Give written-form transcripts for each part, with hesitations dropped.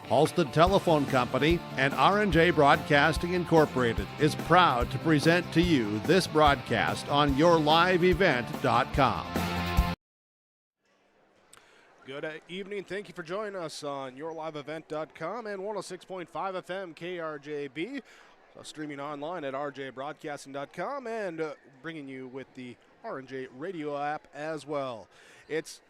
Halstead Telephone Company and R&J Broadcasting Incorporated is proud to present to you this broadcast on YourLiveEvent.com. Good evening. Thank you for joining us on YourLiveEvent.com and 106.5 FM KRJB. Streaming online at rjbroadcasting.com and bringing you with the R&J radio app as well. It's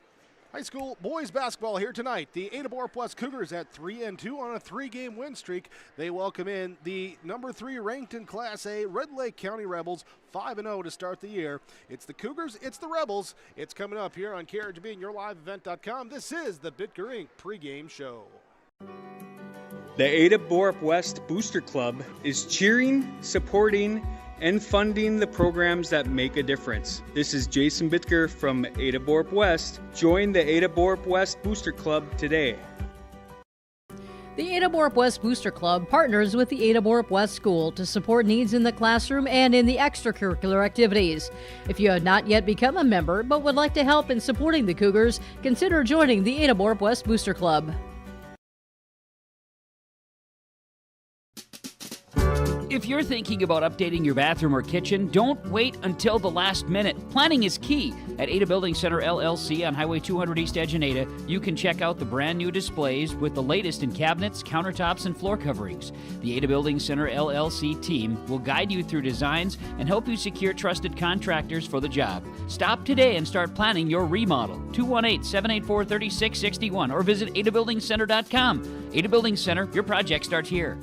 high school boys basketball here tonight. The Ada-Borup-West Cougars at 3-2 on a 3-game win streak. They welcome in the number 3 ranked in Class A Red Lake County Rebels, 5-0 to start the year. It's the Cougars, it's the Rebels. It's coming up here on KRGB and YourLiveEvent.com. This is the Bitger Inc. pregame show. The Ada-Borup-West Booster Club is cheering, supporting, and funding the programs that make a difference. This is Jason Bitker from Ada-Borup-West. Join the Ada-Borup-West Booster Club today. The Ada-Borup-West Booster Club partners with the Ada-Borup-West School to support needs in the classroom and in the extracurricular activities. If you have not yet become a member but would like to help in supporting the Cougars, consider joining the Ada-Borup-West Booster Club. If you're thinking about updating your bathroom or kitchen, don't wait until the last minute. Planning is key. At Ada Building Center LLC on Highway 200 East Edge in Ada, you can check out the brand new displays with the latest in cabinets, countertops, and floor coverings. The Ada Building Center LLC team will guide you through designs and help you secure trusted contractors for the job. Stop today and start planning your remodel. 218-784-3661 or visit adabuildingcenter.com. Ada Building Center, your project starts here.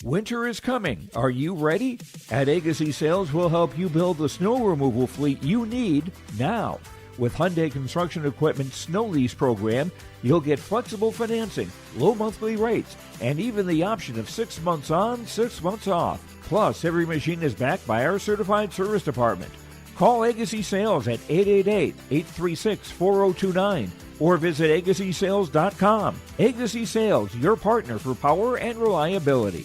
Winter is coming. Are you ready? At Agassi Sales, we'll help you build the snow removal fleet you need now. With Hyundai Construction Equipment Snow Lease Program, you'll get flexible financing, low monthly rates, and even the option of 6 months on, 6 months off. Plus, every machine is backed by our certified service department. Call Agassi Sales at 888-836-4029 or visit agassisales.com. Agassi Sales, your partner for power and reliability.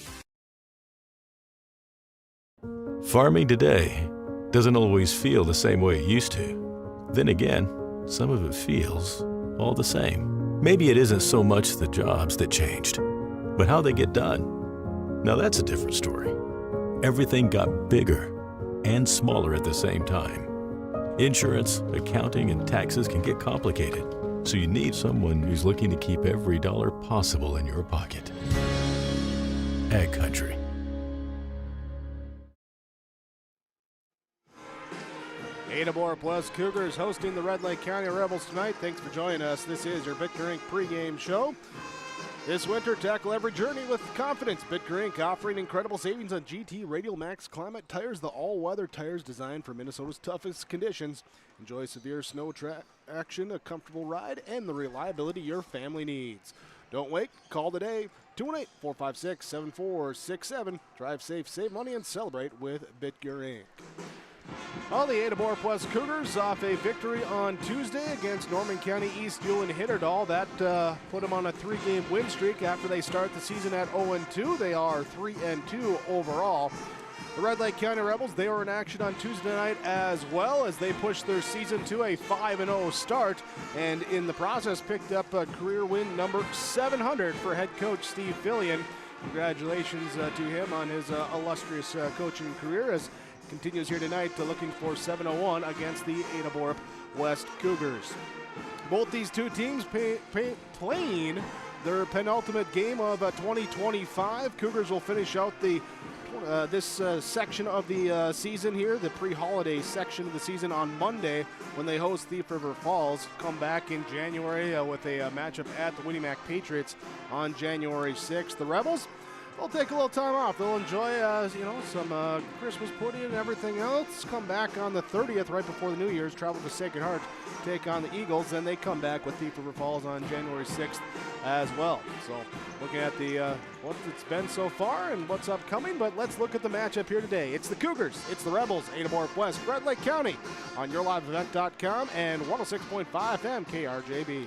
Farming today doesn't always feel the same way it used to. Then again, some of it feels all the same. Maybe it isn't so much the jobs that changed, but how they get done. Now that's a different story. Everything got bigger and smaller at the same time. Insurance, accounting, and taxes can get complicated, so you need someone who's looking to keep every dollar possible in your pocket. Ag Country. Ada-Borup-West Cougars hosting the Red Lake County Rebels tonight. Thanks for joining us. This is your Bitger Inc. pregame show. This winter, tackle every journey with confidence. Bitger Inc. offering incredible savings on GT Radial Max Climate tires, the all-weather tires designed for Minnesota's toughest conditions. Enjoy severe snow traction, a comfortable ride, and the reliability your family needs. Don't wait. Call today. 218-456-7467. Drive safe, save money, and celebrate with Bitger Inc. Well, the Ada-Borup-West Cougars off a victory on Tuesday against Norman County East Hewlin Hitterdal. That put them on a 3-game win streak after they start the season at 0-2. They are 3-2 overall. The Red Lake County Rebels, they were in action on Tuesday night as well as they pushed their season to a 5-0 start and in the process picked up a career win number 700 for head coach Steve Fillion. Congratulations to him on his illustrious coaching career as continues here tonight looking for 7-1 against the Ada-Borup-West Cougars. Both these two teams playing their penultimate game of 2025. Cougars will finish out this section of the season here, the pre-holiday section of the season on Monday when they host Thief River Falls. Come back in January with a matchup at the Winnie Mac Patriots on January 6th. The Rebels, they'll take a little time off. They'll enjoy, some Christmas pudding and everything else. Come back on the 30th, right before the New Year's. Travel to Sacred Heart, take on the Eagles. Then they come back with Thief River Falls on January 6th as well. So looking at the what it's been so far and what's upcoming, but let's look at the matchup here today. It's the Cougars, it's the Rebels, Ada-Borup-West, Red Lake County on YourLiveEvent.com and 106.5 FM KRJB.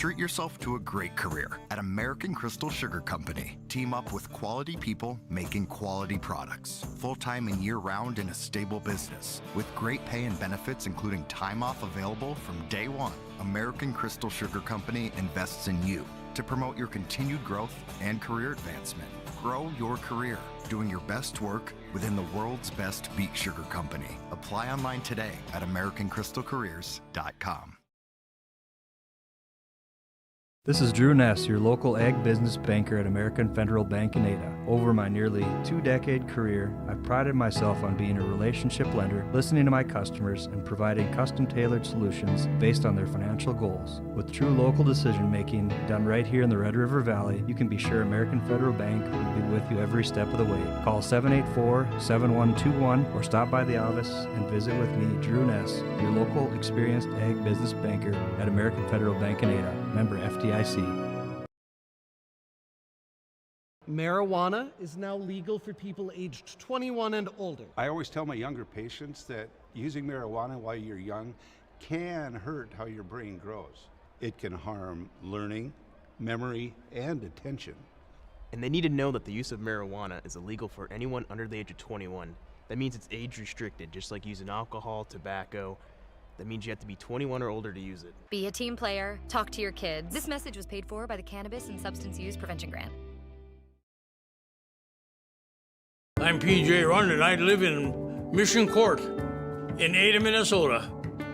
Treat yourself to a great career at American Crystal Sugar Company. Team up with quality people making quality products. Full-time and year-round in a stable business. With great pay and benefits including time off available from day one. American Crystal Sugar Company invests in you to promote your continued growth and career advancement. Grow your career doing your best work within the world's best beet sugar company. Apply online today at AmericanCrystalCareers.com. This is Drew Ness, your local ag business banker at American Federal Bank in Ada. Over my nearly 2-decade career, I've prided myself on being a relationship lender, listening to my customers, and providing custom-tailored solutions based on their financial goals. With true local decision-making done right here in the Red River Valley, you can be sure American Federal Bank will be with you every step of the way. Call 784-7121 or stop by the office and visit with me, Drew Ness, your local experienced ag business banker at American Federal Bank in Ada. Member FDIC. Marijuana is now legal for people aged 21 and older. I always tell my younger patients that using marijuana while you're young can hurt how your brain grows. It can harm learning, memory, and attention. And they need to know that the use of marijuana is illegal for anyone under the age of 21. That means it's age restricted, just like using alcohol, tobacco. That means you have to be 21 or older to use it. Be a team player. Talk to your kids. This message was paid for by the Cannabis and Substance Use Prevention Grant. I'm PJ Rund, and I live in Mission Court in Ada, Minnesota.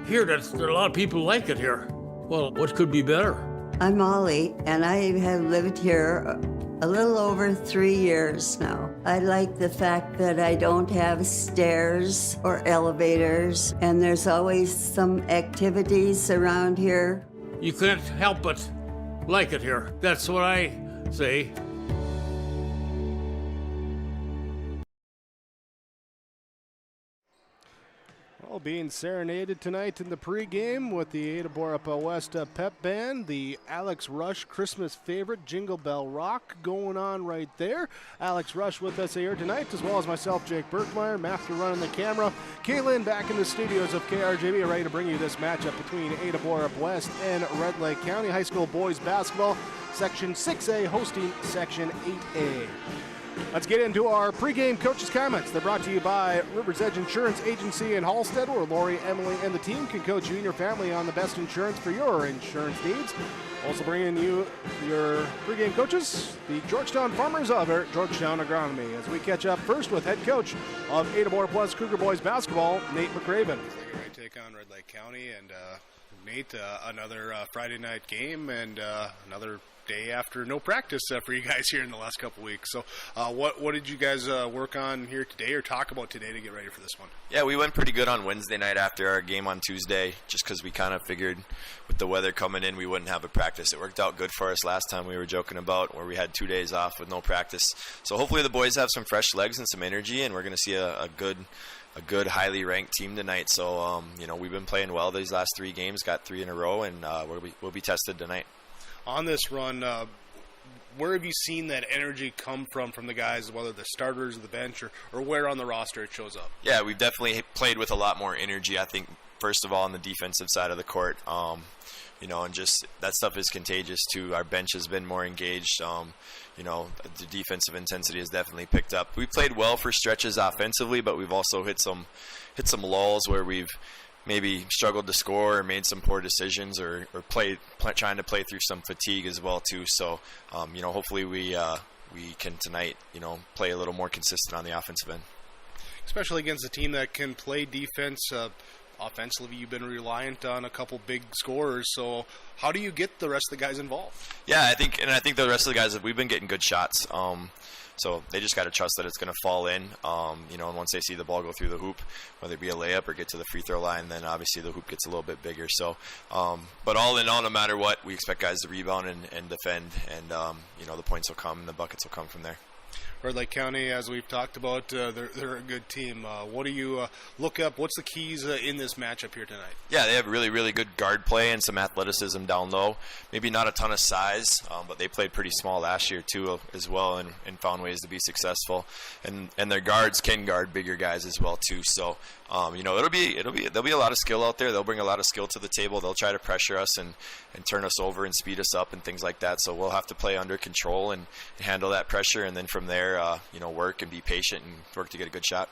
Here, that a lot of people like it here. Well, what could be better? I'm Molly, and I have lived here a little over 3 years now. I like the fact that I don't have stairs or elevators, and there's always some activities around here. You can't help but like it here. That's what I say. Well, being serenaded tonight in the pregame with the Ada-Borup-West pep band, the Alex Rush Christmas favorite, Jingle Bell Rock, going on right there. Alex Rush with us here tonight, as well as myself, Jake Berkmeyer, Matthew running the camera. Caitlin back in the studios of KRJB, ready to bring you this matchup between Ada-Borup-West and Red Lake County High School boys basketball, Section 6A hosting Section 8A. Let's get into our pregame coaches' comments. They're brought to you by River's Edge Insurance Agency in Hallstead, where Lori, Emily, and the team can coach you and your family on the best insurance for your insurance needs. Also bringing you your pregame coaches, the Georgetown Farmers of Georgetown Agronomy, as we catch up first with head coach of Ada-Borup-West Cougar boys basketball, Nate McCraven. Great take on Red Lake County, and Nate, another Friday night game and another day after no practice for you guys here in the last couple weeks. So what did you guys work on here today or talk about today to get ready for this one? Yeah, we went pretty good on Wednesday night after our game on Tuesday, just because we kind of figured with the weather coming in we wouldn't have a practice. It worked out good for us last time we were joking about, where we had 2 days off with no practice. So hopefully the boys have some fresh legs and some energy, and we're going to see a good, highly ranked team tonight. So, we've been playing well these last 3 games, got 3 in a row, and we'll be tested tonight. On this run, where have you seen that energy come from the guys, whether the starters or the bench, or where on the roster it shows up? Yeah, we've definitely played with a lot more energy, I think, first of all, on the defensive side of the court. And just that stuff is contagious, too. Our bench has been more engaged. The defensive intensity has definitely picked up. We played well for stretches offensively, but we've also hit some lulls where we've maybe struggled to score or made some poor decisions or trying to play through some fatigue as well too. So hopefully we can tonight play a little more consistent on the offensive end, especially against a team that can play defense. Offensively, you've been reliant on a couple big scorers. So how do you get the rest of the guys involved? Yeah, I think the rest of the guys, we've been getting good shots. So they just got to trust that it's going to fall in, and once they see the ball go through the hoop, whether it be a layup or get to the free throw line, then obviously the hoop gets a little bit bigger. So, but all in all, no matter what, we expect guys to rebound and defend, and, the points will come and the buckets will come from there. Red Lake County, as we've talked about, they're a good team. What do you look up? What's the keys in this matchup here tonight? Yeah, they have really, really good guard play and some athleticism down low. Maybe not a ton of size, but they played pretty small last year too as well, and found ways to be successful. And their guards can guard bigger guys as well too. So there'll be a lot of skill out there. They'll bring a lot of skill to the table. They'll try to pressure us and turn us over and speed us up and things like that. So we'll have to play under control and handle that pressure, and then from there, work and be patient and work to get a good shot.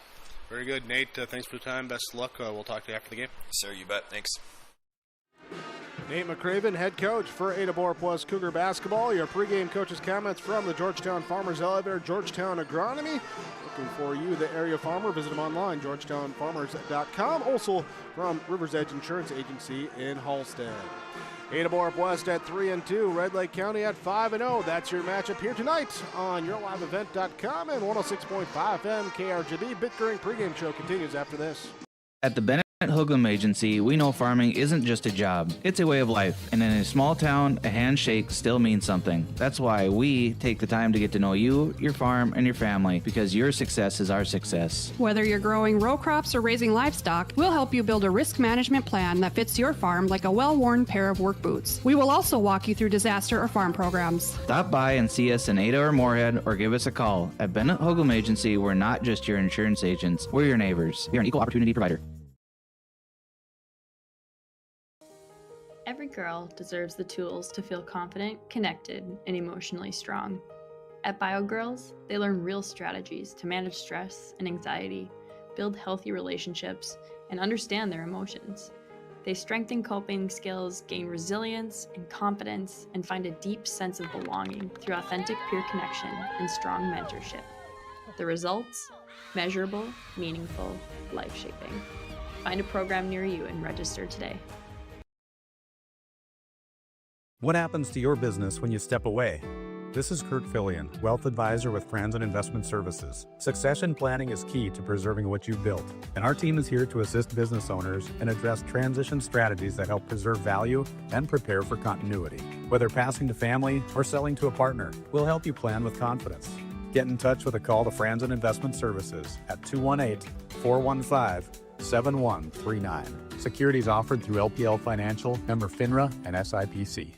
Very good. Nate, thanks for the time. Best of luck. We'll talk to you after the game. Sir, you bet. Thanks. Nate McCraven, head coach for Ada-Borup-West Cougar basketball. Your pregame coach's comments from the Georgetown Farmers Elevator, Georgetown Agronomy. Looking for you, the area farmer. Visit them online, georgetownfarmers.com. Also from River's Edge Insurance Agency in Halstead. Ada-Borup-West at 3-2, Red Lake County at 5-0. That's your matchup here tonight on yourliveevent.com and 106.5 FM KRGB. Bitgering pregame show continues after this. At the Bennett Hoogland Agency, we know farming isn't just a job, it's a way of life. And in a small town, a handshake still means something. That's why we take the time to get to know you, your farm, and your family, because your success is our success. Whether you're growing row crops or raising livestock, we'll help you build a risk management plan that fits your farm like a well-worn pair of work boots. We will also walk you through disaster or farm programs. Stop by and see us in Ada or Moorhead, or give us a call. At Bennett Hoogland Agency, we're not just your insurance agents, we're your neighbors. We're an equal opportunity provider. Every girl deserves the tools to feel confident, connected, and emotionally strong. At BioGirls, they learn real strategies to manage stress and anxiety, build healthy relationships, and understand their emotions. They strengthen coping skills, gain resilience and confidence, and find a deep sense of belonging through authentic peer connection and strong mentorship. The results? Measurable, meaningful, life-shaping. Find a program near you and register today. What happens to your business when you step away? This is Kurt Fillion, Wealth Advisor with Franzen Investment Services. Succession planning is key to preserving what you've built, and our team is here to assist business owners and address transition strategies that help preserve value and prepare for continuity. Whether passing to family or selling to a partner, we'll help you plan with confidence. Get in touch with a call to Franzen Investment Services at 218-415-7139. Securities offered through LPL Financial, member FINRA and SIPC.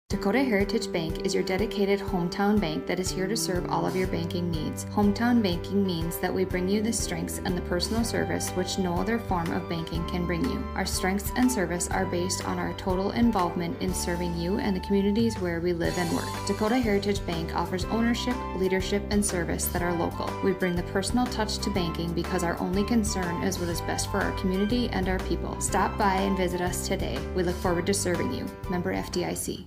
Dakota Heritage Bank is your dedicated hometown bank that is here to serve all of your banking needs. Hometown banking means that we bring you the strengths and the personal service which no other form of banking can bring you. Our strengths and service are based on our total involvement in serving you and the communities where we live and work. Dakota Heritage Bank offers ownership, leadership, and service that are local. We bring the personal touch to banking because our only concern is what is best for our community and our people. Stop by and visit us today. We look forward to serving you. Member FDIC.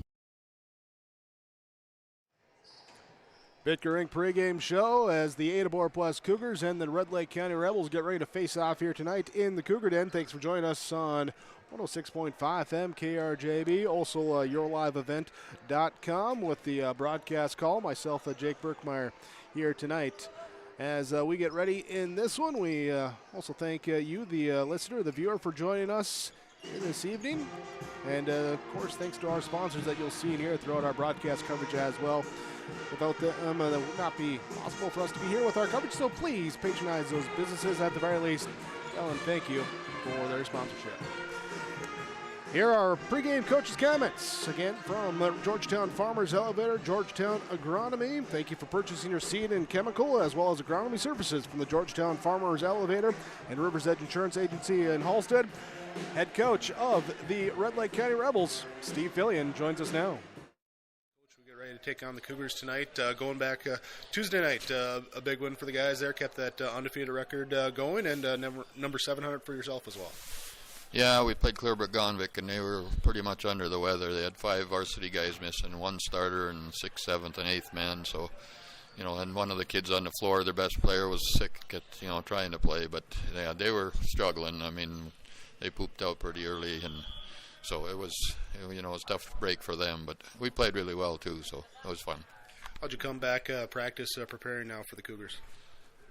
Bitgering pregame show as the Ada-Borup-West Cougars and the Red Lake County Rebels get ready to face off here tonight in the Cougar Den. Thanks for joining us on 106.5 FM KRJB, also yourliveevent.com with the broadcast call. Myself, Jake Berkmeyer, here tonight. As we get ready in this one, we also thank you, the listener, the viewer, for joining us this evening. And, of course, thanks to our sponsors that you'll see in here throughout our broadcast coverage as well. Without them, it would not be possible for us to be here with our coverage, so please patronize those businesses at the very least. Tell them thank you for their sponsorship. Here are pregame coaches' comments, again from the Georgetown Farmers Elevator, Georgetown Agronomy. Thank you for purchasing your seed and chemical as well as agronomy services from the Georgetown Farmers Elevator and River's Edge Insurance Agency in Halstead. Head coach of the Red Lake County Rebels, Steve Fillion, joins us now. Ready to take on the Cougars tonight. Going back Tuesday night, a big win for the guys there. Kept that undefeated record going, and number 700 for yourself as well. Yeah, we played Clearbrook-Gonvick, and they were pretty much under the weather. They had 5 varsity guys missing, 1 starter, and 6th, 7th, and 8th men. So, and one of the kids on the floor, their best player, was sick at trying to play. But yeah, they were struggling. I mean, they pooped out pretty early, and so it was a tough break for them, but we played really well too, so it was fun. How'd you come back practice preparing now for the Cougars?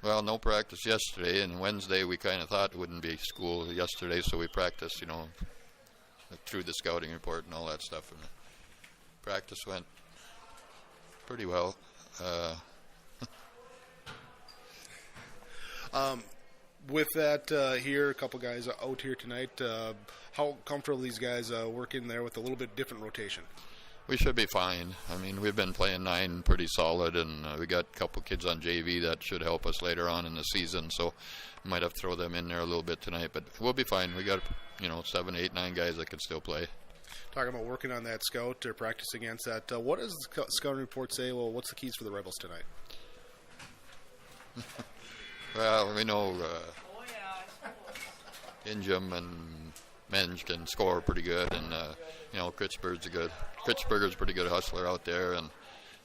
Well, no practice yesterday, and Wednesday we kind of thought it wouldn't be school yesterday, so we practiced, through the scouting report and all that stuff. And practice went pretty well. With that here, a couple guys out here tonight, how comfortable are these guys working there with a little bit different rotation? We should be fine. I mean, we've been playing 9 pretty solid, and we got a couple kids on JV that should help us later on in the season, so we might have to throw them in there a little bit tonight, but we'll be fine. We got 7, 8, 9 guys that can still play. Talking about working on that scout or practice against that, what does the scouting report say? Well, what's the keys for the Rebels tonight? Well, we know Injum and Menge can score pretty good, and Kritzberger's a pretty good hustler out there, and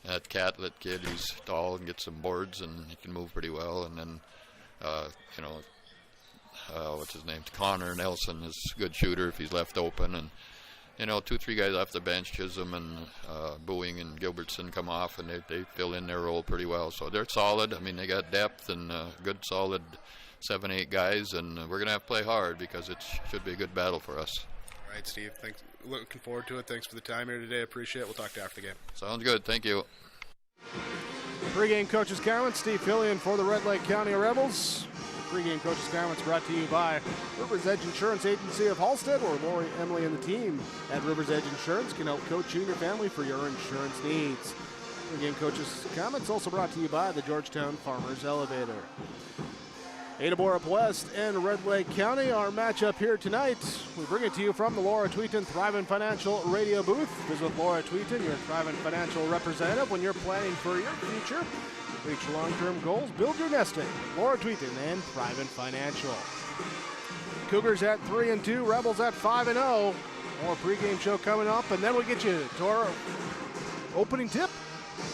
that Catlett kid, he's tall and gets some boards, and he can move pretty well, and then what's his name, Connor Nelson is a good shooter if he's left open, and 2, 3 guys off the bench, Chisholm and Boeing and Gilbertson come off, and they fill in their role pretty well. So they're solid. I mean, they got depth and good, solid 7, 8 guys, and we're going to have to play hard because it should be a good battle for us. All right, Steve. Thanks. Looking forward to it. Thanks for the time here today. Appreciate it. We'll talk to you after the game. Sounds good. Thank you. Pregame coaches comments. Steve Fillion for the Red Lake County Rebels. Pregame coaches comments brought to you by Rivers Edge Insurance Agency of Halstead, where Lori, Emily, and the team at Rivers Edge Insurance can help coach you and your family for your insurance needs. Pregame coaches comments also brought to you by the Georgetown Farmers Elevator. Ada-Borup-West and Red Lake County, our matchup here tonight. We bring it to you from the Laura Tweeton Thrivent Financial Radio booth. Visit with Laura Tweeton, your Thrivent Financial representative, when you're planning for your future. Reach your long-term goals, build your nesting. Laura Tweeton and Thrivent Financial. Cougars at 3-2, Rebels at 5-0. More pregame show coming up, and then we'll get you to our opening tip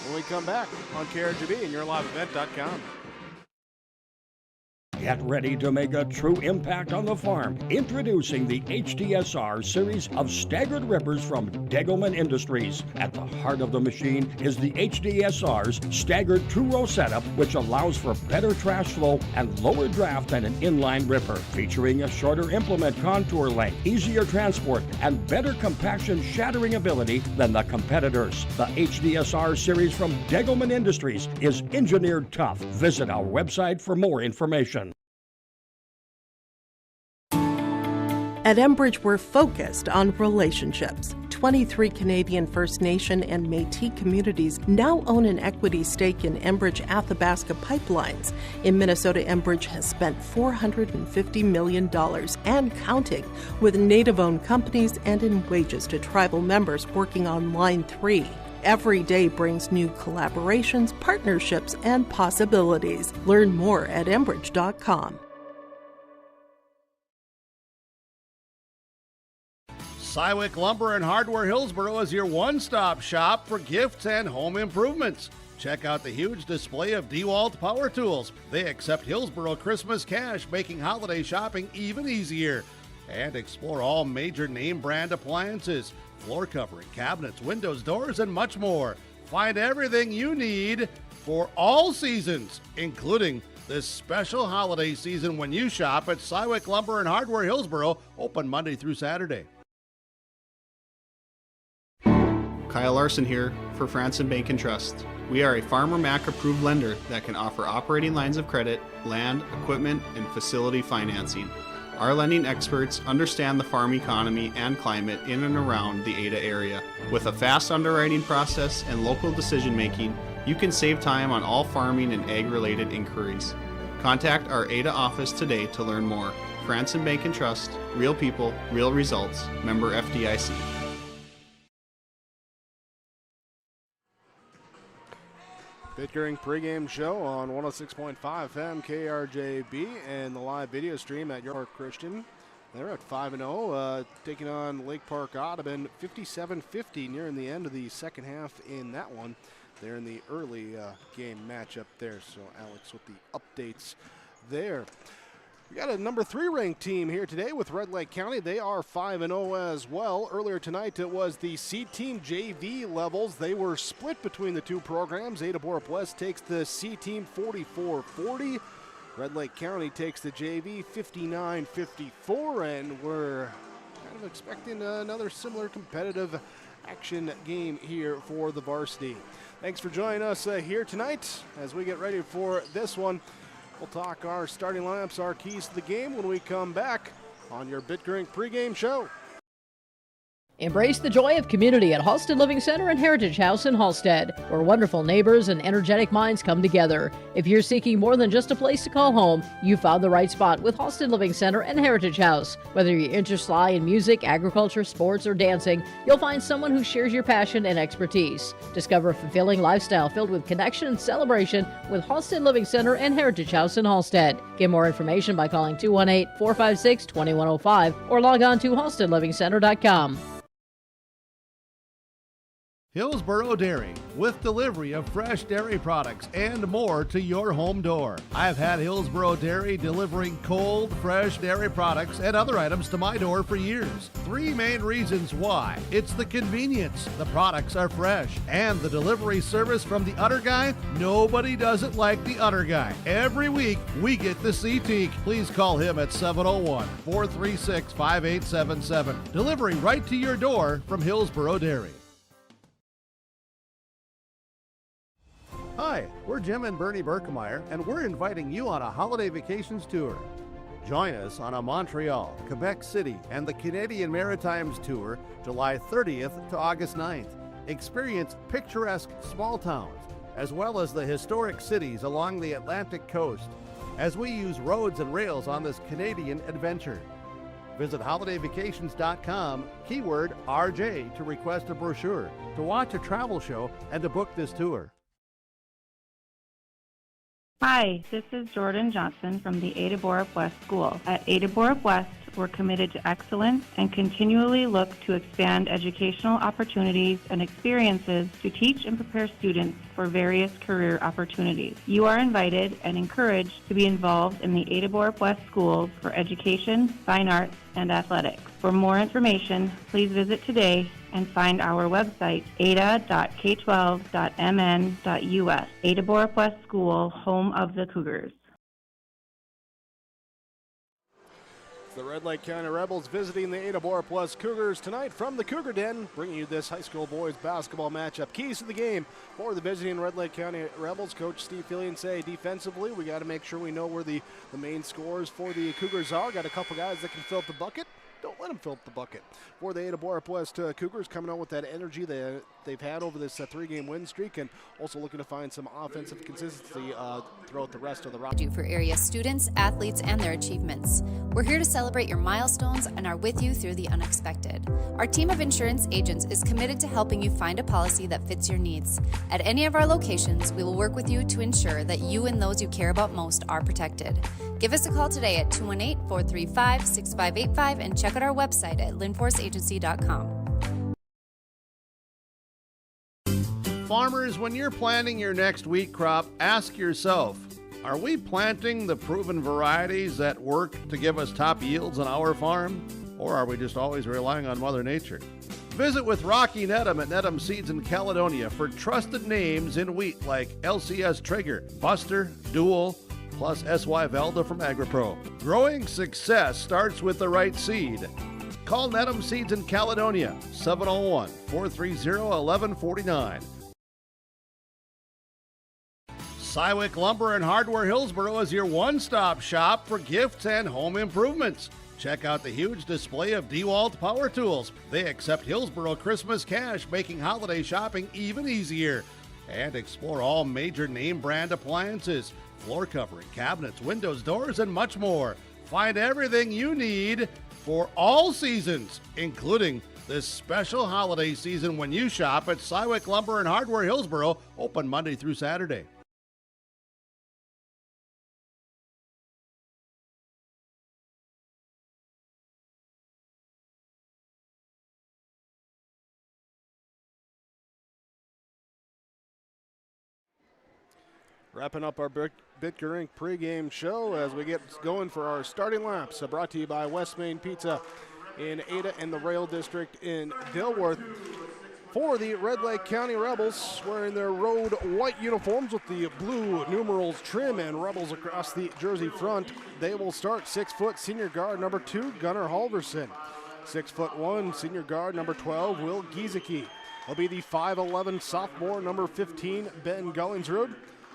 when we come back on KRGB and YourLiveEvent.com. Get ready to make a true impact on the farm. Introducing the HDSR series of staggered rippers from Degelman Industries. At the heart of the machine is the HDSR's staggered 2-row setup, which allows for better trash flow and lower draft than an inline ripper. Featuring a shorter implement contour length, easier transport, and better compaction shattering ability than the competitors. The HDSR series from Degelman Industries is engineered tough. Visit our website for more information. At Enbridge, we're focused on relationships. 23 Canadian First Nation and Métis communities now own an equity stake in Enbridge Athabasca Pipelines. In Minnesota, Enbridge has spent $450 million and counting with Native-owned companies and in wages to tribal members working on Line 3. Every day brings new collaborations, partnerships, and possibilities. Learn more at Enbridge.com. Sywick Lumber and Hardware Hillsboro is your one-stop shop for gifts and home improvements. Check out the huge display of DeWalt power tools. They accept Hillsboro Christmas cash, making holiday shopping even easier. And explore all major name brand appliances, floor covering, cabinets, windows, doors, and much more. Find everything you need for all seasons, including this special holiday season when you shop at Sywick Lumber and Hardware Hillsboro, open Monday through Saturday. Kyle Larson here for Franson Bank and Trust. We are a Farmer Mac approved lender that can offer operating lines of credit, land, equipment, and facility financing. Our lending experts understand the farm economy and climate in and around the Ada area. With a fast underwriting process and local decision making, you can save time on all farming and ag-related inquiries. Contact our Ada office today to learn more. Franson Bank and Trust, real people, real results. Member FDIC. Pickering pregame show on 106.5 FM KRJB and the live video stream at York Christian. They're at 5-0, taking on Lake Park Audubon 57-50 nearing the end of the second half in that one. They're in the early game matchup there, so Alex with the updates there. We got a number 3 ranked team here today with Red Lake County. They are 5-0 as well. Earlier tonight it was the C team JV levels. They were split between the two programs. Ada-Borup-West takes the C team 44-40. Red Lake County takes the JV 59-54, and we're kind of expecting another similar competitive action game here for the varsity. Thanks for joining us here tonight as we get ready for this one. We'll talk our starting lineups, our keys to the game when we come back on your Bitger Inc. pregame show. Embrace the joy of community at Halsted Living Center and Heritage House in Halsted, where wonderful neighbors and energetic minds come together. If you're seeking more than just a place to call home, you found the right spot with Halsted Living Center and Heritage House. Whether your interests lie in music, agriculture, sports, or dancing, you'll find someone who shares your passion and expertise. Discover a fulfilling lifestyle filled with connection and celebration with Halsted Living Center and Heritage House in Halsted. Get more information by calling 218-456-2105 or log on to halstedlivingcenter.com. Hillsboro Dairy, with delivery of fresh dairy products and more to your home door. I've had Hillsboro Dairy delivering cold, fresh dairy products and other items to my door for years. 3 main reasons why. It's the convenience, the products are fresh, and the delivery service from the Udder Guy. Nobody does it like the Udder Guy. Every week, we get the C-Teak. Please call him at 701-436-5877. Delivery right to your door from Hillsboro Dairy. Hi, we're Jim and Bernie Berkemeyer, and we're inviting you on a holiday vacations tour. Join us on a Montreal, Quebec City, and the Canadian Maritimes tour, July 30th to August 9th. Experience picturesque small towns, as well as the historic cities along the Atlantic coast, as we use roads and rails on this Canadian adventure. Visit holidayvacations.com, keyword RJ, to request a brochure, to watch a travel show, and to book this tour. Hi, this is Jordan Johnson from the Ada-Borup-West School. At Ada-Borup-West, we're committed to excellence and continually look to expand educational opportunities and experiences to teach and prepare students for various career opportunities. You are invited and encouraged to be involved in the Ada-Borup-West schools for education, fine arts, and athletics. For more information, please visit today and find our website, ada.k12.mn.us. Ada-Borup-West School, home of the Cougars. The Red Lake County Rebels visiting the Ada-Borup-West Cougars tonight from the Cougar Den, bringing you this high school boys basketball matchup. Keys to the game for the visiting Red Lake County Rebels. Coach Steve Fillion say defensively, we got to make sure we know where the main scores for the Cougars are. Got a couple guys that can fill up the bucket. Don't let them fill up the bucket. For the Ada-Borup-West Cougars, coming out with that energy they've had over this 3-game win streak, and also looking to find some offensive consistency throughout the rest of the roster. For area students, athletes, and their achievements. We're here to celebrate your milestones and are with you through the unexpected. Our team of insurance agents is committed to helping you find a policy that fits your needs. At any of our locations, we will work with you to ensure that you and those you care about most are protected. Give us a call today at 218-435-6585 and check out our website at linforceagency.com. Farmers, when you're planting your next wheat crop, ask yourself, are we planting the proven varieties that work to give us top yields on our farm? Or are we just always relying on Mother Nature? Visit with Rocky Nedham at Nedham Seeds in Caledonia for trusted names in wheat like LCS Trigger, Buster, Dual, plus SY Velda from AgriPro. Growing success starts with the right seed. Call Nedham Seeds in Caledonia, 701-430-1149. Cywick Lumber and Hardware Hillsboro is your one-stop shop for gifts and home improvements. Check out the huge display of DeWalt power tools. They accept Hillsboro Christmas cash, making holiday shopping even easier. And explore all major name brand appliances, floor covering, cabinets, windows, doors, and much more. Find everything you need for all seasons, including this special holiday season when you shop at Cywick Lumber and Hardware Hillsboro, open Monday through Saturday. Wrapping up our Bitger Inc. pregame show as we get going for our starting laps. Brought to you by West Main Pizza in Ada and the Rail District in Dilworth. For the Red Lake County Rebels, wearing their road white uniforms with the blue numerals trim and Rebels across the jersey front, they will start 6-foot senior guard number 2, Gunnar Halverson. 6'1", senior guard, number 12, Will Giesecke. He'll be the 5'11", sophomore, number 15, Ben Gullingsrud,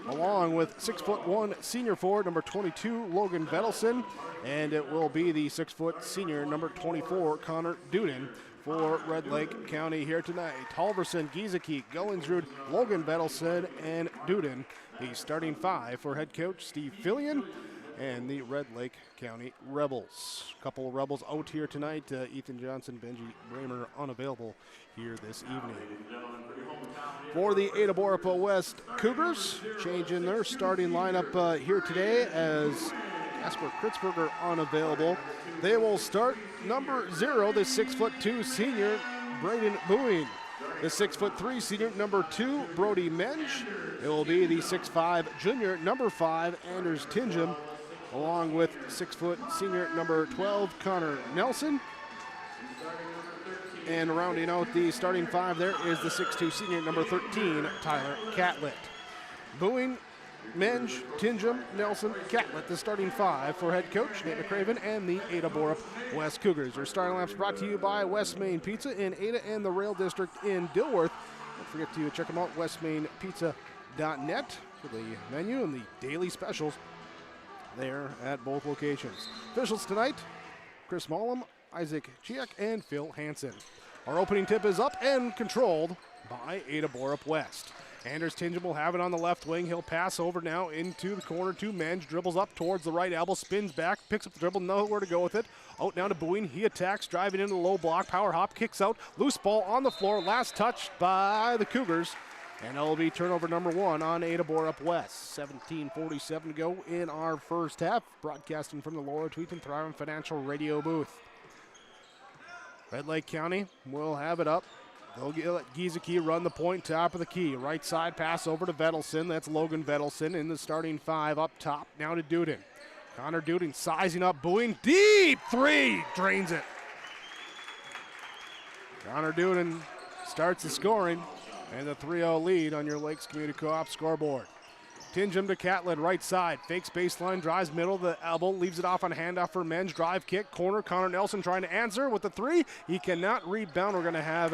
along with 6'1", senior forward, number 22, Logan Vedelson, and it will be the 6-foot senior, number 24, Connor Duden, for Red Lake County here tonight. Halverson, Giesecke, Gullingsrud, Logan Vedelson, and Duden, the starting 5 for head coach Steve Fillion and the Red Lake County Rebels. A couple of Rebels out here tonight. Ethan Johnson, Benji Bramer unavailable here this evening. For the Ada-Borup-West Cougars, changing their starting lineup here today as Casper Kritzberger unavailable. They will start number 0, the 6'2" senior, Braden Boeing. The 6'3" senior, number 2, Brody Menge. It will be the 6'5" junior, number 5, Anders Tingham, along with 6-foot senior, number 12, Connor Nelson. And rounding out the starting 5 there is the 6'2" senior, number 13, Tyler Catlett. Boeing, Menge, Tingham, Nelson, Catlett, the starting 5 for head coach Nate McCraven and the Ada-Borup-West Cougars. Our starting lineups brought to you by West Main Pizza in Ada and the Rail District in Dilworth. Don't forget to check them out, westmainpizza.net, for the menu and the daily specials there at both locations. Officials tonight, Chris Mollum, Isaac Chiak, and Phil Hansen. Our opening tip is up and controlled by Ada-Borup-West. Anders Tingham will have it on the left wing. He'll pass over now into the corner to Menge. Dribbles up towards the right elbow, spins back, picks up the dribble, nowhere to go with it. Out now to Boeing. He attacks, driving into the low block. Power hop, kicks out. Loose ball on the floor. Last touch by the Cougars. And it'll be turnover number 1 on Ada-Borup-West. 17:47 to go in our first half. Broadcasting from the Laura Tweeten Thriving Financial Radio booth. Red Lake County will have it up. They'll let Giesecke run the point, top of the key. Right side pass over to Vedelson. That's Logan Vedelson in the starting 5 up top. Now to Duden. Connor Duden sizing up, Boeing. Deep 3, drains it. Connor Duden starts the scoring. And the 3-0 lead on your Lakes Community Co-op scoreboard. Tingham to Catlett, right side. Fakes baseline, drives middle, the elbow, leaves it off on handoff for Menge. Drive kick, corner, Connor Nelson trying to answer with the 3. He cannot rebound. We're going to have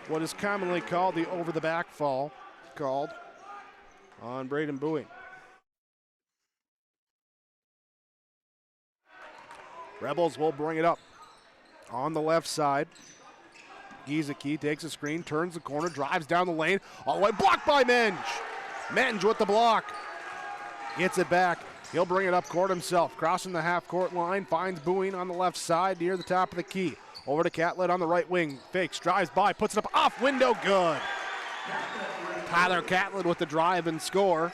what is commonly called the over-the-back fall called on Braden Boeing. Rebels will bring it up on the left side. Giesecke takes a screen, turns the corner, drives down the lane, all the way blocked by Menge. Menge with the block. Gets it back. He'll bring it up court himself. Crossing the half-court line, finds Boeing on the left side near the top of the key. Over to Catlett on the right wing. Fakes, drives by, puts it up off window, good. Tyler Catlett with the drive and score.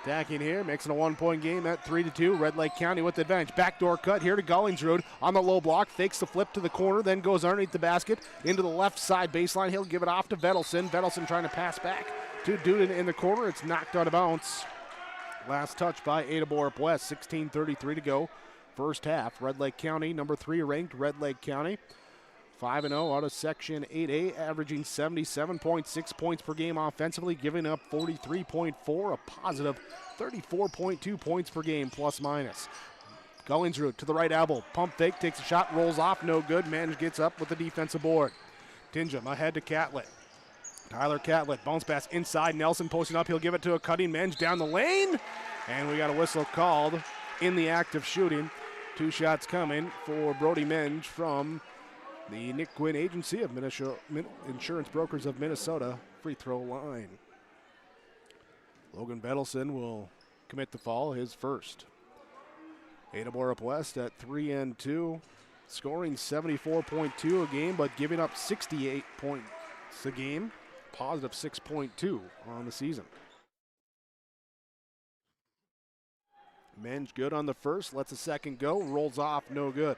Attacking here, makes it a 1-point game at 3-2. Red Lake County with the advantage. Backdoor cut here to Gullingsrud on the low block. Fakes the flip to the corner, then goes underneath the basket into the left side baseline. He'll give it off to Vedelson. Vedelson trying to pass back to Duden in the corner. It's knocked out of bounds. Last touch by Ada-Borup-West. 16:33 to go. First half. Red Lake County, number 3 ranked Red Lake County. 5-0 out of Section 8A, averaging 77.6 points per game offensively, giving up 43.4, a positive 34.2 points per game, plus minus. Gullingsrud to the right elbow, pump fake, takes a shot, rolls off, no good. Menge gets up with the defensive board. Tingham ahead to Catlett. Tyler Catlett, bounce pass inside, Nelson posting up, he'll give it to a cutting Menge down the lane, and we got a whistle called in the act of shooting. 2 shots coming for Brody Menge from the Nick Quinn Agency of Insurance Brokers of Minnesota free throw line. Logan Vedelson will commit the foul, his first. Ada-Borup-West at 3-2, scoring 74.2 a game, but giving up 68 points a game, positive 6.2 on the season. Menge good on the first, lets the second go, rolls off, no good.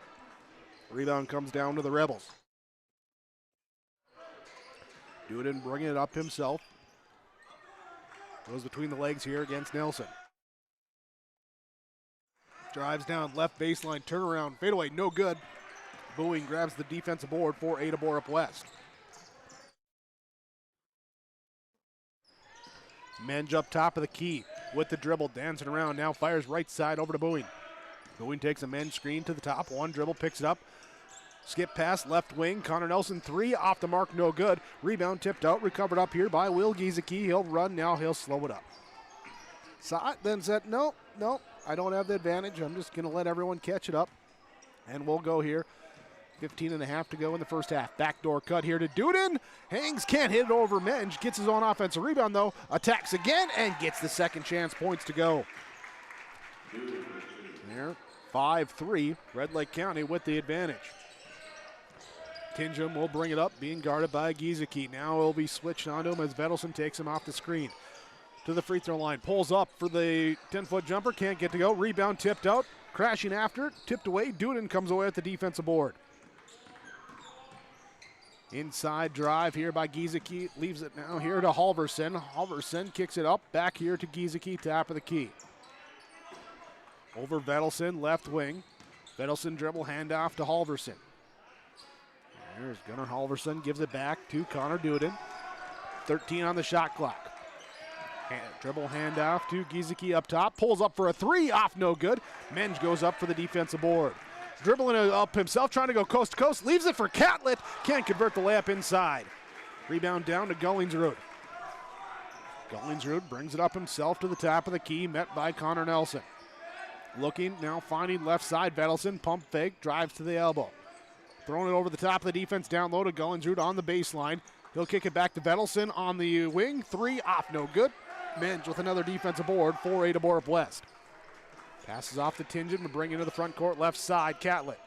Rebound comes down to the Rebels. Duden bringing it up himself. Goes between the legs here against Nelson. Drives down left baseline, turnaround, fadeaway, no good. Boeing grabs the defensive board for Ada-Borup-West. Menge up top of the key with the dribble, dancing around, now fires right side over to Boeing. Boone takes a men's screen to the top. One dribble, picks it up. Skip pass, left wing. Connor Nelson, 3 off the mark, no good. Rebound tipped out, recovered up here by Will Giesecke. He'll run, now he'll slow it up. Saw it, then said, no, I don't have the advantage. I'm just going to let everyone catch it up. And we'll go here. 15 and a half to go in the first half. Backdoor cut here to Duden. Hangs, can't hit it over Menge. Gets his own offensive rebound, though. Attacks again and gets the second chance. Points to go. There, 5-3. Red Lake County with the advantage. Tingham will bring it up, being guarded by Giesecke. Now it'll be switched onto him as Vedelson takes him off the screen. To the free throw line. Pulls up for the 10-foot jumper. Can't get to go. Rebound tipped out. Crashing after it. Tipped away. Duden comes away with the defensive board. Inside drive here by Giesecke. Leaves it now here to Halverson. Halverson kicks it up. Back here to Giesecke. Top of the key. Over Vedelson. Left wing. Vedelson dribble handoff to Halverson. There's Gunnar Halverson. Gives it back to Connor Duden. 13 on the shot clock. Dribble handoff to Giesecke up top. Pulls up for a 3. Off no good. Menge goes up for the defensive board. Dribbling it up himself, trying to go coast to coast. Leaves it for Catlett. Can't convert the layup inside. Rebound down to Gullingsrud. Gullingsrud brings it up himself to the top of the key, met by Connor Nelson. Looking, now finding left side. Vedelson, pump fake, drives to the elbow. Throwing it over the top of the defense, down low to Gullingsrud on the baseline. He'll kick it back to Vedelson on the wing. 3 off, no good. Menge with another defensive board for Ada-Borup-West. Passes off to Tingham to bring into the front court, left side, Catlett.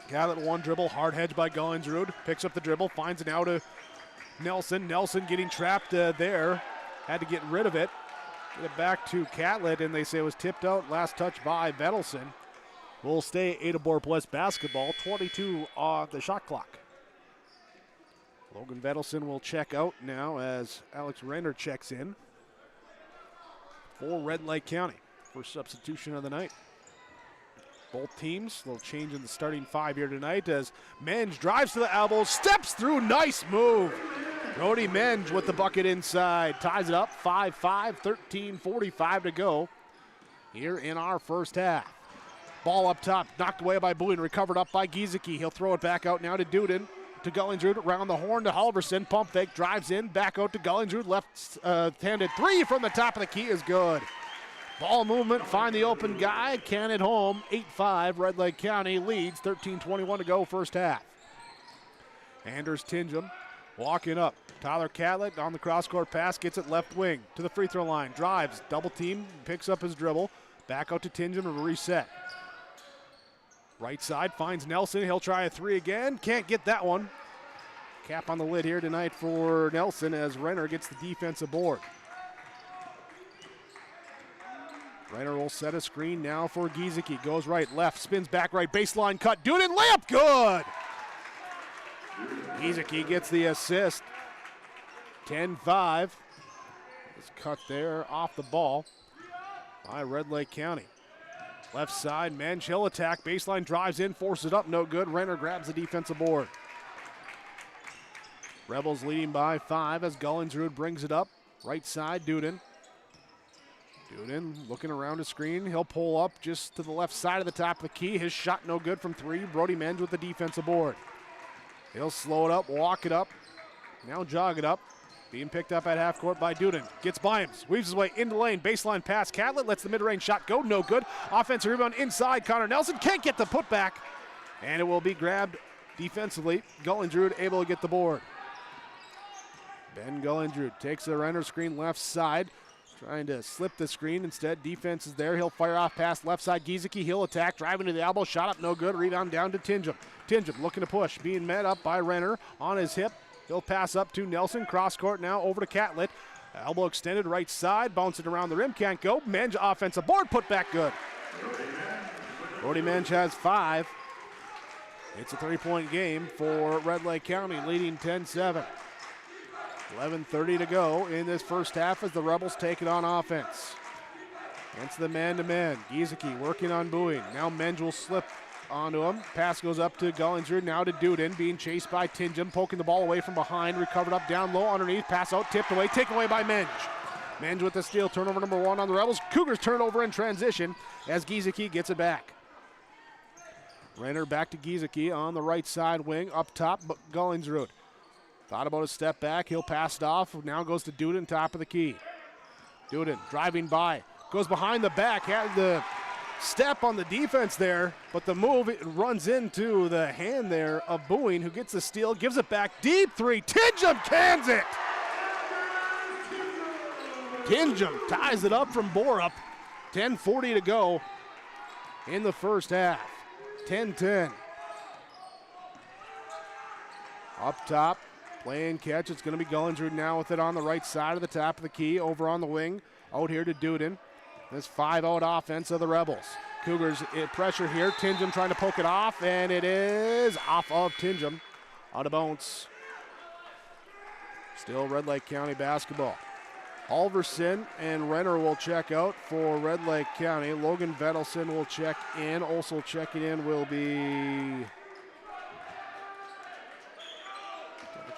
Catlett one dribble, hard hedge by Gullingsrud. Picks up the dribble, finds it now to Nelson. Nelson getting trapped there. Had to get rid of it. Get it back to Catlett, and they say it was tipped out. Last touch by Vedelson. Will stay Ada-Borup-West basketball. 22 on the shot clock. Logan Vedelson will check out now as Alex Renner checks in for Red Lake County. First substitution of the night. Both teams, a little change in the starting 5 here tonight as Menge drives to the elbow, steps through, nice move. Brody Menge with the bucket inside, ties it up, 5-5, 13:45 to go here in our first half. Ball up top, knocked away by Boone, recovered up by Giesecke. He'll throw it back out now to Duden, to Gullingsrud, around the horn to Halverson, pump fake, drives in, back out to Gullingsrud, left-handed 3 from the top of the key is good. Ball movement, find the open guy, can it home, 8-5, Red Lake County leads, 13:21 to go first half. Anders Tingham walking up. Tyler Catlett on the cross-court pass, gets it left wing to the free throw line, drives, double team, picks up his dribble, back out to Tingham to reset. Right side finds Nelson, he'll try a 3 again, can't get that one. Cap on the lid here tonight for Nelson as Renner gets the defensive board. Renner will set a screen now for Giesecke. Goes right, left, spins back right, baseline cut. Duden, layup, good! Giesecke gets the assist. 10-5. It's cut there off the ball by Red Lake County. Left side, Menge, he'll attack. Baseline drives in, forces it up, no good. Renner grabs the defensive board. Rebels leading by 5 as Gullingsrud brings it up. Right side, Duden. Duden looking around the screen. He'll pull up just to the left side of the top of the key. His shot no good from 3. Brody Menge with the defensive board. He'll slow it up, walk it up. Now jog it up. Being picked up at half court by Duden. Gets by him, weaves his way into the lane. Baseline pass. Catlett lets the mid-range shot go. No good. Offensive rebound inside. Connor Nelson can't get the putback. And it will be grabbed defensively. Gullingsrud able to get the board. Ben Gullingsrud takes the Renner screen left side. Trying to slip the screen. Instead, defense is there. He'll fire off past left side. Giesecke, he'll attack. Driving to the elbow. Shot up, no good. Rebound down to Tingham. Tingham looking to push. Being met up by Renner on his hip. He'll pass up to Nelson. Cross court now over to Catlett. Elbow extended right side. Bouncing around the rim. Can't go. Menge offensive board. Put back good. Brody Menge has 5. It's a 3-point game for Red Lake County, leading 10-7. 11:30 to go in this first half as the Rebels take it on offense. Against the man-to-man. Giesecke working on Boeing. Now Menge will slip onto him. Pass goes up to Gullingsrud, now to Duden, being chased by Tingham, poking the ball away from behind, recovered up down low underneath, pass out, tipped away, taken away by Menge. Menge with the steal, turnover number 1 on the Rebels. Cougars turn over in transition as Giesecke gets it back. Renner back to Giesecke on the right side wing. Up top, Gullingsrud. Thought about a step back. He'll pass it off. Now goes to Duden, top of the key. Duden driving by. Goes behind the back. Had the step on the defense there, but the move, it runs into the hand there of Boeing, who gets the steal, gives it back. Deep three. Tingham cans it. Tingham ties it up from Borup. 10:40 to go in the first half. 10-10. Up top, playing catch. It's going to be Gullingsrud now with it on the right side of the top of the key. Over on the wing. Out here to Duden. This 5-out offense of the Rebels. Cougars pressure here. Tingham trying to poke it off, and it is off of Tingham. Out of bounds. Still Red Lake County basketball. Halverson and Renner will check out for Red Lake County. Logan Vedelson will check in. Also checking in will be...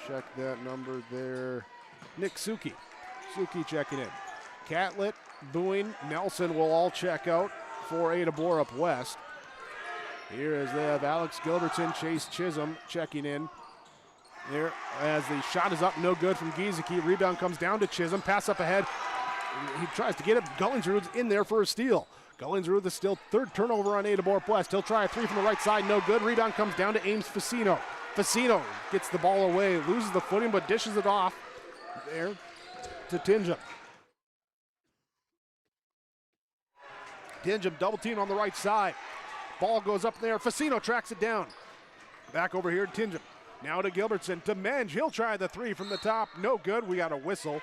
Check that number there. Nick Suki. Suki checking in. Catlett, Boone, Nelson will all check out for Ada-Borup-West. Here as they have Alex Gilbertson, Chase Chisholm checking in. There as the shot is up, no good from Giesecke. Rebound comes down to Chisholm. Pass up ahead. He tries to get it. Gullingsrud's in there for a steal. Gullingsrud is still third turnover on Ada-Borup-West. He'll try a three from the right side, no good. Rebound comes down to Ames Facino. Facino gets the ball away, loses the footing, but dishes it off there to Tingham. Tingham double team on the right side. Ball goes up there. Facino tracks it down. Back over here to Tingham. Now to Gilbertson, to Menge. He'll try the three from the top. No good. We got a whistle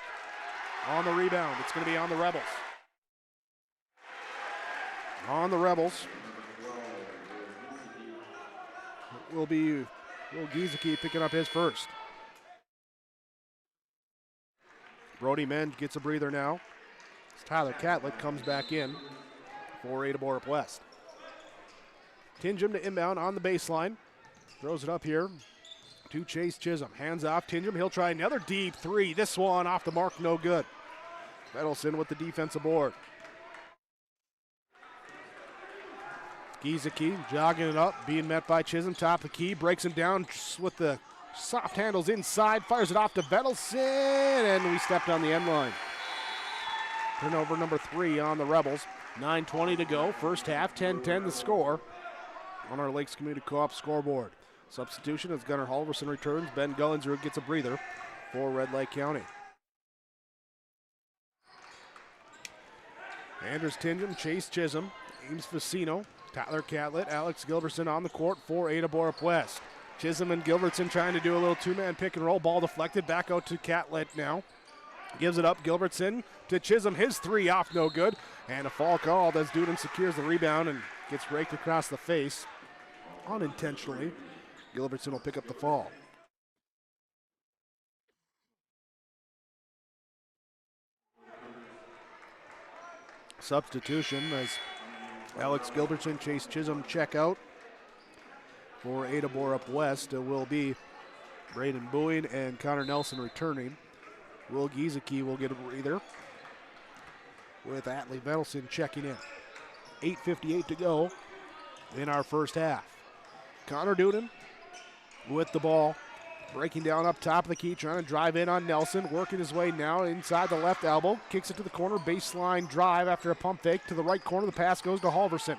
on the rebound. It's going to be on the Rebels. On the Rebels will be Will Giesecke picking up his first. Brody Menge gets a breather now. As Tyler Catlett comes back in for Ada-Borup-West. Tingham to inbound on the baseline. Throws it up here to Chase Chisholm. Hands off Tingham. He'll try another deep three. This one off the mark, no good. Vedelson with the defensive board. Giesecke jogging it up, being met by Chisholm. Top of the key, breaks him down with the soft handles inside. Fires it off to Vedelson, and we stepped on the end line. Turnover number 3 on the Rebels. 9:20 to go. First half, 10-10 the score on our Lakes Community Co-op scoreboard. Substitution as Gunnar Halverson returns. Ben Gullingsrud gets a breather for Red Lake County. Anders Tingham, Chase Chisholm, Ames Facino, Tyler Catlett, Alex Gilbertson on the court for Ada-Borup-West. Chisholm and Gilbertson trying to do a little two-man pick and roll. Ball deflected back out to Catlett now. Gives it up, Gilbertson to Chisholm. His three off, no good. And a foul called as Duden secures the rebound and gets raked across the face unintentionally. Gilbertson will pick up the fall. Substitution as Alex Gilbertson, Chase Chisholm check out. For Ada-Borup-West will be Braden Bowie and Connor Nelson returning. Will Giesecke will get a breather with Atlee Vedelson checking in. 8:58 to go in our first half. Connor Duden with the ball, breaking down up top of the key, trying to drive in on Nelson, working his way now inside the left elbow, kicks it to the corner, baseline drive after a pump fake to the right corner. The pass goes to Halverson.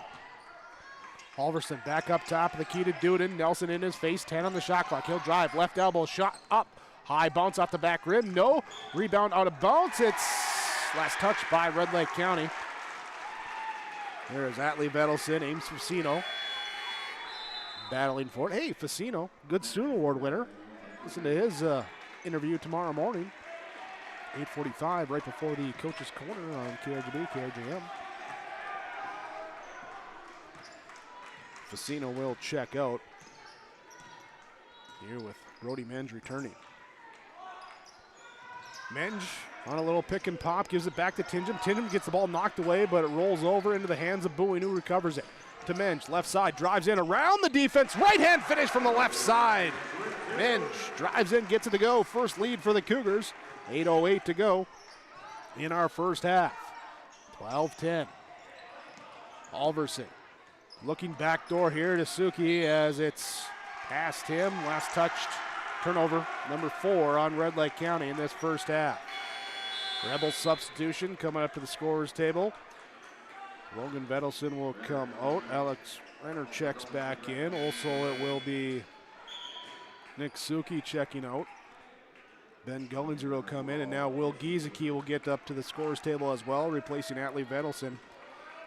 Halverson back up top of the key to Duden. Nelson in his face, 10 on the shot clock. He'll drive, left elbow, shot up. High bounce off the back rim, no. Rebound out of bounds. It's last touch by Red Lake County. There's Atlee Vedelson, Ames Facino battling for it. Hey, Facino, good student award winner. Listen to his interview tomorrow morning. 8:45, right before the Coach's Corner on KRGB, KRGM. Facino will check out here with Brody Menge returning. Menge on a little pick and pop, gives it back to Tingham. Tingham gets the ball knocked away, but it rolls over into the hands of Bowie, who recovers it. To Menge, left side, drives in around the defense. Right hand finish from the left side. Menge drives in, gets it to go. First lead for the Cougars. 8:08 to go in our first half. 12-10. Halverson Looking backdoor here to Suki as it's past him. Last touched turnover, number 4 on Red Lake County in this first half. Rebels substitution coming up to the scorer's table. Logan Vedelson will come out. Alex Renner checks back in. Also, it will be Nick Suki checking out. Ben Gullinger will come in, and now Will Giesecke will get up to the scorer's table as well, replacing Atlee Vedelson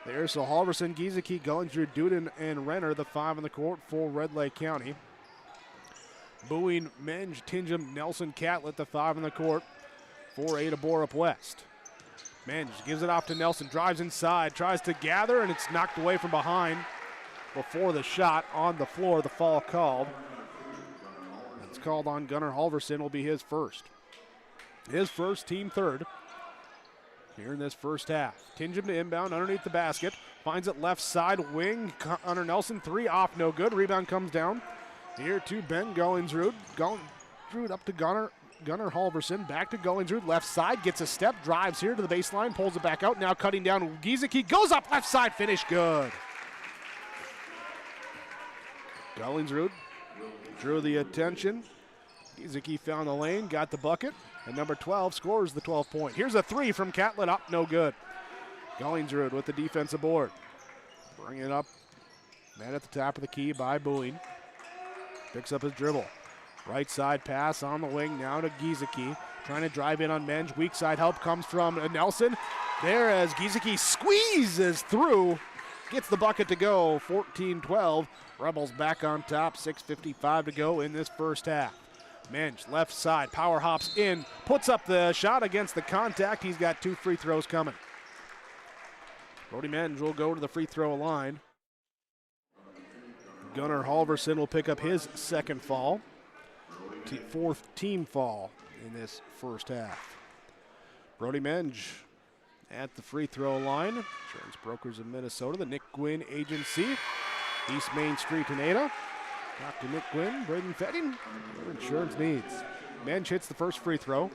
there. So Halverson, Giesecke, Gullinger, Duden, and Renner, the 5 on the court for Red Lake County. Boeing, Menge, Tingham, Nelson, Catlett, the 5 on the court for Ada-Borup-West. Menge gives it off to Nelson, drives inside, tries to gather, and it's knocked away from behind before the shot on the floor. The foul called. It's called on Gunnar Halverson, will be his first. His first, team third here in this first half. Tingham to inbound underneath the basket. Finds it left side wing. Connor Nelson, 3 off, no good. Rebound comes down here to Ben Gullingsrud. Gullingsrud up to Gunnar Halverson. Back to Gullingsrud. Left side, gets a step, drives here to the baseline, pulls it back out. Now cutting down Giesecke. Goes up left side, finish good. Gullingsrud drew the attention. Giesecke found the lane, got the bucket, and number 12 scores the 12-point. Here's a 3 from Catlett, up, no good. Gullingsrud with the defensive board. Bring it up, man at the top of the key by Boeing. Picks up his dribble. Right side pass on the wing, now to Giesecke. Trying to drive in on Menge. Weak side help comes from Nelson. There as Giesecke squeezes through. Gets the bucket to go, 14-12. Rebels back on top, 6:55 to go in this first half. Menge, left side, power hops in, puts up the shot against the contact. He's got 2 free throws coming. Brody Menge will go to the free throw line. Gunnar Halverson will pick up his second foul. 4th team foul in this first half. Brody Menge at the free throw line. Insurance Brokers of Minnesota, the Nick Gwynn Agency, East Main Street in Ada. Talk to Nick Gwynn, Braden Fetting, your insurance needs. Menge hits the first free throw.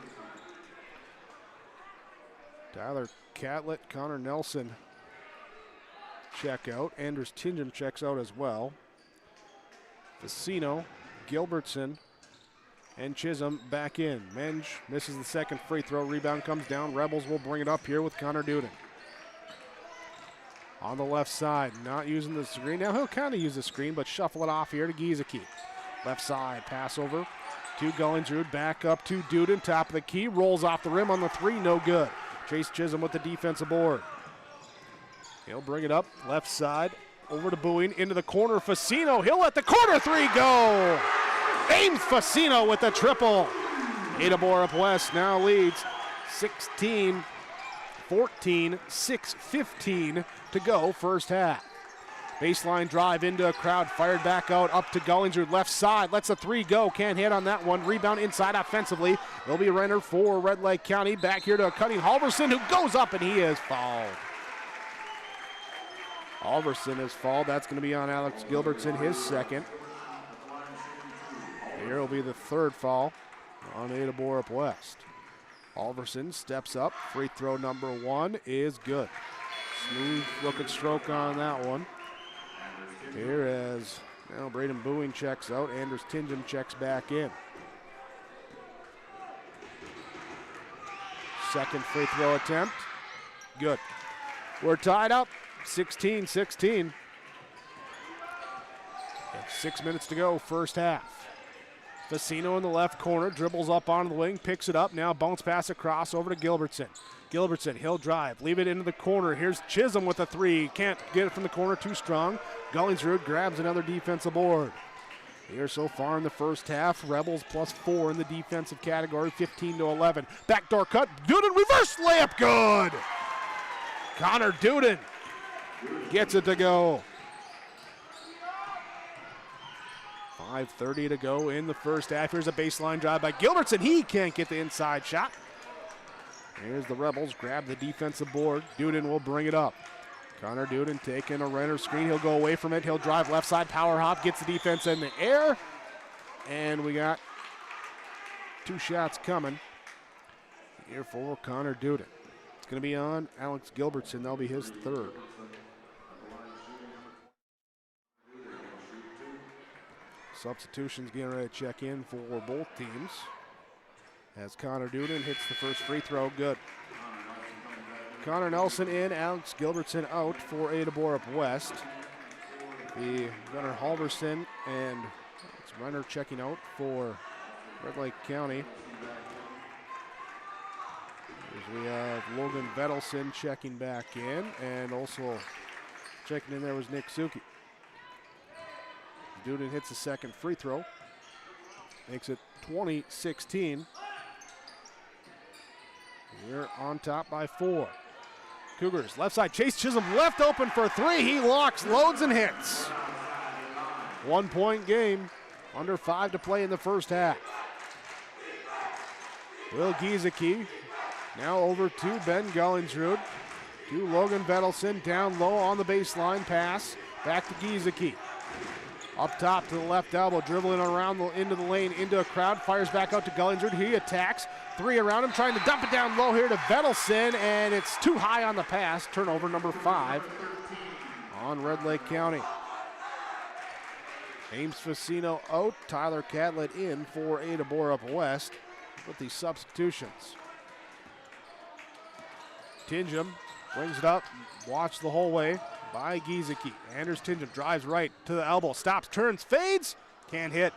Tyler Catlett, Connor Nelson check out. Anders Tingham checks out as well. Facino, Gilbertson, and Chisholm back in. Menge misses the second free throw. Rebound comes down. Rebels will bring it up here with Connor Duden. On the left side, not using the screen. Now he'll kind of use the screen, but shuffle it off here to Giesecke. Left side, pass over to Gullingsrud. Back up to Duden, top of the key. Rolls off the rim on the 3, no good. Chase Chisholm with the defensive board. He'll bring it up, left side, over to Boeing, into the corner. Facino, he'll let the corner 3 go. Ames Facino with the triple. Ada-Borup-West now leads 16-14, 6:15 to go first half. Baseline drive into a crowd, fired back out, up to Gullingsrud, left side, lets a 3 go, can't hit on that one. Rebound inside offensively. There'll be a Renner for Red Lake County. Back here to a cutting Halverson, who goes up and he is fouled. Halverson is fouled. That's going to be on Alex Gilbertson, his second. Here will be the 3rd foul on Ada-Borup-West. Halverson steps up. Free throw number 1 is good. Smooth looking stroke on that one. Here as now Braden Boeing checks out. Anders Tingham checks back in. Second free throw attempt. Good. We're tied up. 16-16. 6 minutes to go, first half. Facino in the left corner, dribbles up onto the wing, picks it up, now bounce pass across over to Gilbertson. Gilbertson, he'll drive, leave it into the corner. Here's Chisholm with a 3, can't get it from the corner, too strong. Gullingsrud grabs another defensive board. Here so far in the first half, Rebels +4 in the defensive category, 15-11. Backdoor cut, Duden reverse layup, good! Connor Duden gets it to go. 5:30 to go in the first half. Here's a baseline drive by Gilbertson. He can't get the inside shot. Here's the Rebels, grab the defensive board. Duden will bring it up. Connor Duden taking a Renner screen. He'll go away from it. He'll drive left side, power hop, gets the defense in the air. And we got 2 shots coming here for Connor Duden. It's going to be on Alex Gilbertson. That'll be his 3rd. Substitutions getting ready to check in for both teams. As Connor Duden hits the first free throw, good. Connor Nelson in, Alex Gilbertson out for Ada-Borup-West. The Gunnar Halverson and it's Renner checking out for Red Lake County. As we have Logan Vedelson checking back in, and also checking in there was Nick Suki. Duden hits the second free throw, makes it 20-16. We're on top by 4. Cougars left side, Chase Chisholm left open for 3. He locks, loads, and hits. 1 point game, under 5 to play in the first half. Will Giesecke now over to Ben Gullingsrud, to Logan Vedelson, down low on the baseline pass, back to Giesecke. Up top to the left elbow, dribbling around into the lane, into a crowd, fires back out to Gullingsrud. He attacks, 3 around him, trying to dump it down low here to Vedelson, and it's too high on the pass. Turnover number 5 on Red Lake County. Ames Facino out, Tyler Catlett in for Ada-Borup-West with the substitutions. Tingham brings it up, watch the whole way by Giesecke. Anders Tingham drives right to the elbow, stops, turns, fades, can't hit.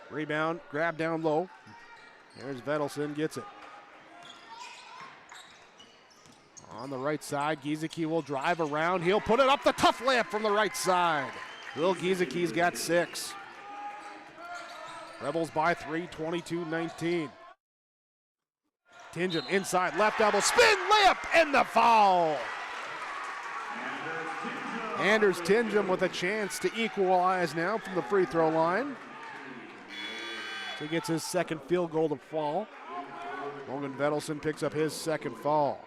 Rebound, grab down low. There's Vedelson, gets it. On the right side, Giesecke will drive around. He'll put it up the tough layup from the right side. Will Giesecke's got 6. Rebels by 3, 22-19. Tingham inside, left elbow, spin, layup, and the foul. Anders Tingham with a chance to equalize now from the free throw line. So he gets his second field goal to fall. Logan Vedelson picks up his second foul.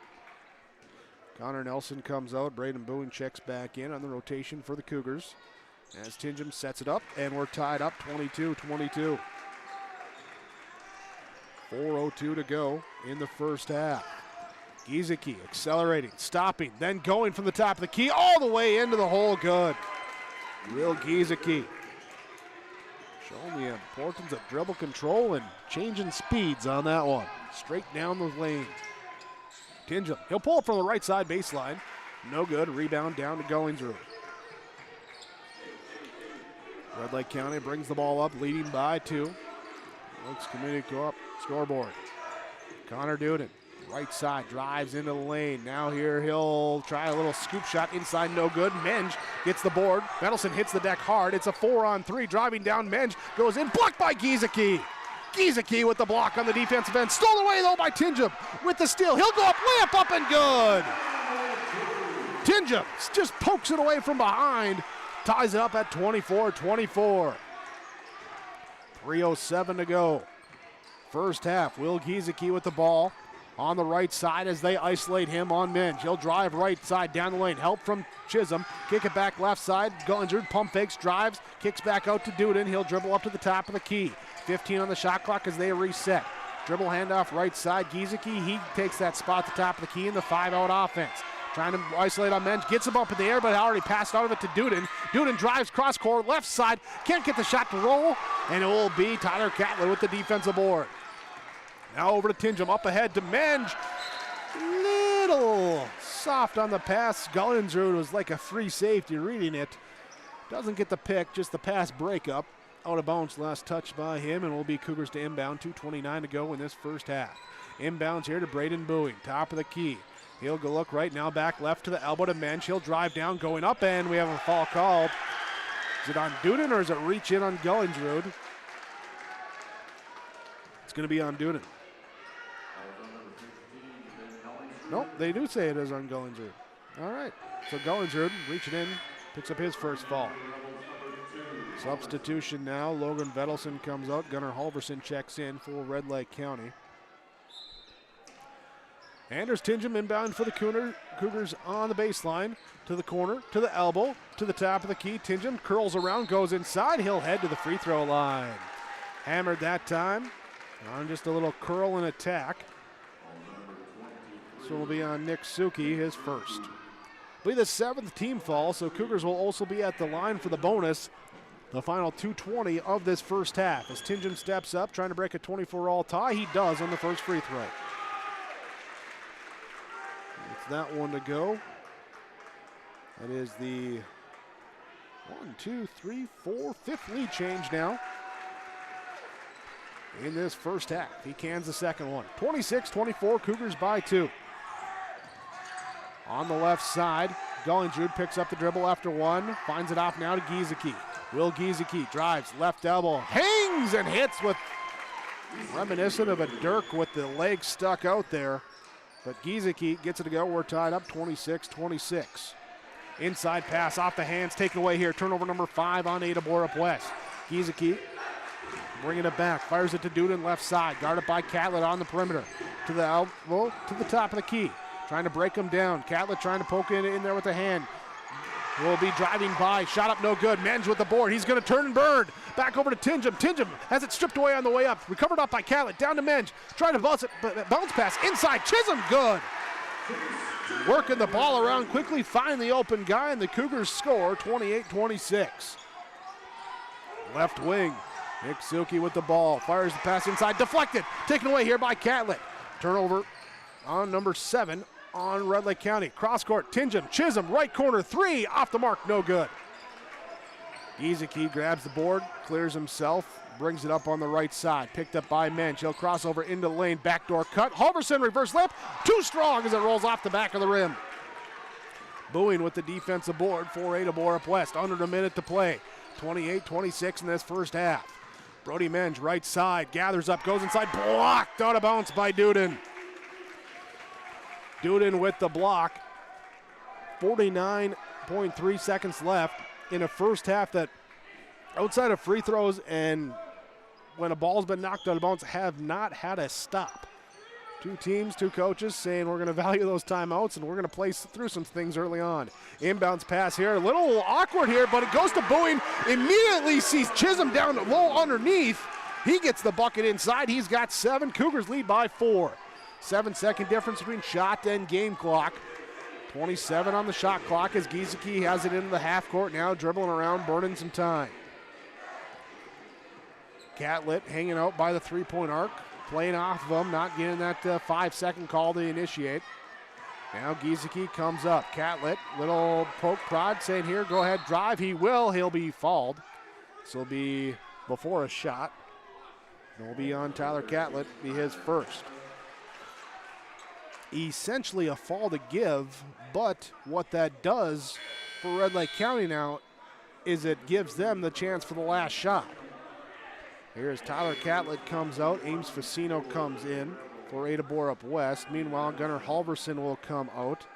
Connor Nelson comes out. Braden Boone checks back in on the rotation for the Cougars as Tingham sets it up, and we're tied up 22-22. 4:02 to go in the first half. Giesecke accelerating, stopping, then going from the top of the key all the way into the hole, good. Will Giesecke showing the importance of dribble control and changing speeds on that one. Straight down the lane. Tingham, he'll pull it from the right side baseline. No good, rebound down to Gullingsrud. Red Lake County brings the ball up, leading by 2. Looks committed to go up scoreboard. Connor Duden, right side, drives into the lane. Now here he'll try a little scoop shot inside, no good. Menge gets the board. Vedelson hits the deck hard. It's a 4-on-3, driving down. Menge goes in, blocked by Giesecke. Giesecke with the block on the defensive end. Stolen away though by Tingham with the steal. He'll go up, layup up and good. Tingham just pokes it away from behind. Ties it up at 24-24. 3:07 to go. First half, Will Giesecke with the ball on the right side as they isolate him on Menge. He'll drive right side down the lane. Help from Chisholm. Kick it back left side. Gullingsrud pump fakes, drives, kicks back out to Duden. He'll dribble up to the top of the key. 15 on the shot clock as they reset. Dribble handoff right side. Giesecke, he takes that spot at the top of the key in the 5-out offense. Trying to isolate on Menge, gets him up in the air, but already passed out of it to Duden. Duden drives cross court, left side, can't get the shot to roll, and it will be Tyler Catlett with the defensive board. Now over to Tingham, up ahead to Menge. Little soft on the pass. Gullingsrud was like a free safety reading it. Doesn't get the pick, just the pass breakup. Out of bounds, last touch by him, and will be Cougars to inbound. 2:29 to go in this first half. Inbounds here to Braden Bowie, top of the key. He'll go look right now, back left to the elbow to Menge. He'll drive down, going up, and we have a foul called. Is it on Duden or is it reach in on Gullingsrud? It's going to be on Duden. Nope, they do say it is on Gullingsrud. All right, so Gullingsrud reaching in, picks up his first foul. Substitution now, Logan Vedelson comes out. Gunnar Halverson checks in for Red Lake County. Anders Tingham inbound for the Cougars on the baseline, to the corner, to the elbow, to the top of the key. Tingham curls around, goes inside. He'll head to the free throw line. Hammered that time on just a little curl and attack. This will be on Nick Suki, his first. Will be the 7th team foul, so Cougars will also be at the line for the bonus. The final 2:20 of this first half as Tingham steps up, trying to break a 24-all tie. He does on the first free throw. It's that one to go. That is the 5th lead change now in this first half. He cans the second one. 26-24, Cougars by 2. On the left side, Gullinger picks up the dribble after one, finds it off now to Giesecke. Will Giesecke drives, left elbow, hangs and hits with reminiscent of a Dirk with the leg stuck out there. But Giesecke gets it to go. We're tied up 26-26. Inside pass off the hands, taken away here. Turnover number 5 on Ada-Borup-West. Giesecke bringing it back, fires it to Duden left side, guarded by Catlett on the perimeter. To the elbow, to the top of the key. Trying to break him down. Catlett trying to poke in there with the hand. Will be driving by, shot up no good. Menge with the board, he's gonna turn and burn. Back over to Tingham. Tingham has it stripped away on the way up. Recovered up by Catlett, down to Menge. Trying to bounce pass inside, Chisholm, good. Working the ball around quickly, find the open guy, and the Cougars score 28-26. Left wing, Nick Silke with the ball, fires the pass inside, deflected, taken away here by Catlett. Turnover on number 7 on Red Lake County. Cross court, Tingham, Chisholm, right corner, 3, off the mark, no good. Giesecke grabs the board, clears himself, brings it up on the right side, picked up by Menge. He'll cross over into the lane, backdoor cut. Halverson reverse layup, too strong as it rolls off the back of the rim. Booing with the defensive board for Ada-Borup-West. Under a minute to play. 28-26 in this first half. Brody Menge, right side, gathers up, goes inside, blocked out of bounds by Duden. Duden with the block. 49.3 seconds left in a first half that, outside of free throws and when a ball's been knocked out of bounds, have not had a stop. Two teams, two coaches saying we're going to value those timeouts and we're going to play through some things early on. Inbounds pass here, a little awkward here, but it goes to Boeing. Immediately sees Chisholm down low underneath. He gets the bucket inside. He's got 7. Cougars lead by 4. 7-second difference between shot and game clock. 27 on the shot clock as Giesecke has it into the half court now, dribbling around, burning some time. Catlett hanging out by the three-point arc, playing off of him, not getting that 5-second call to initiate. Now Giesecke comes up. Catlett, little poke prod, saying here, go ahead, drive. He will. He'll be fouled. This will be before a shot. It will be on Tyler Catlett, be his first. Essentially a fall to give, but what that does for Red Lake County now is it gives them the chance for the last shot. Here's Tyler Catlett comes out, Ames Facino comes in for Ada-Borup-West. Meanwhile, Gunnar Halverson will come out.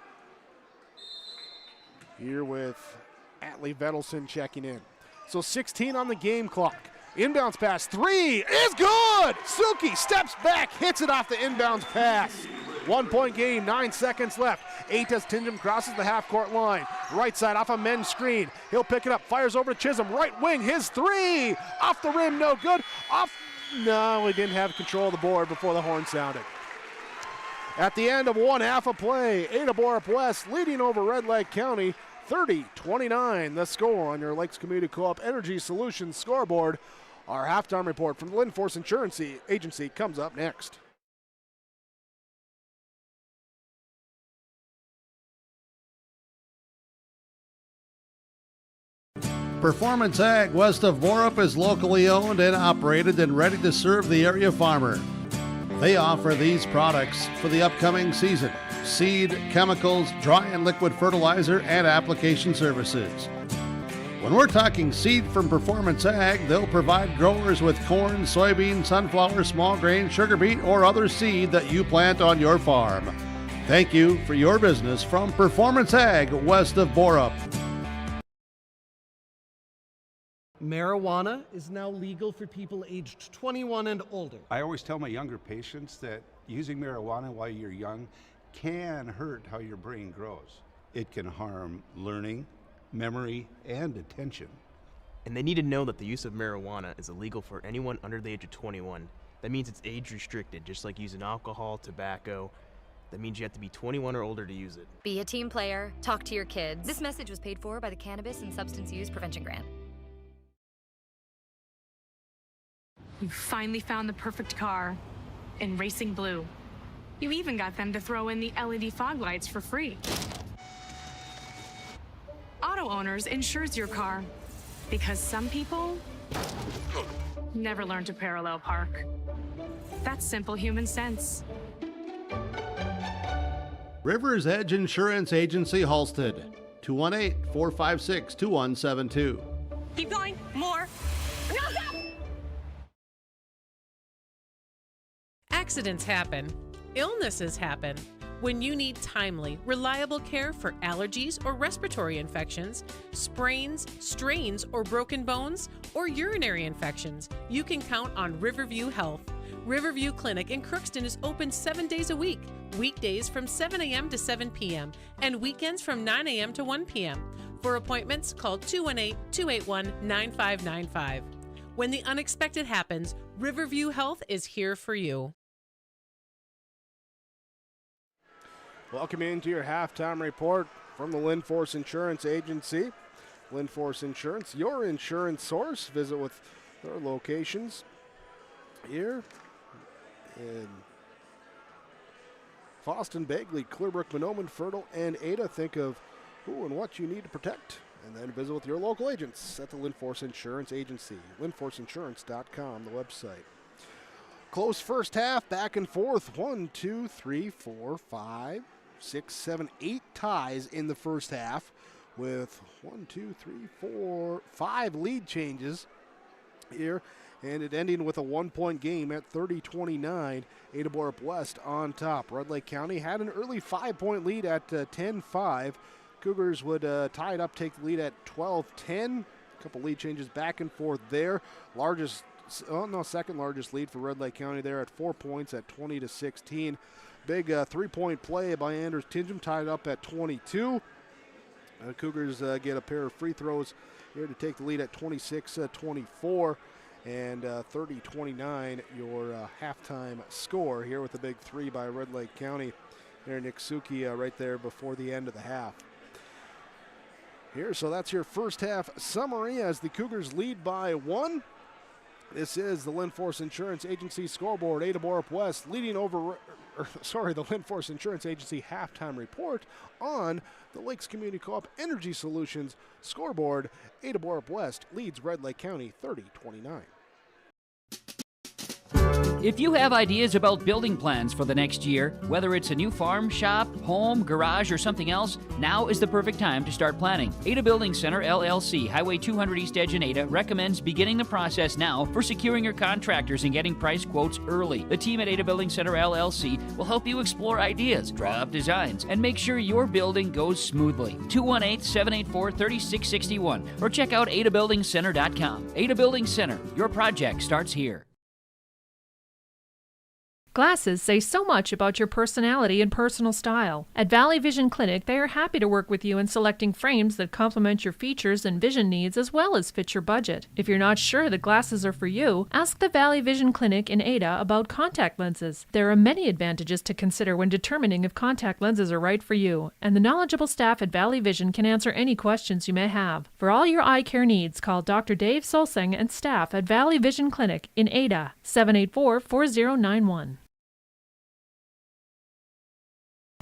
Here with Atlee Vedelson checking in. So 16 on the game clock. Inbounds pass, 3 is good! Silke steps back, hits it off the inbounds pass. 1-point game, 9 seconds left. Atas Tingham crosses the half-court line. Right side off a men's screen. He'll pick it up, fires over to Chisholm. Right wing, his 3! Off the rim, no good. No, he didn't have control of the board before the horn sounded. At the end of one half of play, Ada-Borup-West leading over Red Lake County, 30-29. The score on your Lakes Community Co-op Energy Solutions scoreboard. Our halftime report from the Linforce Insurance Agency comes up next. Performance Ag west of Borup is locally owned and operated and ready to serve the area farmer. They offer these products for the upcoming season: seed, chemicals, dry and liquid fertilizer, and application services. When we're talking seed from Performance Ag, they'll provide growers with corn, soybean, sunflower, small grain, sugar beet, or other seed that you plant on your farm. Thank you for your business from Performance Ag west of Borup. Marijuana is now legal for people aged 21 and older. I always tell my younger patients that using marijuana while you're young can hurt how your brain grows. It can harm learning, memory, and attention. And they need to know that the use of marijuana is illegal for anyone under the age of 21. That means it's age restricted, just like using alcohol, tobacco. That means you have to be 21 or older to use it. Be a team player. Talk to your kids. This message was paid for by the Cannabis and Substance Use Prevention Grant. You finally found the perfect car in racing blue. You even got them to throw in the LED fog lights for free. Auto Owners insures your car because some people never learn to parallel park. That's simple human sense. River's Edge Insurance Agency, Halstead. 218-456-2172. Keep going. More. No, stop! Accidents happen. Illnesses happen. When you need timely, reliable care for allergies or respiratory infections, sprains, strains, or broken bones, or urinary infections, you can count on Riverview Health. Riverview Clinic in Crookston is open 7 days a week, weekdays from 7 a.m. to 7 p.m., and weekends from 9 a.m. to 1 p.m. For appointments, call 218-281-9595. When the unexpected happens, Riverview Health is here for you. Welcome into your halftime report from the Lindforce Insurance Agency. Lindforce Insurance, your insurance source. Visit with their locations here in Foston, Bagley, Clearbrook, Mahnomen, Fertile, and Ada. Think of who and what you need to protect, and then visit with your local agents at the Lindforce Insurance Agency. LindforceInsurance.com, the website. Close first half, back and forth. 1, 2, 3, 4, 5, 6, 7, 8 ties in the first half with 1, 2, 3, 4, 5 lead changes here, and it ending with a 1-point game at 30-29. Ada-Borup-West on top. Red Lake County had an early 5-point lead at 10-5. Cougars would tie it up, take the lead at 12-10. A couple lead changes back and forth there. Second largest lead for Red Lake County there at 4 points at 20-16. Big 3-point play by Anders Tingham, tied up at 22. Cougars get a pair of free throws here to take the lead at 26-24. And 30-29, your halftime score here with a big 3 by Red Lake County. There, Nick Suki right there before the end of the half. Here, so that's your first half summary as the Cougars lead by 1. This is the Lindforce Insurance Agency scoreboard. Ada-Borup-West leading over, the Lindforce Insurance Agency halftime report on the Lakes Community Co-op Energy Solutions scoreboard. Ada-Borup-West leads Red Lake County 30-29. If you have ideas about building plans for the next year, whether it's a new farm, shop, home, garage, or something else, now is the perfect time to start planning. Ada Building Center, LLC, Highway 200 East Edge in Ada, recommends beginning the process now for securing your contractors and getting price quotes early. The team at Ada Building Center, LLC will help you explore ideas, draw up designs, and make sure your building goes smoothly. 218-784-3661 or check out adabuildingcenter.com. Ada Building Center, your project starts here. Glasses say so much about your personality and personal style. At Valley Vision Clinic, they are happy to work with you in selecting frames that complement your features and vision needs as well as fit your budget. If you're not sure that glasses are for you, ask the Valley Vision Clinic in Ada about contact lenses. There are many advantages to consider when determining if contact lenses are right for you, and the knowledgeable staff at Valley Vision can answer any questions you may have. For all your eye care needs, call Dr. Dave Solseng and staff at Valley Vision Clinic in Ada, 784-4091.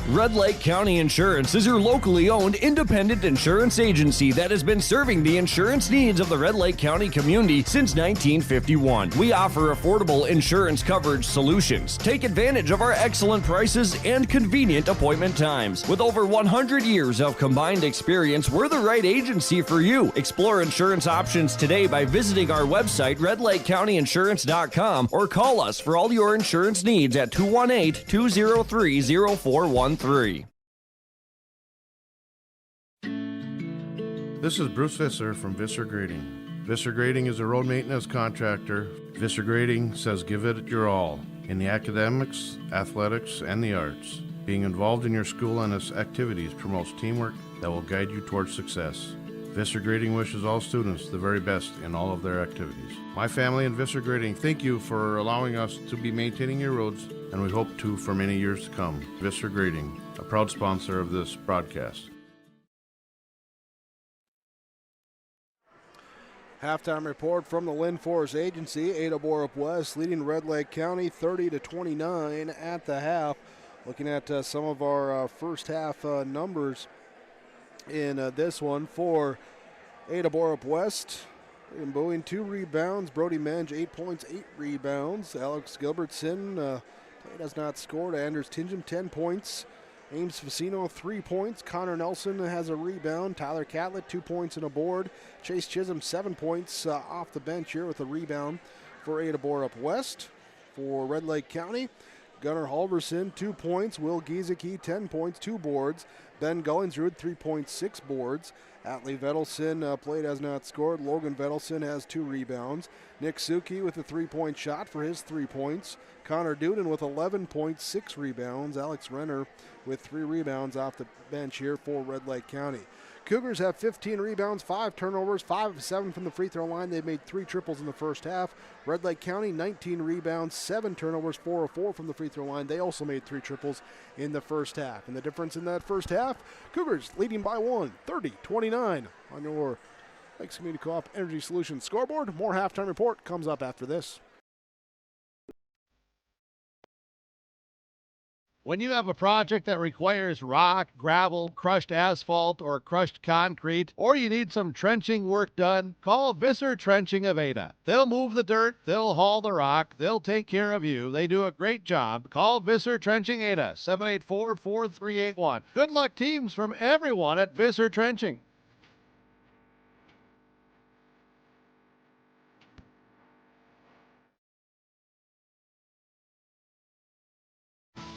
Red Lake County Insurance is your locally owned independent insurance agency that has been serving the insurance needs of the Red Lake County community since 1951. We offer affordable insurance coverage solutions. Take advantage of our excellent prices and convenient appointment times. With over 100 years of combined experience, we're the right agency for you. Explore insurance options today by visiting our website, redlakecountyinsurance.com, or call us for all your insurance needs at 218-203-0413. This is Bruce Visser from Visser Grading. Visser Grading is a road maintenance contractor. Visser Grading says give it your all in the academics, athletics, and the arts. Being involved in your school and its activities promotes teamwork that will guide you towards success. Visser Grading wishes all students the very best in all of their activities. My family and Visser Grading thank you for allowing us to be maintaining your roads, and we hope to for many years to come. Visser Grading, a proud sponsor of this broadcast. Halftime report from the Lynn Forest Agency. Ada-Borup-West leading Red Lake County 30-29 at the half. Looking at some of our first half numbers in this one for Ada-Borup-West. Braden Boeing 2 rebounds. Brody Menge 8 points, 8 rebounds. Alex Gilbertson has not scored. Anders Tingham 10 points. Ames Facino 3 points. Connor Nelson has a rebound. Tyler Catlett 2 points and a board. Chase Chisholm 7 points off the bench here with a rebound for Ada-Borup-West. For Red Lake County, Gunnar Halverson 2 points. Will Giesecke 10 points, 2 boards. Ben Gullingsrud 3.6 boards. Atlee Vedelson played, has not scored. Logan Vedelson has 2 rebounds. Nick Suki with a 3-point shot for his 3 points. Connor Duden with 11 points, 6 rebounds. Alex Renner with 3 rebounds off the bench here for Red Lake County. Cougars have 15 rebounds, 5 turnovers, 5 of 7 from the free throw line. They've made 3 triples in the first half. Red Lake County, 19 rebounds, 7 turnovers, 4 of 4 from the free throw line. They also made 3 triples in the first half. And the difference in that first half, Cougars leading by 1, 30-29 on your Lakes Community Co-op Energy Solutions scoreboard. More halftime report comes up after this. When you have a project that requires rock, gravel, crushed asphalt, or crushed concrete, or you need some trenching work done, call Visser Trenching of Ada. They'll move the dirt, they'll haul the rock, they'll take care of you. They do a great job. Call Visser Trenching Ada, 784-4381. Good luck, teams, from everyone at Visser Trenching.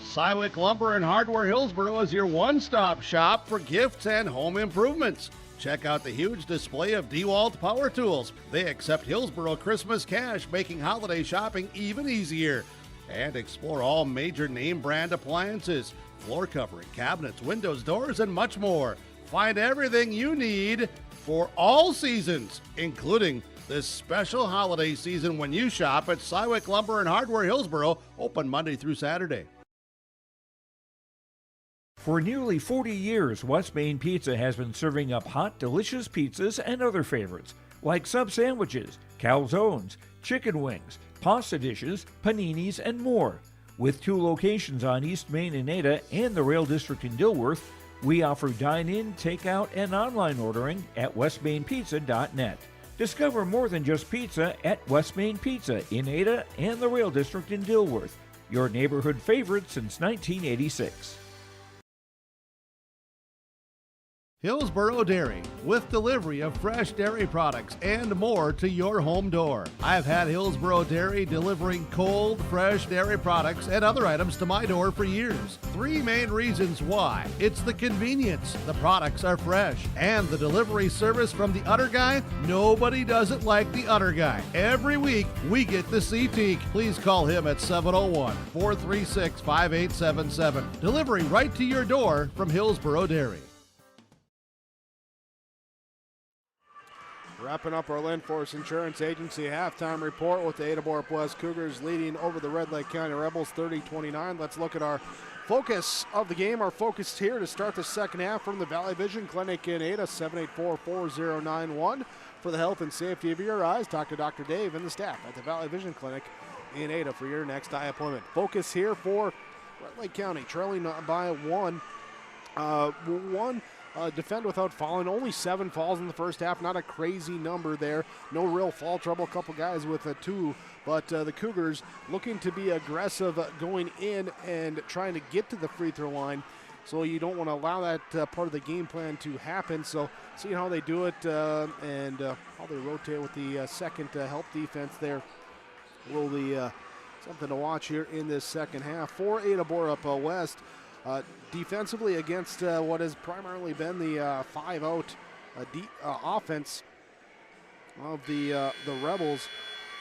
Cywick Lumber and Hardware Hillsboro is your one-stop shop for gifts and home improvements. Check out the huge display of DeWalt power tools. They accept Hillsboro Christmas cash, making holiday shopping even easier. And explore all major name brand appliances, floor covering, cabinets, windows, doors, and much more. Find everything you need for all seasons, including this special holiday season when you shop at Cywick Lumber and Hardware Hillsboro, open Monday through Saturday. For nearly 40 years, West Main Pizza has been serving up hot, delicious pizzas and other favorites, like sub sandwiches, calzones, chicken wings, pasta dishes, paninis, and more. With 2 locations on East Main in Ada and the Rail District in Dilworth, we offer dine-in, takeout, and online ordering at westmainpizza.net. Discover more than just pizza at West Main Pizza in Ada and the Rail District in Dilworth, your neighborhood favorite since 1986. Hillsboro Dairy, with delivery of fresh dairy products and more to your home door. I've had Hillsboro Dairy delivering cold, fresh dairy products and other items to my door for years. 3 main reasons why. It's the convenience, the products are fresh, and the delivery service from the Udder Guy. Nobody does it like the Udder Guy. Every week, we get the C-Teak. Please call him at 701-436-5877. Delivery right to your door from Hillsboro Dairy. Wrapping up our Lynn Forest Insurance Agency halftime report with the Ada-Borup-West Cougars leading over the Red Lake County Rebels 30-29. Let's look at our focus of the game. Our focus here to start the second half from the Valley Vision Clinic in Ada, 784-4091. For the health and safety of your eyes, talk to Dr. Dave and the staff at the Valley Vision Clinic in Ada for your next eye appointment. Focus here for Red Lake County, trailing by 1. Defend without falling. Only 7 falls in the first half. Not a crazy number there. No real fall trouble. A couple guys with a 2. But the Cougars looking to be aggressive going in and trying to get to the free throw line. So you don't want to allow that part of the game plan to happen. So seeing how they do it and how they rotate with the second help defense there will be something to watch here in this second half. For Ada-Borup-West, defensively against what has primarily been the 5-out offense of the Rebels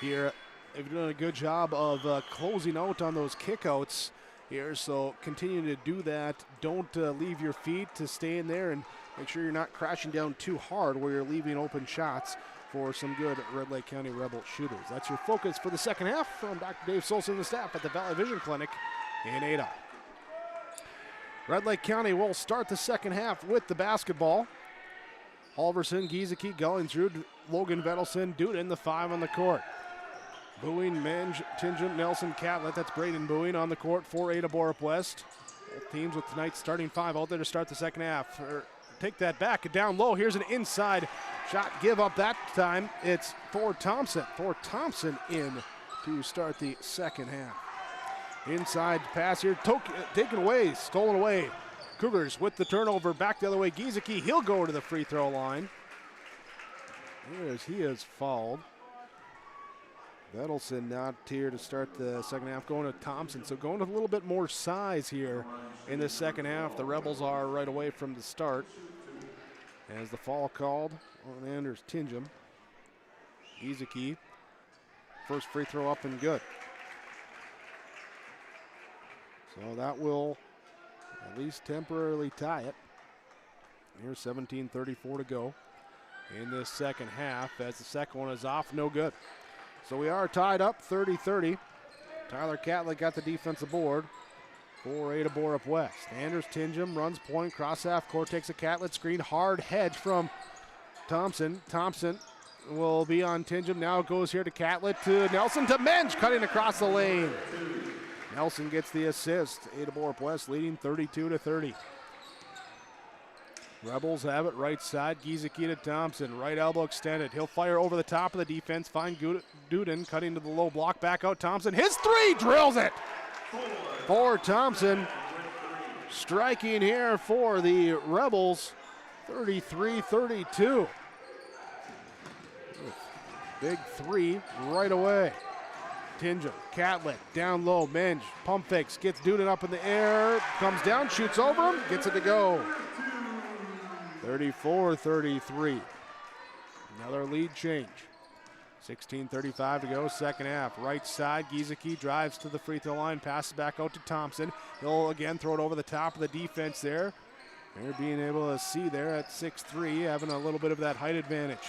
here. They've done a good job of closing out on those kickouts here, so continue to do that. Don't leave your feet to stay in there, and make sure you're not crashing down too hard where you're leaving open shots for some good Red Lake County Rebel shooters. That's your focus for the second half from Dr. Dave Solson and the staff at the Valley Vision Clinic in Ada. Red Lake County will start the second half with the basketball. Halverson, Giesecke, Gullingsrud Logan Vedelson, Duden, the 5 on the court. Booing, Menge, Tingent, Nelson, Catlett. That's Braden Booing on the court for Ada-Borup-West. Both teams with tonight's starting 5 out there to start the second half. Take that back, down low. Here's an inside shot. Give up that time. It's for Thompson. In to start the second half. Inside pass here, taken away, stolen away. Cougars with the turnover, back the other way. Giesecke, he'll go to the free throw line. He is fouled. Vedelson not here to start the second half, going to Thompson. So going to a little bit more size here in the second half. The Rebels are right away from the start. As the foul called on Anders Tingem. Giesecke, first free throw up and good. So that will at least temporarily tie it. Here's 17:34 to go in this second half as the second one is off, no good. So we are tied up 30-30. Tyler Catlett got the defensive board for Ada-Borup-West. Anders Tingem runs point, cross half court, takes a Catlett screen, hard hedge from Thompson. Thompson will be on Tingem, now goes here to Catlett, to Nelson, to Menge, cutting across the lane. Nelson gets the assist. Ada-Borup-West leading 32-30. Rebels have it right side. Giesecke to Thompson. Right elbow extended. He'll fire over the top of the defense. Find Duden cutting to the low block. Back out Thompson. His 3 drills it for Thompson. Striking here for the Rebels. 33-32. Big 3 right away. Tingem, Catlett, down low, Menge, pump fakes, gets Duden up in the air, comes down, shoots over him, gets it to go. 34-33. Another lead change. 16:35 to go, second half. Right side, Giesecke drives to the free throw line, passes back out to Thompson. He'll again throw it over the top of the defense there. They're being able to see there at 6'3", having a little bit of that height advantage.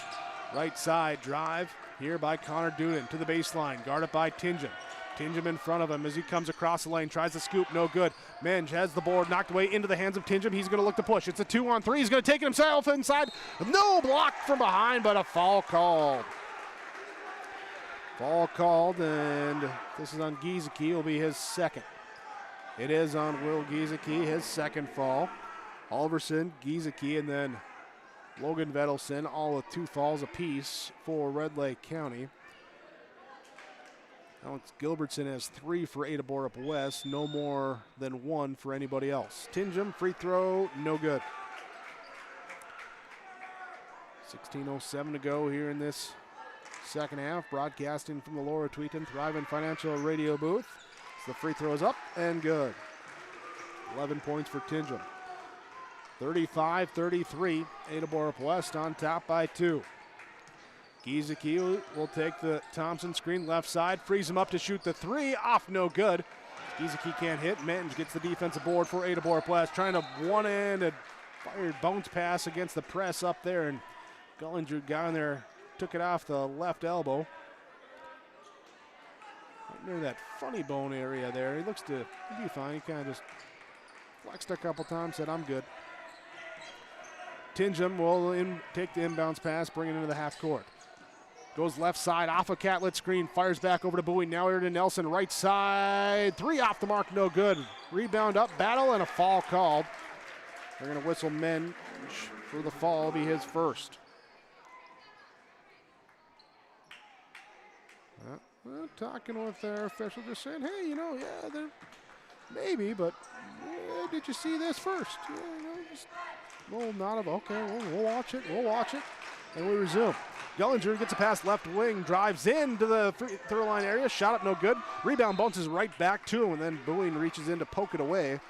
Right side drive here by Connor Duden to the baseline, guarded by Tingem. Tingem in front of him as he comes across the lane, tries to scoop, no good. Menge has the board knocked away into the hands of Tingem. He's going to look to push. It's a 2-on-3. He's going to take it himself inside. No block from behind, but a foul called. Foul called, and this is on Giesecke. It'll be his second. It is on Will Giesecke, his second foul. Halverson, Giesecke, and then Logan Vedelson, all with 2 fouls apiece for Red Lake County. Alex Gilbertson has 3 for Ada-Borup-West, no more than 1 for anybody else. Tingem, free throw, no good. 16:07 to go here in this second half. Broadcasting from the Laura Tweeton Thrivent Financial Radio booth. So the free throw is up and good. 11 points for Tingem. 35-33, Ada-Borup-West on top by 2. Giesecke will take the Thompson screen left side, frees him up to shoot the 3, off no good. Giesecke can't hit. Menge gets the defensive board for Ada-Borup-West, trying to one-handed fired bounce pass against the press up there, and Gullinger got in there, took it off the left elbow. Right near that funny bone area there. He looks to be fine. He kind of just flexed a couple times, said, I'm good. Tingem will take the inbounds pass, bring it into the half court. Goes left side off a Catlett screen, fires back over to Bowie. Now here to Nelson, right side. 3 off the mark, no good. Rebound up, battle, and a foul called. They're going to whistle Menge for the foul. It'll be his first. Talking with their official, just saying, hey, yeah, they're maybe, but did you see this first? Just a little nod of, okay, we'll watch it, and we resume. Gullinger gets a pass left wing, drives into the free throw line area, shot up no good. Rebound bounces right back to him, and then Bowie reaches in to poke it away.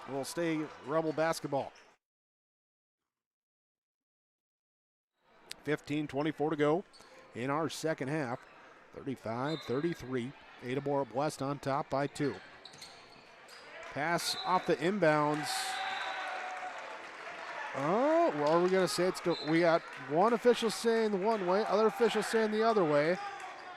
Will stay Rebel basketball. 15:24 to go in our second half. 35-33, Ada-Borup-West on top by 2. Pass off the inbounds. Oh, well, are we going to say we got one official saying the one way, other official saying the other way.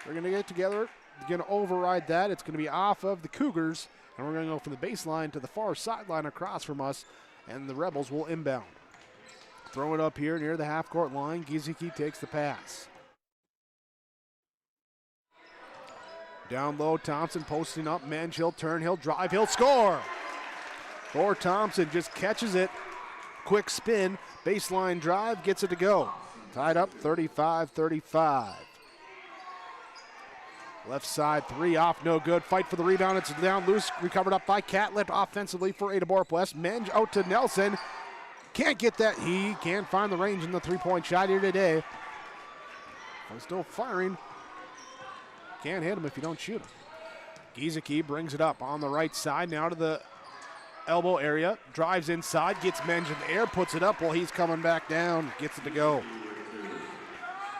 We're going to get together, going to override that. It's going to be off of the Cougars, and we're going to go from the baseline to the far sideline across from us, and the Rebels will inbound. throw it up here near the half-court line. Giesecke takes the pass. Down low, Thompson posting up. Menge, he'll turn, he'll drive, he'll score. Or Thompson just catches it. Quick spin, baseline drive, gets it to go. Tied up 35-35. Left side, three off, no good. Fight for the rebound, it's down loose, recovered up by Catlett offensively for Ada-Borup-West. Menge out to Nelson. Can't get that, he can't find the range in the three-point shot here today. But still firing. Can't hit him if you don't shoot him. Giesecke brings it up on the right side, now to the elbow area. Drives inside, gets Menge in the air, puts it up while he's coming back down. Gets it to go.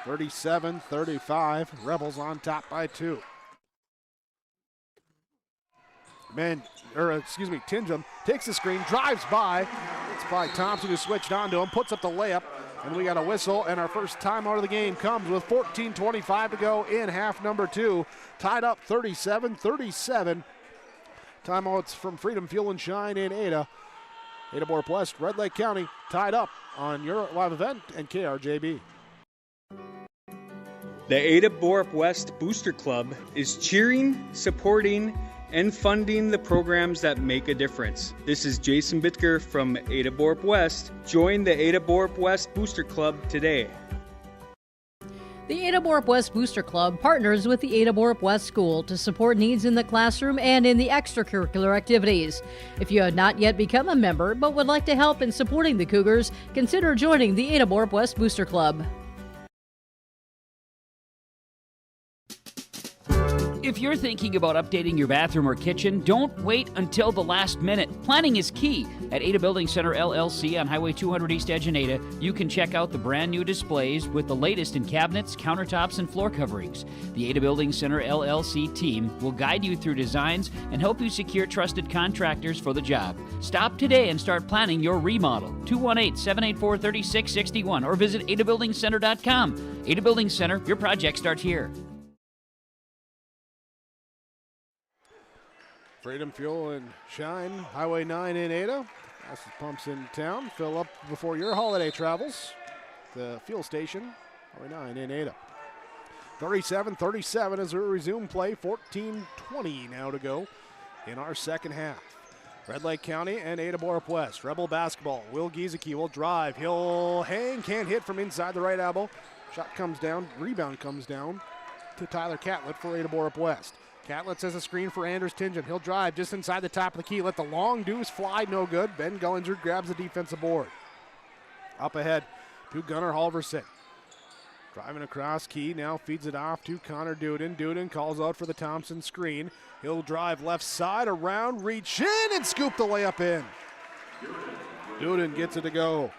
37-35. Rebels on top by 2. Tingham takes the screen, drives by. It's by Thompson who switched onto him, puts up the layup. And we got a whistle, and our first timeout of the game comes with 14:25 to go in half number 2. Tied up 37-37. Timeouts from Freedom Fuel and Shine in Ada. Ada-Borup-West, Red Lake County, tied up on your live event and KRJB. The Ada-Borup-West Booster Club is cheering, supporting, and funding the programs that make a difference. This is Jason Bitker from Ada-Borup-West. Join the Ada-Borup-West Booster Club today. The Ada-Borup-West Booster Club partners with the Ada-Borup-West School to support needs in the classroom and in the extracurricular activities. If you have not yet become a member but would like to help in supporting the Cougars, consider joining the Ada-Borup-West Booster Club. If you're thinking about updating your bathroom or kitchen, don't wait until the last minute. Planning is key. At Ada Building Center LLC on Highway 200 East Edge in Ada, you can check out the brand new displays with the latest in cabinets, countertops, and floor coverings. The Ada Building Center LLC team will guide you through designs and help you secure trusted contractors for the job. Stop today and start planning your remodel. 218-784-3661 or visit adabuildingcenter.com. Ada Building Center, your project starts here. Freedom Fuel and Shine, Highway 9 in Ada. Fastest pumps in town. Fill up before your holiday travels. The fuel station, Highway 9 in Ada. 37-37 as we resume play. 14:20 now to go in our second half. Red Lake County and Ada-Borup-West. Rebel basketball. Will Giesecke will drive. He'll hang, can't hit from inside the right elbow. Shot comes down, rebound comes down to Tyler Catlett for Ada-Borup-West. Catlett says a screen for Anders Tingham. He'll drive just inside the top of the key. Let the long deuce fly, no good. Ben Gullinger grabs the defensive board. Up ahead to Gunnar Halverson. Driving across key, now feeds it off to Connor Duden. Duden calls out for the Thompson screen. He'll drive left side, around, reach in, and scoop the layup in. Duden gets it to go.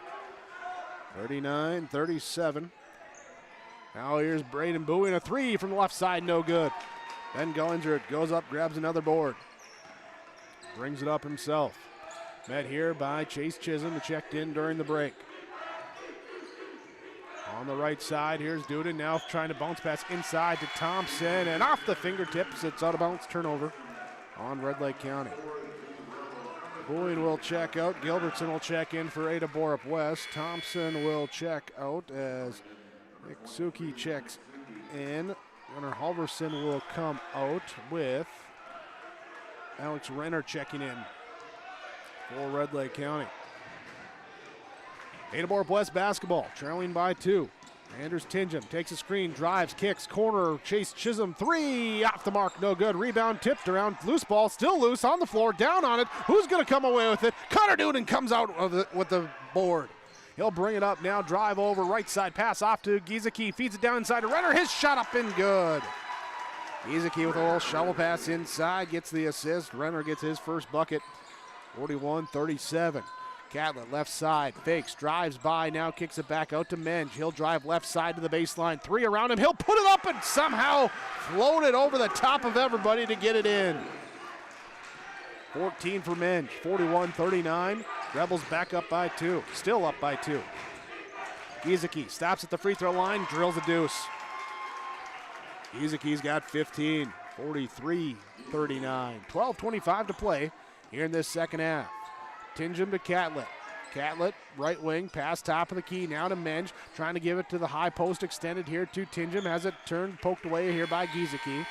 39-37. Now here's Braden Bowie, and a three from the left side, no good. Ben Gullinger goes up, grabs another board. Brings it up himself. Met here by Chase Chisholm, who checked in during the break. On the right side, here's Duden now trying to bounce pass inside to Thompson, and off the fingertips, it's out of bounds, turnover on Red Lake County. Bowie will check out. Gilbertson will check in for Ada-Borup-West. Thompson will check out as Miksuki checks in. Gunnar Halverson will come out with Alex Renner checking in for Red Lake County. Ada-Borup-West basketball, trailing by 2. Anders Tingham takes a screen, drives, kicks, corner, Chase Chisholm, three, off the mark, no good. Rebound tipped around, loose ball, still loose, on the floor, down on it. Who's going to come away with it? Connor Duden comes out with the board. He'll bring it up now, drive over, right side, pass off to Giesecke, feeds it down inside to Renner, his shot up and good. Giesecke with a little shovel pass inside, gets the assist. Renner gets his first bucket, 41-37. Catlett left side, fakes, drives by, now kicks it back out to Menge. He'll drive left side to the baseline, three around him, he'll put it up and somehow float it over the top of everybody to get it in. 14 for Menge, 41-39. Rebels back up by 2, still up by 2. Giesecke stops at the free throw line, drills a deuce. Giesecke's got 15, 43-39. 12:25 to play here in this second half. Tingham to Catlett. Catlett, right wing, pass top of the key, now to Menge, trying to give it to the high post, extended here to Tinjum, has it turned, poked away here by Giesecke.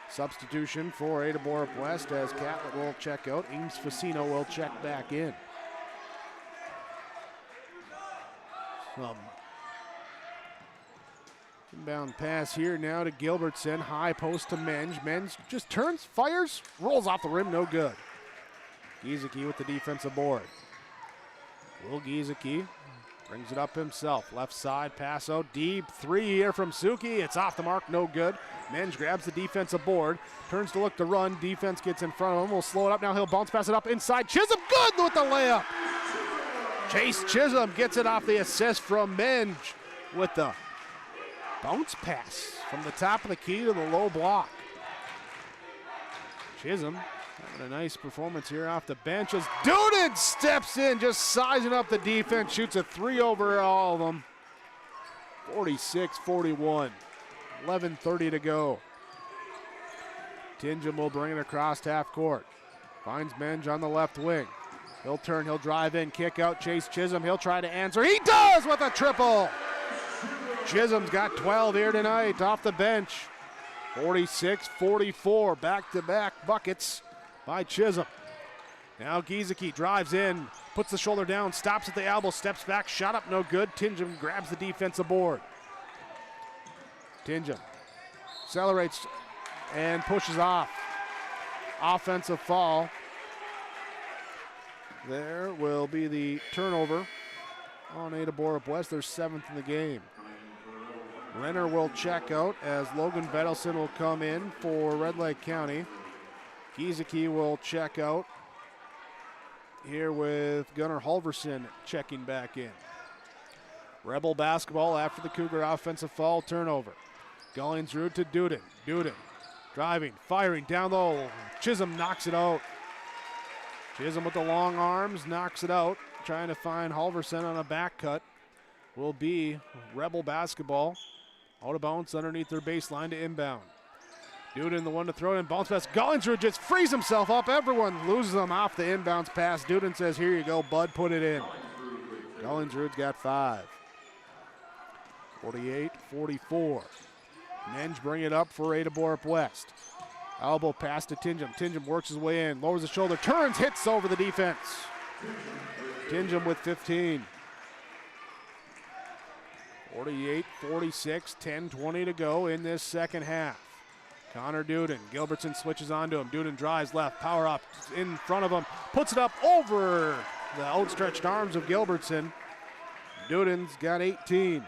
Substitution for Ada-Borup-West as Catlett will check out. Eames Facino will check back in. Inbound pass here now to Gilbertson. High post to Menge. Menge just turns, fires, rolls off the rim, no good. Giesecke with the defensive board. Will Giesecke brings it up himself. Left side, pass out deep. 3 here from Suki. It's off the mark, no good. Menge grabs the defensive board. Turns to look to run. Defense gets in front of him. Will slow it up now. He'll bounce pass it up inside. Chisholm good with the layup. Chase Chisholm gets it off the assist from Menge with the bounce pass from the top of the key to the low block. Chisholm having a nice performance here off the bench as Duden steps in, just sizing up the defense, shoots a 3 over all of them. 46-41, 11:30 to go. Tinjum will bring it across half court. Finds Menge on the left wing. He'll turn, he'll drive in, kick out, Chase Chisholm. He'll try to answer. He does with a triple. Chisholm's got 12 here tonight off the bench. 46-44, back-to-back buckets by Chisholm. Now Giesecke drives in, puts the shoulder down, stops at the elbow, steps back, shot up, no good. Tinjum grabs the defensive board. Tinjum accelerates and pushes off. Offensive foul. There will be the turnover on Ada-Borup-West, their 7th in the game. Renner will check out as Logan Vedelson will come in for Red Lake County. Giesecke will check out here with Gunnar Halverson checking back in. Rebel basketball after the Cougar offensive foul turnover. Gullingsrud to Duden. Duden driving, firing down low. Chisholm knocks it out. Chisholm with the long arms knocks it out. Trying to find Halverson on a back cut. Will be Rebel basketball. Out of bounds underneath their baseline to inbound. Duden the one to throw it in. Bounce pass. Gullingsrud just frees himself up. Everyone loses him off the inbounds pass. Duden says, here you go, bud, put it in. Gullingsrud's got 5. 48-44. Menge bring it up for Ada-Borup-West. Elbow pass to Tinjum. Tinjum works his way in, lowers the shoulder, turns, hits over the defense. Tinjum with 15. 48-46, 10-20 to go in this second half. Connor Duden, Gilbertson switches onto him. Duden drives left, power up in front of him, puts it up over the outstretched arms of Gilbertson. Duden's got 18.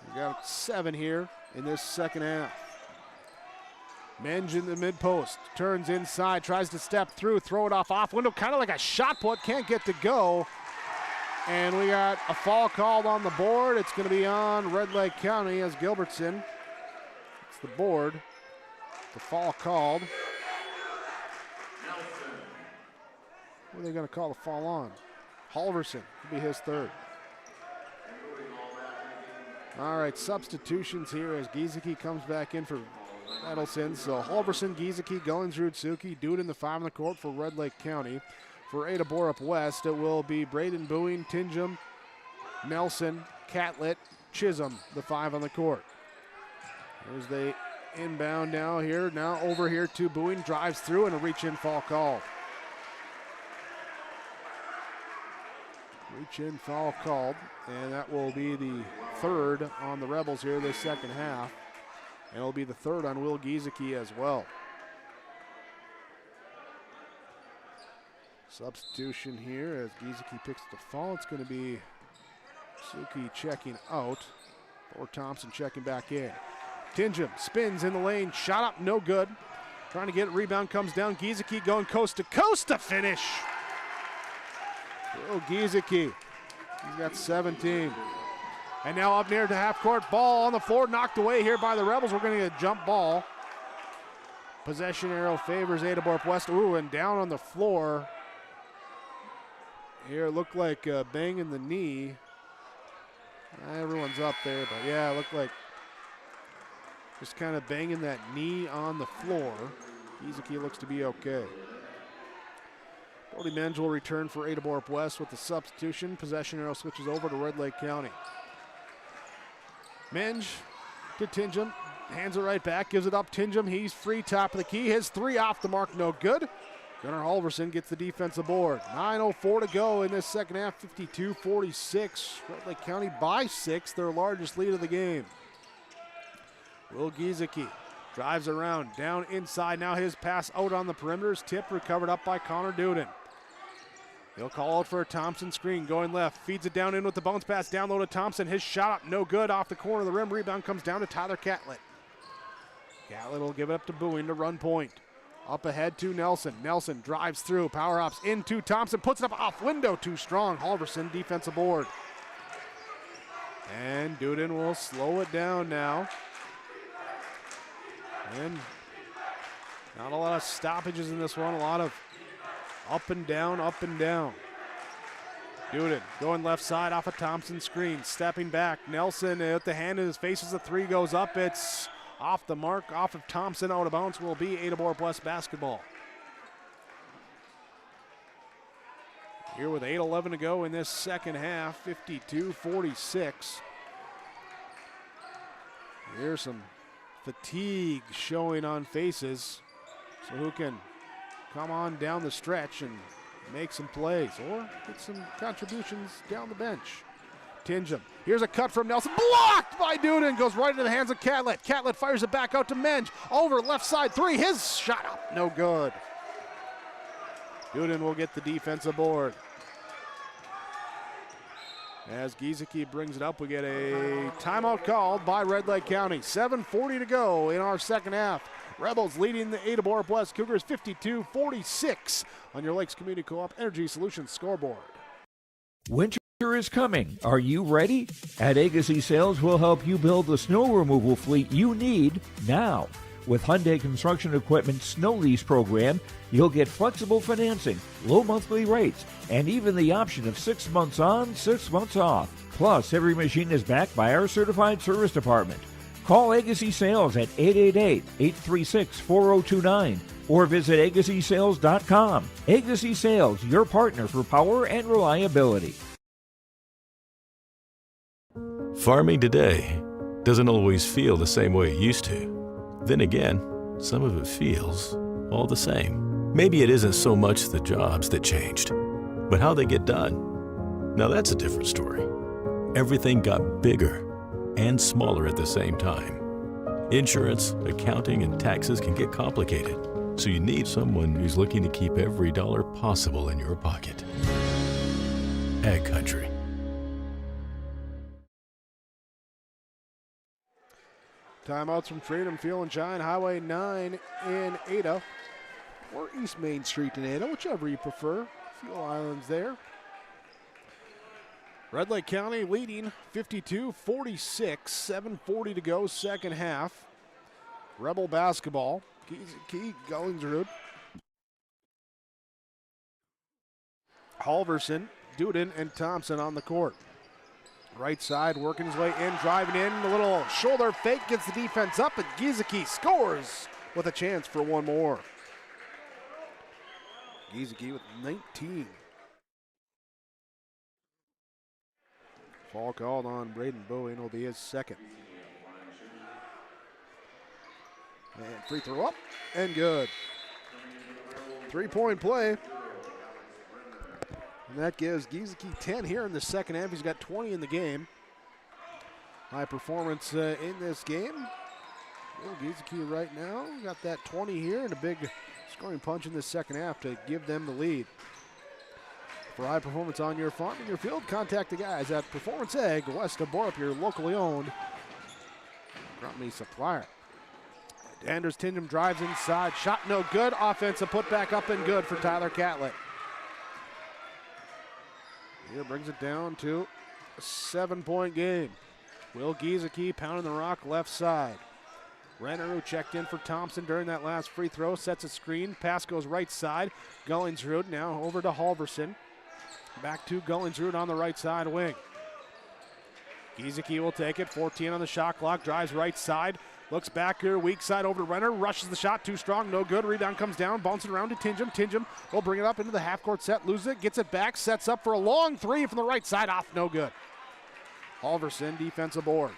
We got 7 here in this second half. Menge in the mid post, turns inside, tries to step through, throw it off window, kind of like a shot put, can't get to go. And we got a foul called on the board. It's going to be on Red Lake County as Gilbertson. It's the board. The foul called. What are they going to call the foul on? Halverson will be his 3rd. All right, substitutions here as Giesecke comes back in for Edelson. So Halverson, Giesecke, Gullingsrud, Suki, Duden the 5 on the court for Red Lake County. For Ada-Borup-West, it will be Braden Boeing, Tinjum, Nelson, Catlett, Chisholm, the 5 on the court. There's the inbound now here. Now over here to Boeing, drives through, and a reach-in foul called. Reach-in foul called, and that will be the 3rd on the Rebels here this second half. And it'll be the 3rd on Will Giesecke as well. Substitution here as Giesecke picks the foul. It's going to be Suki checking out, or Thompson checking back in. Tinjum spins in the lane, shot up, no good. Trying to get it, rebound comes down. Giesecke going coast to finish. Will Giesecke, he's got 17. And now up near to half court, ball on the floor, knocked away here by the Rebels. We're going to get a jump ball. Possession arrow favors Ada-Borup-West. Ooh, and down on the floor. Here, it looked like banging the knee. Everyone's up there, but yeah, it looked like just kind of banging that knee on the floor. Giesecke looks to be okay. Cody Menge will return for Ada-Borup-West with the substitution. Possession arrow switches over to Red Lake County. Menge to Tingham. Hands it right back, gives it up. Tingham, he's free, top of the key. His three off the mark, no good. Gunnar Halverson gets the defensive board. 9:04 to go in this second half, 52-46. Red Lake County by 6, their largest lead of the game. Will Giesecke drives around, down inside. Now his pass out on the perimeter is tipped, recovered up by Connor Duden. He'll call out for a Thompson screen, going left, feeds it down in with the bounce pass, down low to Thompson. His shot up, no good, off the corner of the rim. Rebound comes down to Tyler Catlett. Catlett will give it up to Boeing to run point. Up ahead to Nelson. Nelson drives through, power ups into Thompson, puts it up off window, too strong. Halverson defensive board. And Duden will slow it down now. And not a lot of stoppages in this one, a lot of up and down, up and down. Duden going left side off a Thompson screen, stepping back. Nelson with the hand in his face as the three goes up. It's off the mark, off of Thompson, out of bounds will be Ada-Borup-West basketball. Here with 8:11 to go in this second half, 52-46. Here's some fatigue showing on faces. So who can come on down the stretch and make some plays or get some contributions down the bench. Tingham, here's a cut from Nelson, blocked by Duden, goes right into the hands of Catlett. Catlett fires it back out to Menge, over left side three, his shot up, no good. Duden will get the defensive board. As Giesecke brings it up, we get a timeout called by Red Lake County. 7:40 to go in our second half. Rebels leading the Ada-Borup-West Cougars 52-46 on your Lakes Community Co-op Energy Solutions scoreboard. Winter is coming. Are you ready? At Agassi Sales, we'll help you build the snow removal fleet you need now. With Hyundai Construction Equipment Snow Lease Program, you'll get flexible financing, low monthly rates, and even the option of 6 months on, 6 months off. Plus, every machine is backed by our certified service department. Call Agassi Sales at 888-836-4029 or visit agassisales.com. Agassi Sales, your partner for power and reliability. Farming today doesn't always feel the same way it used to. Then again, some of it feels all the same. Maybe it isn't so much the jobs that changed, but how they get done. Now that's a different story. Everything got bigger and smaller at the same time. Insurance, accounting, and taxes can get complicated, so you need someone who's looking to keep every dollar possible in your pocket. Ag Country. Timeouts from Freedom Field and Shine, Highway 9 in Ada, or East Main Street in Ada, whichever you prefer. Fuel Islands there. Red Lake County leading 52-46, 7:40 to go, second half. Rebel basketball. Key Gullingsrud. Halverson, Duden, and Thompson on the court. Right side, working his way in, driving in. A little shoulder fake, gets the defense up, and Giesecke scores with a chance for one more. Giesecke with 19. Foul called on Braden Bowie, will be his second. And free throw up, and good. 3-point play. And that gives Giesecke 10 here in the second half. He's got 20 in the game. High performance in this game. Will Giesecke right now got that 20 here and a big scoring punch in the second half to give them the lead. For high performance on your farm and your field, contact the guys at Performance Ag, west of Borup, your locally owned company supplier. Anders Tingham drives inside, shot no good, offensive put back up and good for Tyler Catlett. Here brings it down to a 7-point game. Will Giesecke pounding the rock left side. Renner, who checked in for Thompson during that last free throw, sets a screen. Pass goes right side. Gullingsrud now over to Halverson. Back to Gullingsrud on the right side wing. Giesecke will take it. 14 on the shot clock. Drives right side. Looks back here, weak side over to Renner, rushes the shot, too strong, no good. Rebound comes down, bouncing around to Tingham. Tingham will bring it up into the half-court set, loses it, gets it back, sets up for a long three from the right side, off, no good. Halverson, defensive board.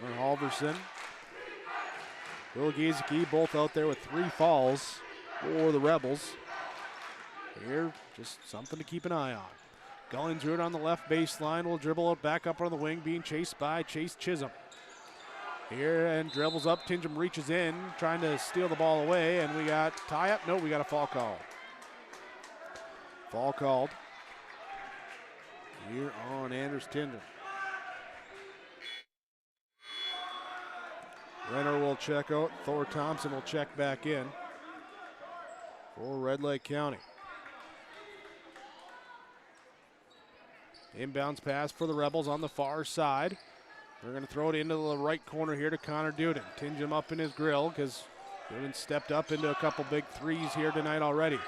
Gunnar Halverson, Bill Giesecke, both out there with 3 fouls for the Rebels. Here, just something to keep an eye on. Gullingsrud on the left baseline will dribble it back up on the wing, being chased by Chase Chisholm. Here and dribbles up. Tingham reaches in, trying to steal the ball away, and we got tie up. No, we got a foul call. Foul called here on Anders Tingham. Renner will check out. Thor Thompson will check back in for Red Lake County. Inbounds pass for the Rebels on the far side. They're going to throw it into the right corner here to Connor Duden. Tingham up in his grill because Duden stepped up into a couple big threes here tonight already.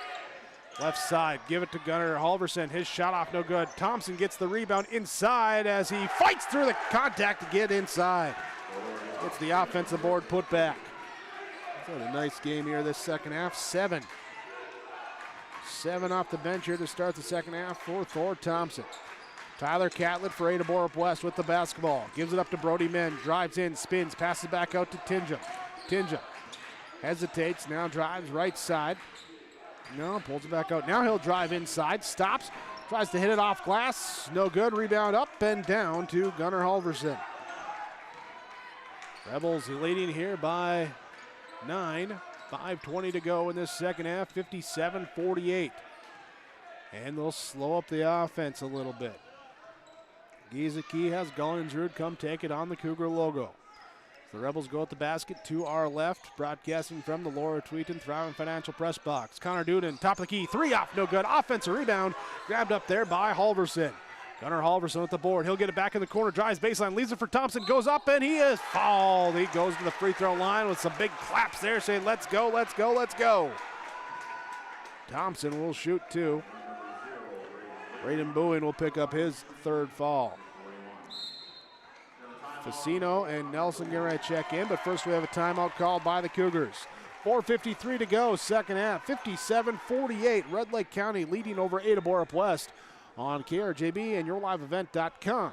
Left side, give it to Gunnar Halverson. His shot off, no good. Thompson gets the rebound inside as he fights through the contact to get inside. Gets the offensive board put back. What a nice game here this second half. 7 off the bench here to start the second half for Thor Thompson. Tyler Catlett for Ada-Borup-West with the basketball. Gives it up to Brody Men. Drives in, spins, passes back out to Tingham. Tingham hesitates, now drives right side. No, pulls it back out. Now he'll drive inside, stops, tries to hit it off glass. No good. Rebound up and down to Gunnar Halverson. Rebels leading here by 9. 5:20 to go in this second half, 57-48. And they'll slow up the offense a little bit. Giesecke has Gullingsrud come take it on the Cougar logo. The Rebels go at the basket to our left, broadcasting from the Laura Tweeton Thriving Financial Press Box. Connor Duden, top of the key, 3 off, no good. Offensive rebound, grabbed up there by Halverson. Gunnar Halverson with the board. He'll get it back in the corner, drives baseline, leaves it for Thompson, goes up, and he is fouled. He goes to the free throw line with some big claps there, saying, let's go, let's go, let's go. Thompson will shoot 2. Braden Bowen will pick up his 3rd foul. Facino and Nelson get ready to check in, but first we have a timeout called by the Cougars. 4:53 to go, second half, 57-48. Red Lake County leading over Ada-Borup-West on KRJB and YourLiveEvent.com.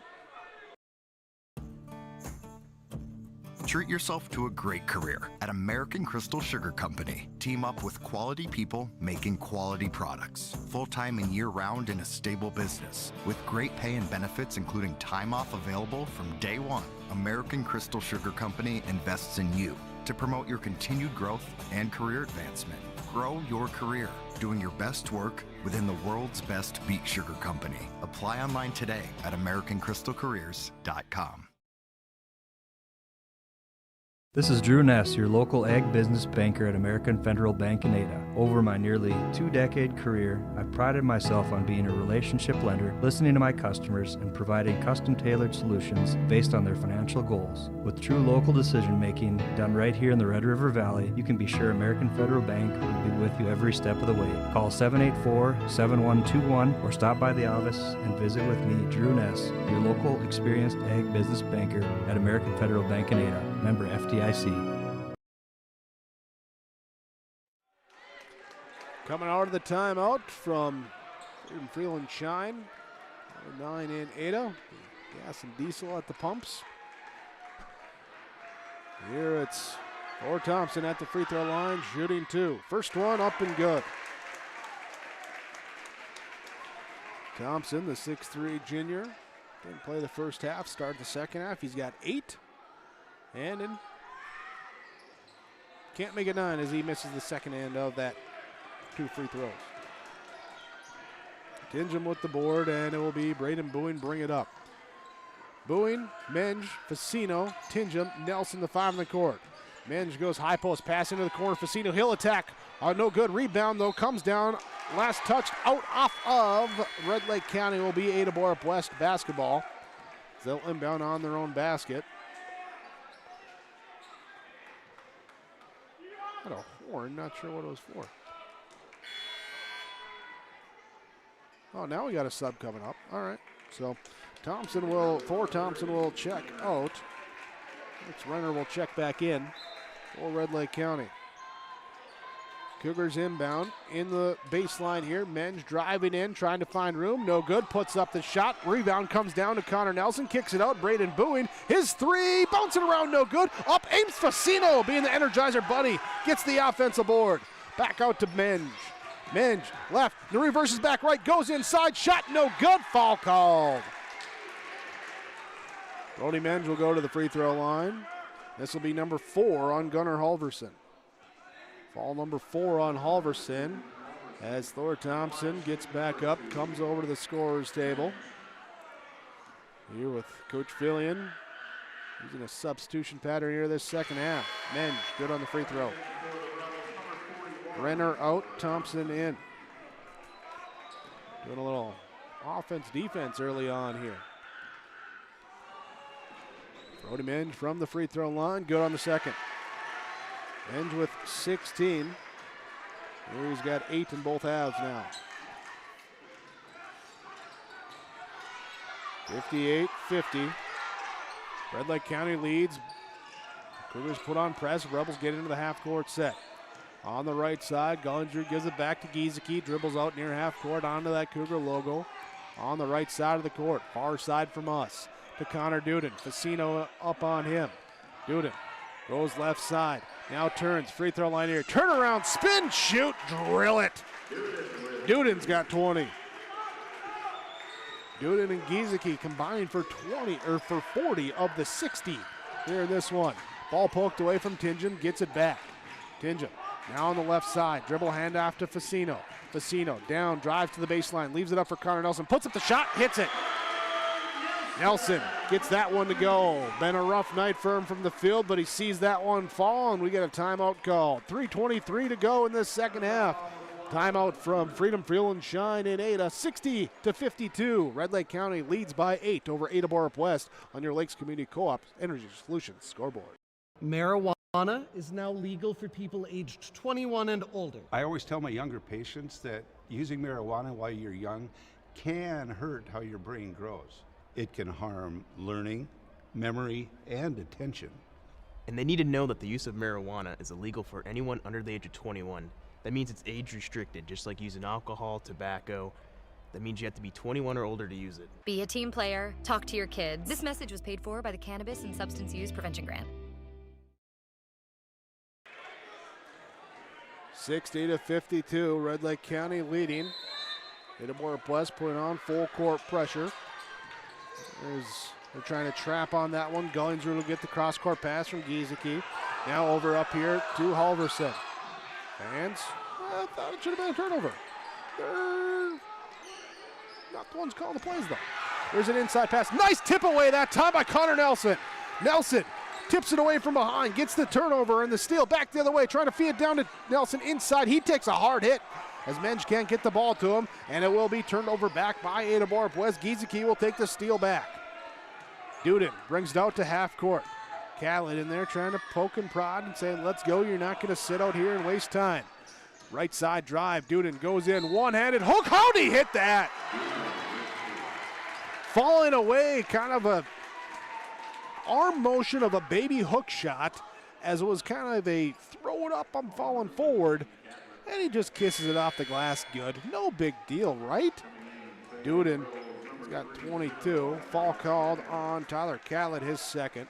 Treat yourself to a great career at American Crystal Sugar Company. Team up with quality people making quality products. Full-time and year-round in a stable business. With great pay and benefits including time off available from day one. American Crystal Sugar Company invests in you to promote your continued growth and career advancement. Grow your career, doing your best work within the world's best beet sugar company. Apply online today at AmericanCrystalCareers.com. This is Drew Ness, your local ag business banker at American Federal Bank in Ada. Over my nearly 2-decade career, I've prided myself on being a relationship lender, listening to my customers, and providing custom-tailored solutions based on their financial goals. With true local decision-making done right here in the Red River Valley, you can be sure American Federal Bank will be with you every step of the way. Call 784-7121 or stop by the office and visit with me, Drew Ness, your local experienced ag business banker at American Federal Bank in Ada. Member FDIC. Coming out of the timeout from Freeland Shine. 9 in Ada. Gas and diesel at the pumps. Here it's Thor Thompson at the free throw line, shooting 2. First one up and good. Thompson, the 6'3 junior, didn't play the first half, started the second half. He's got 8. And in can't make it 9 as he misses the second end of that 2 free throws. Tingham with the board, and it will be Braden Bowen bring it up. Bowen, Menge, Facino, Tingham, Nelson, the 5 in the court. Menge goes high post, pass into the corner. Facino, he'll attack. No good. Rebound, though, comes down. Last touch out off of Red Lake County will be Ada-Borup-West basketball. They'll inbound on their own basket. Had a horn, not sure what it was for. Oh, now we got a sub coming up. All right, so Thor Thompson will check out. Next runner will check back in for Red Lake County. Cougars inbound in the baseline here. Menge driving in, trying to find room. No good. Puts up the shot. Rebound comes down to Connor Nelson. Kicks it out. Braden Boeing. His three. Bouncing around. No good. Up aims Facino. Being the Energizer buddy. Gets the offensive board. Back out to Menge. Menge left. The reverses back right. Goes inside. Shot no good. Foul called. Brody Menge will go to the free throw line. This will be number 4 on Gunnar Halverson. Foul number 4 on Halverson as Thor Thompson gets back up, comes over to the scorer's table. Here with Coach Fillion using a substitution pattern here this second half. Menge good on the free throw. Renner out, Thompson in. Doing a little offense-defense early on here. Brody Menge from the free throw line, good on the second. Menge with 16. Here he's got 8 in both halves now. 58-50. Red Lake County leads. Cougars put on press. Rebels get into the half-court set. On the right side, Gullinger gives it back to Giesecke. Dribbles out near half-court onto that Cougar logo. On the right side of the court, far side from us. To Connor Duden. Facino up on him. Duden goes left side. Now turns. Free throw line here. Turnaround, spin, shoot, drill it. Duden's got 20. Duden and Giesecke combined for 40 of the 60 here in this one. Ball poked away from Tingen. Gets it back. Tingen now on the left side. Dribble handoff to Facino. Facino down, drives to the baseline. Leaves it up for Connor Nelson. Puts up the shot, hits it. Nelson gets that one to go. Been a rough night for him from the field, but he sees that one fall, and we get a timeout called. 3:23 to go in this second half. Timeout from Freedom Fuel and Shine in Ada, 60-52. Red Lake County leads by 8 over Ada-Borup-West on your Lakes Community Co-op Energy Solutions scoreboard. Marijuana is now legal for people aged 21 and older. I always tell my younger patients that using marijuana while you're young can hurt how your brain grows. It can harm learning, memory, and attention. And they need to know that the use of marijuana is illegal for anyone under the age of 21. That means it's age restricted, just like using alcohol, tobacco. That means you have to be 21 or older to use it. Be a team player. Talk to your kids. This message was paid for by the Cannabis and Substance Use Prevention Grant. 60-52, Red Lake County leading. Ada-Borup-West putting on full court pressure. They're trying to trap on that one. Gullinger will get the cross-court pass from Giesecke. Now over up here to Halverson. Fans, I thought it should have been a turnover. They're not the ones calling the plays, though. There's an inside pass. Nice tip away that time by Connor Nelson. Nelson tips it away from behind, gets the turnover and the steal back the other way, trying to feed it down to Nelson inside. He takes a hard hit as Menge can't get the ball to him, and it will be turned over back by Ada-Borup-West. Giesecke will take the steal back. Duden brings it out to half court. Khaled in there trying to poke and prod and saying, let's go, you're not going to sit out here and waste time. Right side drive, Duden goes in, one-handed hook. How'd he hit that? Falling away, kind of a arm motion of a baby hook shot, as it was kind of a throw it up, I'm falling forward. And he just kisses it off the glass good. No big deal, right? Duden has got 22. Foul called on Tyler Khaled, his second.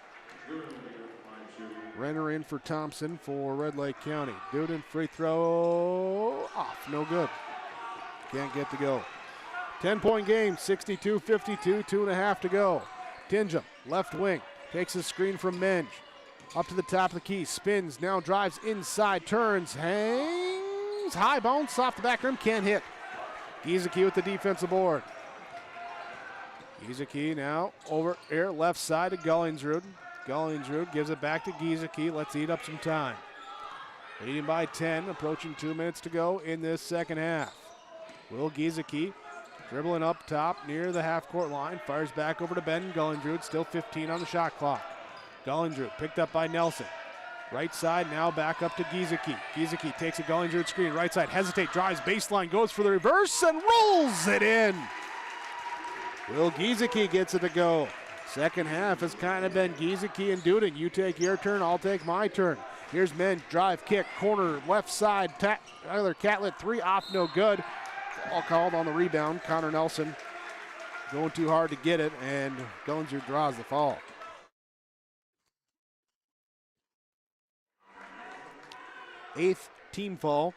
Renner in for Thompson for Red Lake County. Duden free throw off, no good. Can't get to go. 10-point game, 62-52, 2.5 to go. Tingen, left wing, takes a screen from Menge. Up to the top of the key, spins, now drives inside, turns, hangs, high bounce off the back rim, can't hit. Giesecke with the defensive board. Giesecke now over here, left side to Gullingsrud. Gullingsrud gives it back to Giesecke, let's eat up some time. Leading by 10, approaching 2 minutes to go in this second half. Will Giesecke dribbling up top near the half-court line, fires back over to Ben Gullingsrud, still 15 on the shot clock. Gullingsrud picked up by Nelson. Right side now back up to Giesecke. Giesecke takes a Gullingsrud screen, right side, hesitate, drives baseline, goes for the reverse and rolls it in. Will Giesecke gets it to go. Second half has kind of been Giesecke and Duden. You take your turn, I'll take my turn. Here's men, drive, kick, corner, left side. Tyler Catlett, 3 off, no good. All called on the rebound. Connor Nelson going too hard to get it, and Gunzer draws the foul. Eighth team foul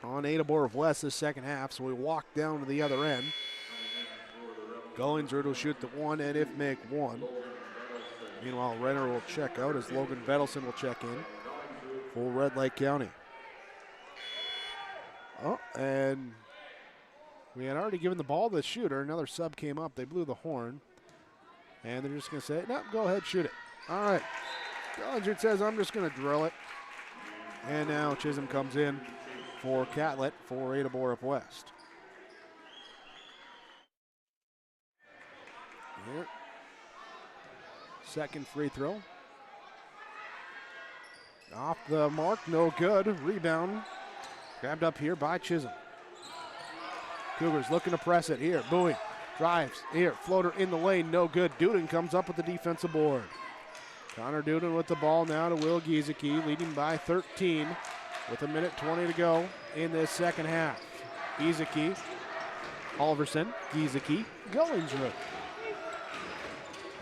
on Ada-Borup-West this second half, so we walk down to the other end. Gullingsrud will shoot the 1 and if make 1. Meanwhile, Renner will check out as Logan Vedelson will check in for Red Lake County. Oh, and we had already given the ball to the shooter. Another sub came up. They blew the horn. And they're just going to say, no, go ahead, shoot it. All right. Gullingsrud says, I'm just going to drill it. And now Chisholm comes in for Catlett for Ada-Borup-West. Here. Second free throw. Off the mark, no good. Rebound. Grabbed up here by Chisholm. Cougars looking to press it here. Bowie drives here. Floater in the lane, no good. Duden comes up with the defensive board. Connor Duden with the ball now to Will Giesecke, leading by 13 with 1:20 to go in this second half. Giesecke, Halverson, Giesecke, Gullingsrud.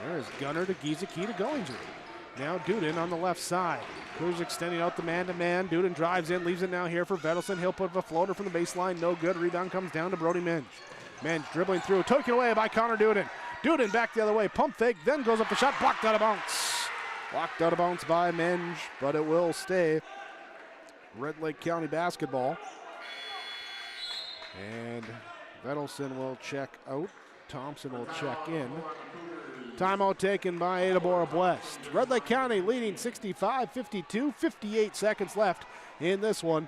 There is Gunner to Giesecke to Gullingsrud. Now Duden on the left side. Cougars extending out the man-to-man. Duden drives in, leaves it now here for Vedelson. He'll put up a floater from the baseline, no good. Rebound comes down to Brody Minge. Minge dribbling through, taken away by Connor Duden. Duden back the other way, pump fake, then goes up the shot, blocked out of bounds. Blocked out of bounds by Minge, but it will stay Red Lake County basketball. And Vedelson will check out. Thompson will check in. Timeout taken by Ada-Borup-West. Red Lake County leading 65-52, 58 seconds left in this one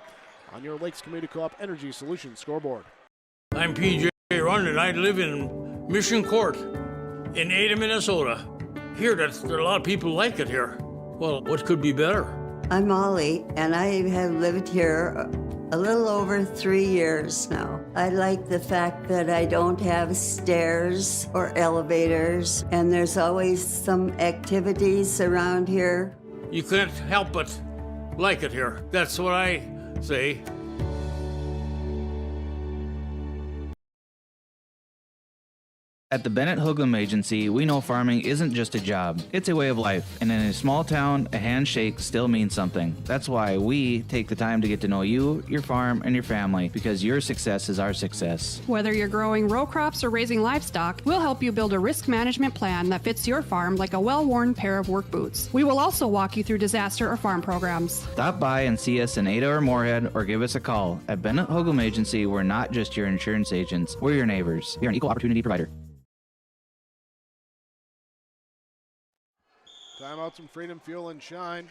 on your Lakes Community Co-op Energy Solutions scoreboard. I'm PJ Rundin. I live in Mission Court in Ada, Minnesota. Here, there are a lot of people like it here. Well, what could be better? I'm Molly, and I have lived here a little over 3 years now. I like the fact that I don't have stairs or elevators, and there's always some activities around here. You couldn't help but like it here. That's what I say. At the Bennett Hoogland Agency, we know farming isn't just a job, it's a way of life. And in a small town, a handshake still means something. That's why we take the time to get to know you, your farm, and your family, because your success is our success. Whether you're growing row crops or raising livestock, we'll help you build a risk management plan that fits your farm like a well-worn pair of work boots. We will also walk you through disaster or farm programs. Stop by and see us in Ada or Moorhead, or give us a call. At Bennett Hoogland Agency, we're not just your insurance agents, we're your neighbors. We are an equal opportunity provider. Timeouts from Freedom Fuel and Shine.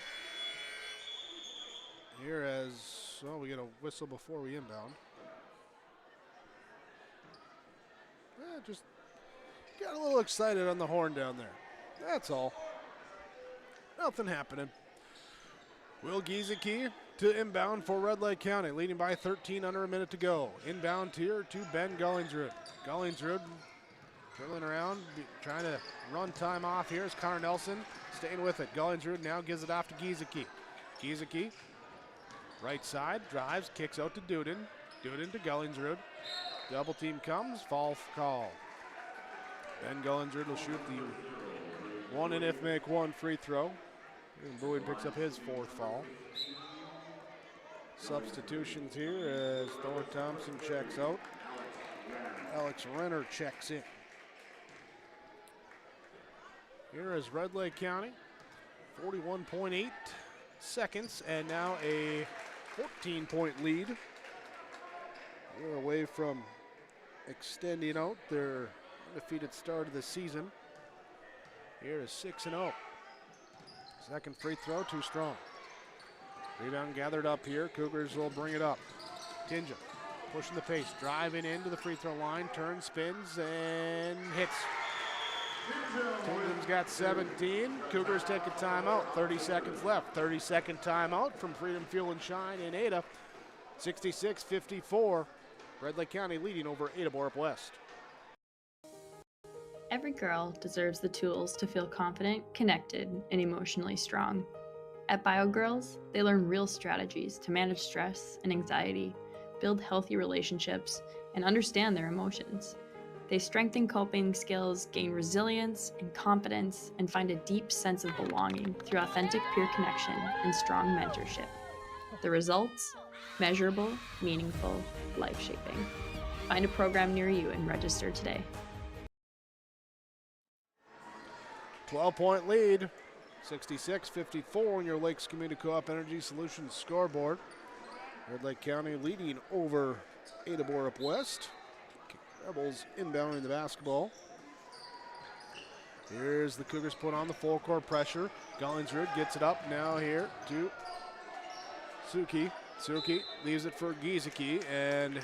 Here as, well, we get a whistle before we inbound. Just got a little excited on the horn down there. That's all. Nothing happening. Will Giesecke to inbound for Red Lake County, leading by 13 under a minute to go. Inbound here to Ben Gullingsrud. Gullingsrud dribbling around, trying to run time off here is Connor Nelson. Staying with it. Gullingsrud now gives it off to Giesecke. Giesecke, right side, drives, kicks out to Duden. Duden to Gullingsrud. Double team comes, foul call. Ben Gullingsrud will shoot the 1 and if make 1 free throw. And Bowie picks up his 4th foul. Substitutions here as Thor Thompson checks out. Alex Renner checks in. Here is Red Lake County, 41.8 seconds, and now a 14-point lead. We're away from extending out their undefeated start of the season. Here is 6-0. Second free throw, too strong. Rebound gathered up here. Cougars will bring it up. Tinja pushing the pace, driving into the free throw line, turns, spins, and hits. Tinja's got 17. Cougars take a timeout. 30 seconds left. 30-second timeout from Freedom Fuel and Shine in Ada. 66-54. Red Lake County leading over Ada-Borup-West. Every girl deserves the tools to feel confident, connected, and emotionally strong. At BioGirls, they learn real strategies to manage stress and anxiety, build healthy relationships, and understand their emotions. They strengthen coping skills, gain resilience and confidence, and find a deep sense of belonging through authentic peer connection and strong mentorship. The results? Measurable, meaningful, life-shaping. Find a program near you and register today. 12-point lead, 66-54 on your Lakes Community Co-op Energy Solutions scoreboard. Red Lake County leading over Ada-Borup-West. Rebels inbounding the basketball. Here's the Cougars put on the full court pressure. Gollingsrud gets it up now here to Suki. Suki leaves it for Giesecke, and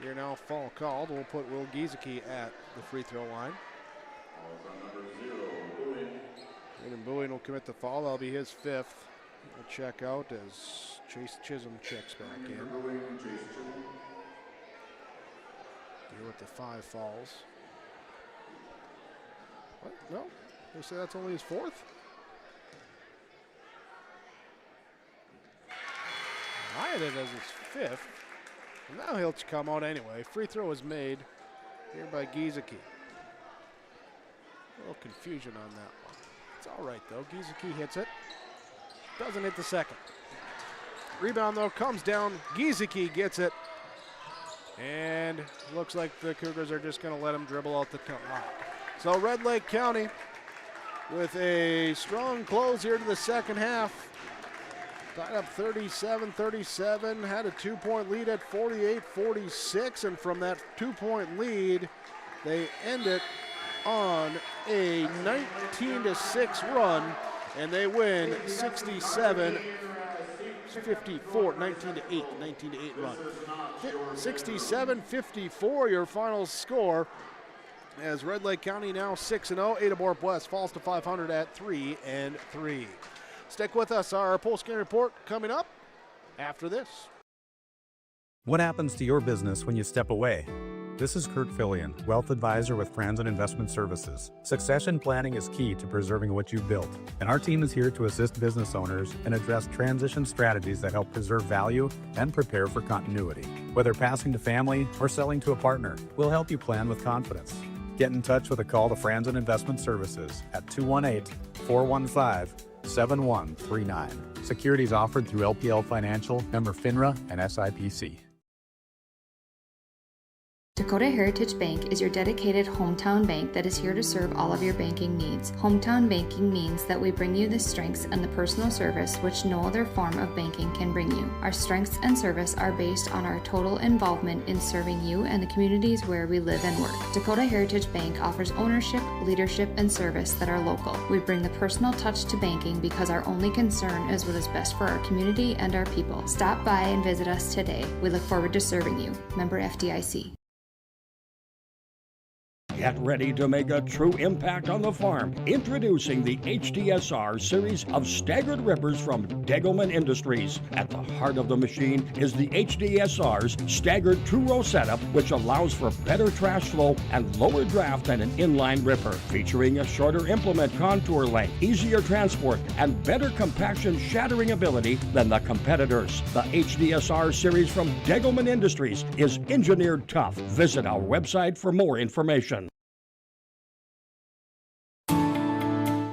here now foul called. We'll put Will Giesecke at the free throw line. Aiden Bowie will commit the foul. That'll be his fifth. We'll check out as Chase Chisholm checks back in. Here with the 5 fouls. What? No? They say that's only his fourth? I had it as his fifth. And now he'll come out anyway. Free throw is made here by Giesecke. A little confusion on that one. It's all right, though. Giesecke hits it. Doesn't hit the second. Rebound, though, comes down. Giesecke gets it. And looks like the Cougars are just going to let him dribble out the top. So Red Lake County with a strong close here to the second half. Tied up 37-37, had a 2-point lead at 48-46, and from that 2-point lead, they end it on a 19-6 run, and they win 67-54, 19-8 run. 67-54 your final score, as Red Lake County now 6-0. Ada-Borup-West falls to 500 at 3-3. Stick with us. Our post-game report coming up after this. What happens to your business when you step away? This is Kurt Fillion, Wealth Advisor with Franzen Investment Services. Succession planning is key to preserving what you've built, and our team is here to assist business owners and address transition strategies that help preserve value and prepare for continuity. Whether passing to family or selling to a partner, we'll help you plan with confidence. Get in touch with a call to Franzen Investment Services at 218-415-7139. Securities offered through LPL Financial, member FINRA and SIPC. Dakota Heritage Bank is your dedicated hometown bank that is here to serve all of your banking needs. Hometown banking means that we bring you the strengths and the personal service which no other form of banking can bring you. Our strengths and service are based on our total involvement in serving you and the communities where we live and work. Dakota Heritage Bank offers ownership, leadership, and service that are local. We bring the personal touch to banking because our only concern is what is best for our community and our people. Stop by and visit us today. We look forward to serving you. Member FDIC. Get ready to make a true impact on the farm. Introducing the HDSR series of staggered rippers from Degelman Industries. At the heart of the machine is the HDSR's staggered two-row setup, which allows for better trash flow and lower draft than an inline ripper. Featuring a shorter implement contour length, easier transport, and better compaction shattering ability than the competitors. The HDSR series from Degelman Industries is engineered tough. Visit our website for more information.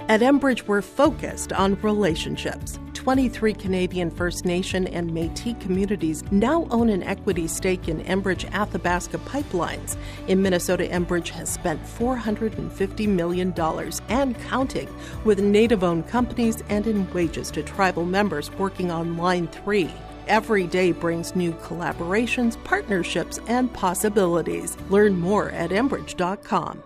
At Enbridge, we're focused on relationships. 23 Canadian First Nation and Métis communities now own an equity stake in Enbridge Athabasca Pipelines. In Minnesota, Enbridge has spent $450 million and counting with Native-owned companies and in wages to tribal members working on Line 3. Every day brings new collaborations, partnerships, and possibilities. Learn more at Enbridge.com.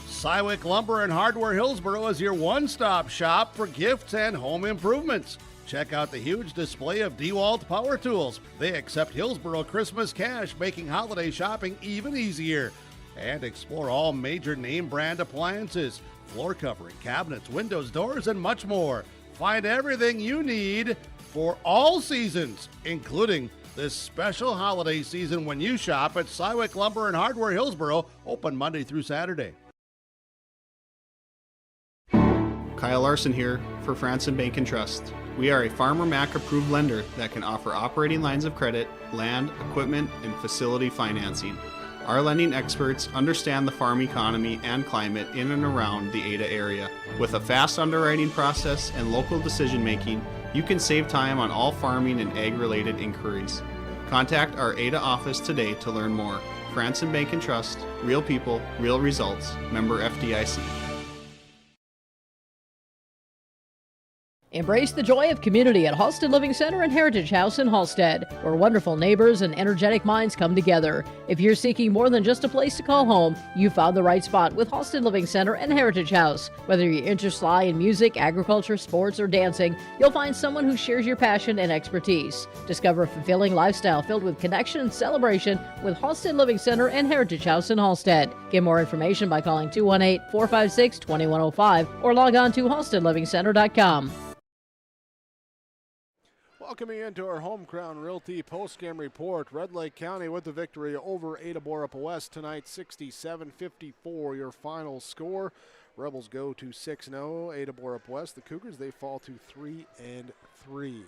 Cywick Lumber and Hardware Hillsboro is your one-stop shop for gifts and home improvements. Check out the huge display of DeWalt power tools. They accept Hillsboro Christmas cash, making holiday shopping even easier. And explore all major name brand appliances, floor covering, cabinets, windows, doors, and much more. Find everything you need for all seasons, including this special holiday season when you shop at Cywick Lumber and Hardware Hillsboro, open Monday through Saturday. Kyle Larson here for Franson Bank and Trust. We are a Farmer Mac approved lender that can offer operating lines of credit, land, equipment, and facility financing. Our lending experts understand the farm economy and climate in and around the Ada area. With a fast underwriting process and local decision making, you can save time on all farming and ag-related inquiries. Contact our Ada office today to learn more. Franson Bank and Trust, real people, real results. Member FDIC. Embrace the joy of community at Halsted Living Center and Heritage House in Halsted, where wonderful neighbors and energetic minds come together. If you're seeking more than just a place to call home, you found the right spot with Halsted Living Center and Heritage House. Whether your interests lie in music, agriculture, sports, or dancing, you'll find someone who shares your passion and expertise. Discover a fulfilling lifestyle filled with connection and celebration with Halsted Living Center and Heritage House in Halsted. Get more information by calling 218-456-2105 or log on to halstedlivingcenter.com. Welcoming into our Home Crown Realty postgame report, Red Lake County with the victory over Ada-Borup-West tonight, 67-54 your final score. Rebels go to 6-0. Ada-Borup-West, the Cougars, they fall to 3-3.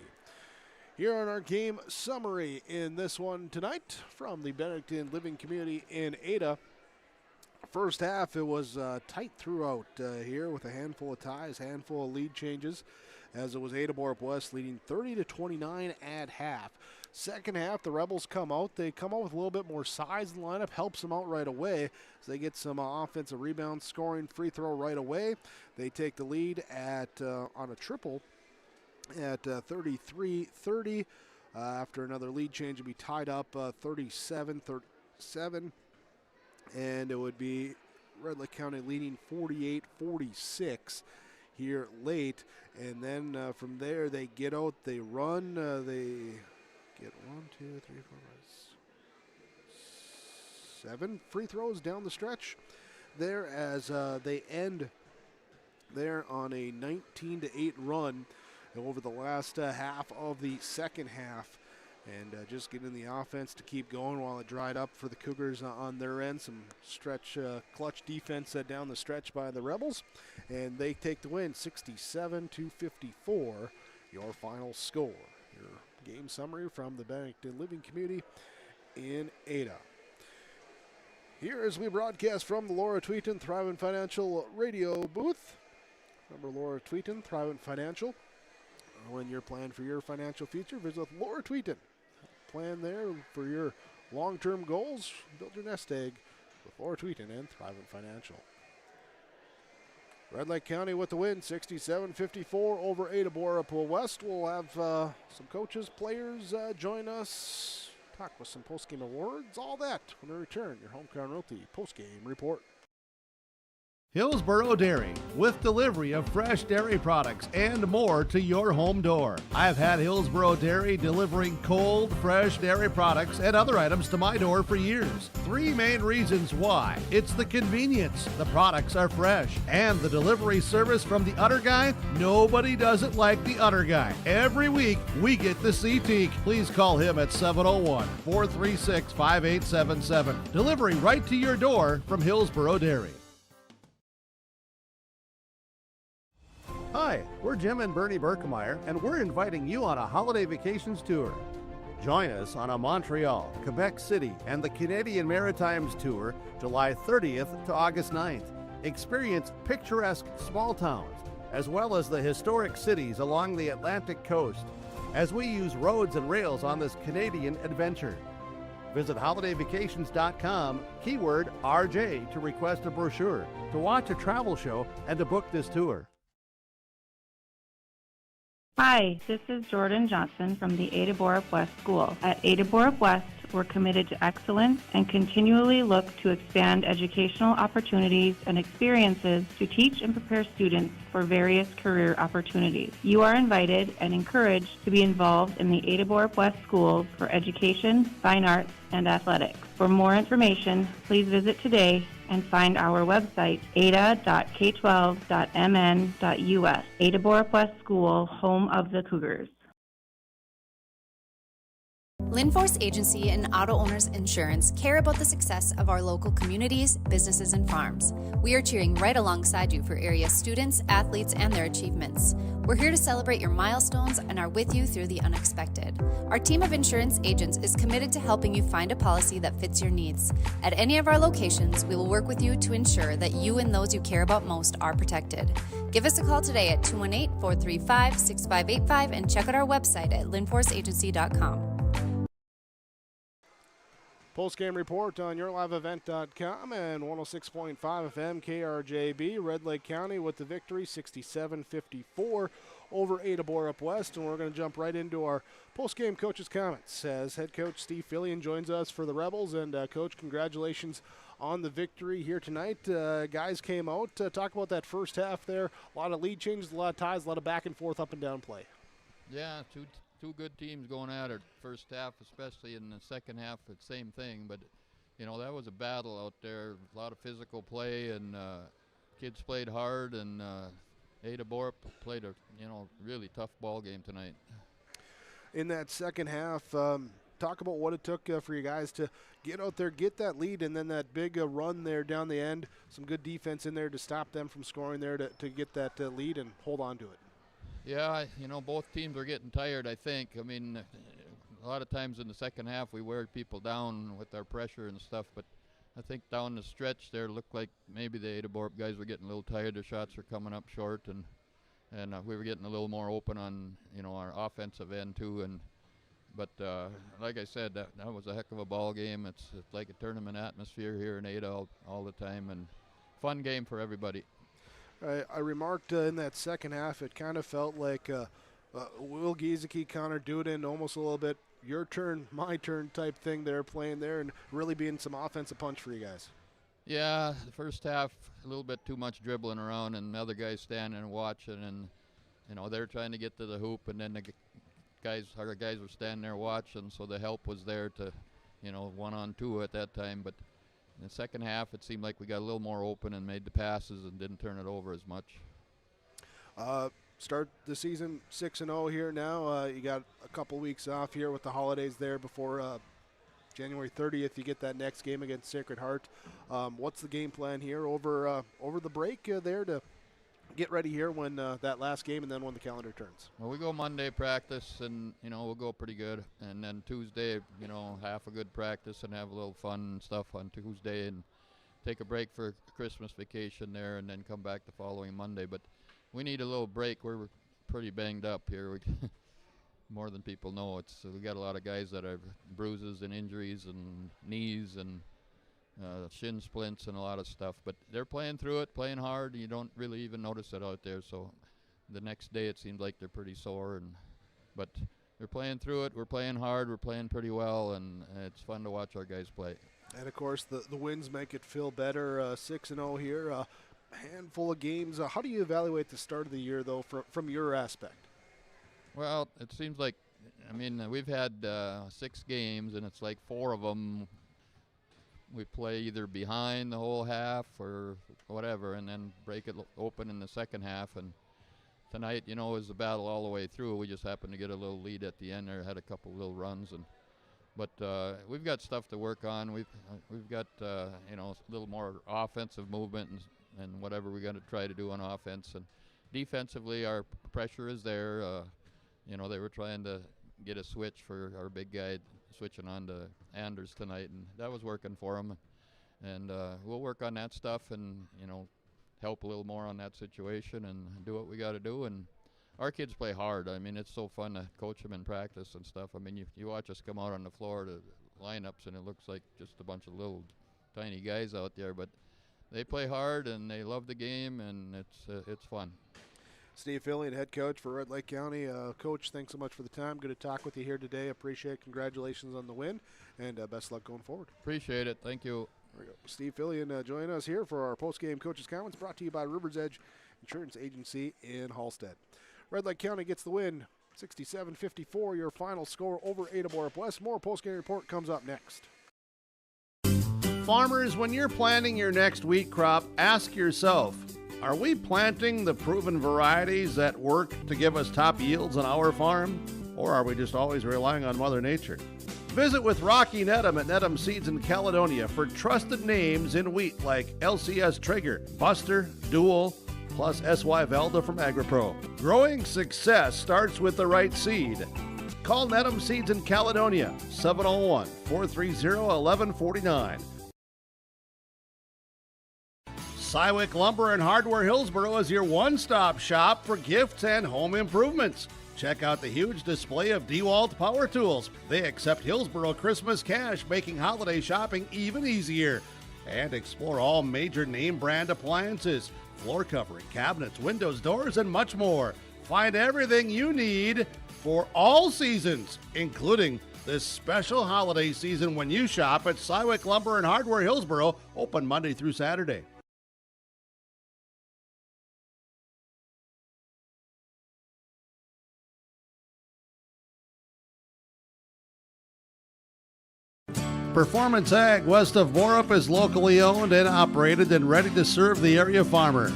Here on our game summary in this one tonight from the Bennington Living Community in Ada. First half, it was tight throughout here with a handful of ties, handful of lead changes, as it was Ada-Borup-West leading 30-29 at half. Second half, the Rebels come out. They come out with a little bit more size in the lineup, helps them out right away. So they get some offensive rebound scoring, free throw right away. They take the lead at on a triple at 33-30. After another lead change, it'll be tied up 37-37. And it would be Red Lake County leading 48-46 here late. And then from there, they get out, they run, they get 7 free throws down the stretch there as they end there on a 19-8 run over the last half of the second half. And just getting the offense to keep going while it dried up for the Cougars on their end. Some stretch, clutch defense down the stretch by the Rebels. And they take the win, 67-54, your final score. Your game summary from the Bennington Living Community in Ada. Here as we broadcast from the Laura Tweeton Thrivent Financial radio booth. Remember Laura Tweeton, Thrivent Financial. When you're planning for your financial future, visit Laura Tweeton. Plan there for your long-term goals. Build your nest egg with Laura Tweeton and Thrivent Financial. Red Lake County with the win, 67-54 over Ada-Borup-West. We'll have some coaches, players join us, talk with some post-game awards, all that when we return. Your Home Crown Realty post-game report. Hillsboro Dairy, with delivery of fresh dairy products and more to your home door. I've had Hillsboro Dairy delivering cold, fresh dairy products and other items to my door for years. 3 main reasons why. It's the convenience, the products are fresh, and the delivery service from the Udder Guy. Nobody does it like the Udder Guy. Every week, we get the CT. Please call him at 701-436-5877. Delivery right to your door from Hillsboro Dairy. Hi, we're Jim and Bernie Berkemeyer, and we're inviting you on a holiday vacations tour. Join us on a Montreal, Quebec City, and the Canadian Maritimes tour, July 30th to August 9th. Experience picturesque small towns, as well as the historic cities along the Atlantic coast, as we use roads and rails on this Canadian adventure. Visit holidayvacations.com, keyword RJ, to request a brochure, to watch a travel show, and to book this tour. Hi, this is Jordan Johnson from the Ada-Borup-West School. At Ada-Borup-West, we're committed to excellence and continually look to expand educational opportunities and experiences to teach and prepare students for various career opportunities. You are invited and encouraged to be involved in the Ada-Borup-West schools for education, fine arts, and athletics. For more information, please visit today and find our website, ada.k12.mn.us. Ada-Borup-West School, home of the Cougars. Linforce Agency and Auto Owners Insurance care about the success of our local communities, businesses, and farms. We are cheering right alongside you for area students, athletes, and their achievements. We're here to celebrate your milestones and are with you through the unexpected. Our team of insurance agents is committed to helping you find a policy that fits your needs. At any of our locations, we will work with you to ensure that you and those you care about most are protected. Give us a call today at 218-435-6585 and check out our website at linforceagency.com. Postgame report on yourliveevent.com and 106.5 FM KRJB. Red Lake County with the victory, 67-54 over Ada-Borup-West. And we're going to jump right into our postgame coach's comments as head coach Steve Fillion joins us for the Rebels. And Coach, congratulations on the victory here tonight. Guys came out. Talk about that first half there. A lot of lead changes, a lot of ties, a lot of back and forth, up and down play. Yeah, two good teams going at it first half, especially in the second half, the same thing. But, you know, that was a battle out there. A lot of physical play, and kids played hard, and Ada-Borup played a, really tough ball game tonight. In that second half, talk about what it took for you guys to get out there, get that lead, and then that big run there down the end. Some good defense in there to stop them from scoring there to get that lead and hold on to it. Yeah, both teams are getting tired, I think. I mean, a lot of times in the second half we wear people down with our pressure and stuff, but I think down the stretch there looked like maybe the Ada-Borup guys were getting a little tired. Their shots were coming up short, and we were getting a little more open on, our offensive end too. But like I said, that was a heck of a ball game. It's like a tournament atmosphere here in Ada all the time, and fun game for everybody. I remarked in that second half, it kind of felt like Will Giesecke, Connor Duden, almost a little bit your turn, my turn type thing they're playing there, and really being some offensive punch for you guys. Yeah, the first half, a little bit too much dribbling around, and the other guys standing and watching, and they're trying to get to the hoop, and then our guys were standing there watching, so the help was there to, 1-on-2 at that time. But in the second half, it seemed like we got a little more open and made the passes and didn't turn it over as much. Start the season 6-0 here now. You got a couple weeks off here with the holidays there before January 30th. You get that next game against Sacred Heart. What's the game plan here over the break there to get ready here when that last game and then when the calendar turns? Well, we go Monday practice, and we'll go pretty good, and then Tuesday, half a good practice and have a little fun and stuff on Tuesday, and take a break for Christmas vacation there, and then come back the following Monday. But we need a little break. We're pretty banged up here. More than people know. We got a lot of guys that have bruises and injuries and knees and shin splints and a lot of stuff, but they're playing through it, playing hard. You don't really even notice it out there. So the next day it seemed like they're pretty sore, but they're playing through it. We're playing hard. We're playing pretty well, and it's fun to watch our guys play. And of course the wins make it feel better. 6-0 here, a handful of games. How do you evaluate the start of the year though, from your aspect? Well, it seems like, we've had 6 games, and it's like 4 of them we play either behind the whole half or whatever, and then break it open in the second half. And tonight, was a battle all the way through. We just happened to get a little lead at the end there, had a couple little runs, but we've got stuff to work on. We've got a little more offensive movement and whatever we got to try to do on offense. And defensively, our pressure is there. They were trying to get a switch for our big guy switching on to Anders tonight, and that was working for him. And we'll work on that stuff and, help a little more on that situation and do what we got to do. And our kids play hard. It's so fun to coach them in practice and stuff. You watch us come out on the floor to lineups, and it looks like just a bunch of little tiny guys out there, but they play hard and they love the game, and it's fun. Steve Fillion, head coach for Red Lake County. Coach, thanks so much for the time. Good to talk with you here today. Appreciate it. Congratulations on the win, and best luck going forward. Appreciate it. Thank you. There we go. Steve Fillion joining us here for our post-game coaches' comments, brought to you by River's Edge Insurance Agency in Hallstead. Red Lake County gets the win, 67-54, your final score over Ada-Borup-West. More post-game report comes up next. Farmers, when you're planting your next wheat crop, ask yourself, are we planting the proven varieties that work to give us top yields on our farm? Or are we just always relying on Mother Nature? Visit with Rocky Nedham at Nedham Seeds in Caledonia for trusted names in wheat like LCS Traeger, Buster, Dual, plus SY Velda from AgriPro. Growing success starts with the right seed. Call Nedham Seeds in Caledonia, 701-430-1149. Cywick Lumber and Hardware Hillsboro is your one-stop shop for gifts and home improvements. Check out the huge display of DeWalt power tools. They accept Hillsboro Christmas cash, making holiday shopping even easier. And explore all major name brand appliances, floor covering, cabinets, windows, doors, and much more. Find everything you need for all seasons, including this special holiday season when you shop at Cywick Lumber and Hardware Hillsboro, open Monday through Saturday. Performance Ag west of Borup is locally owned and operated and ready to serve the area farmer.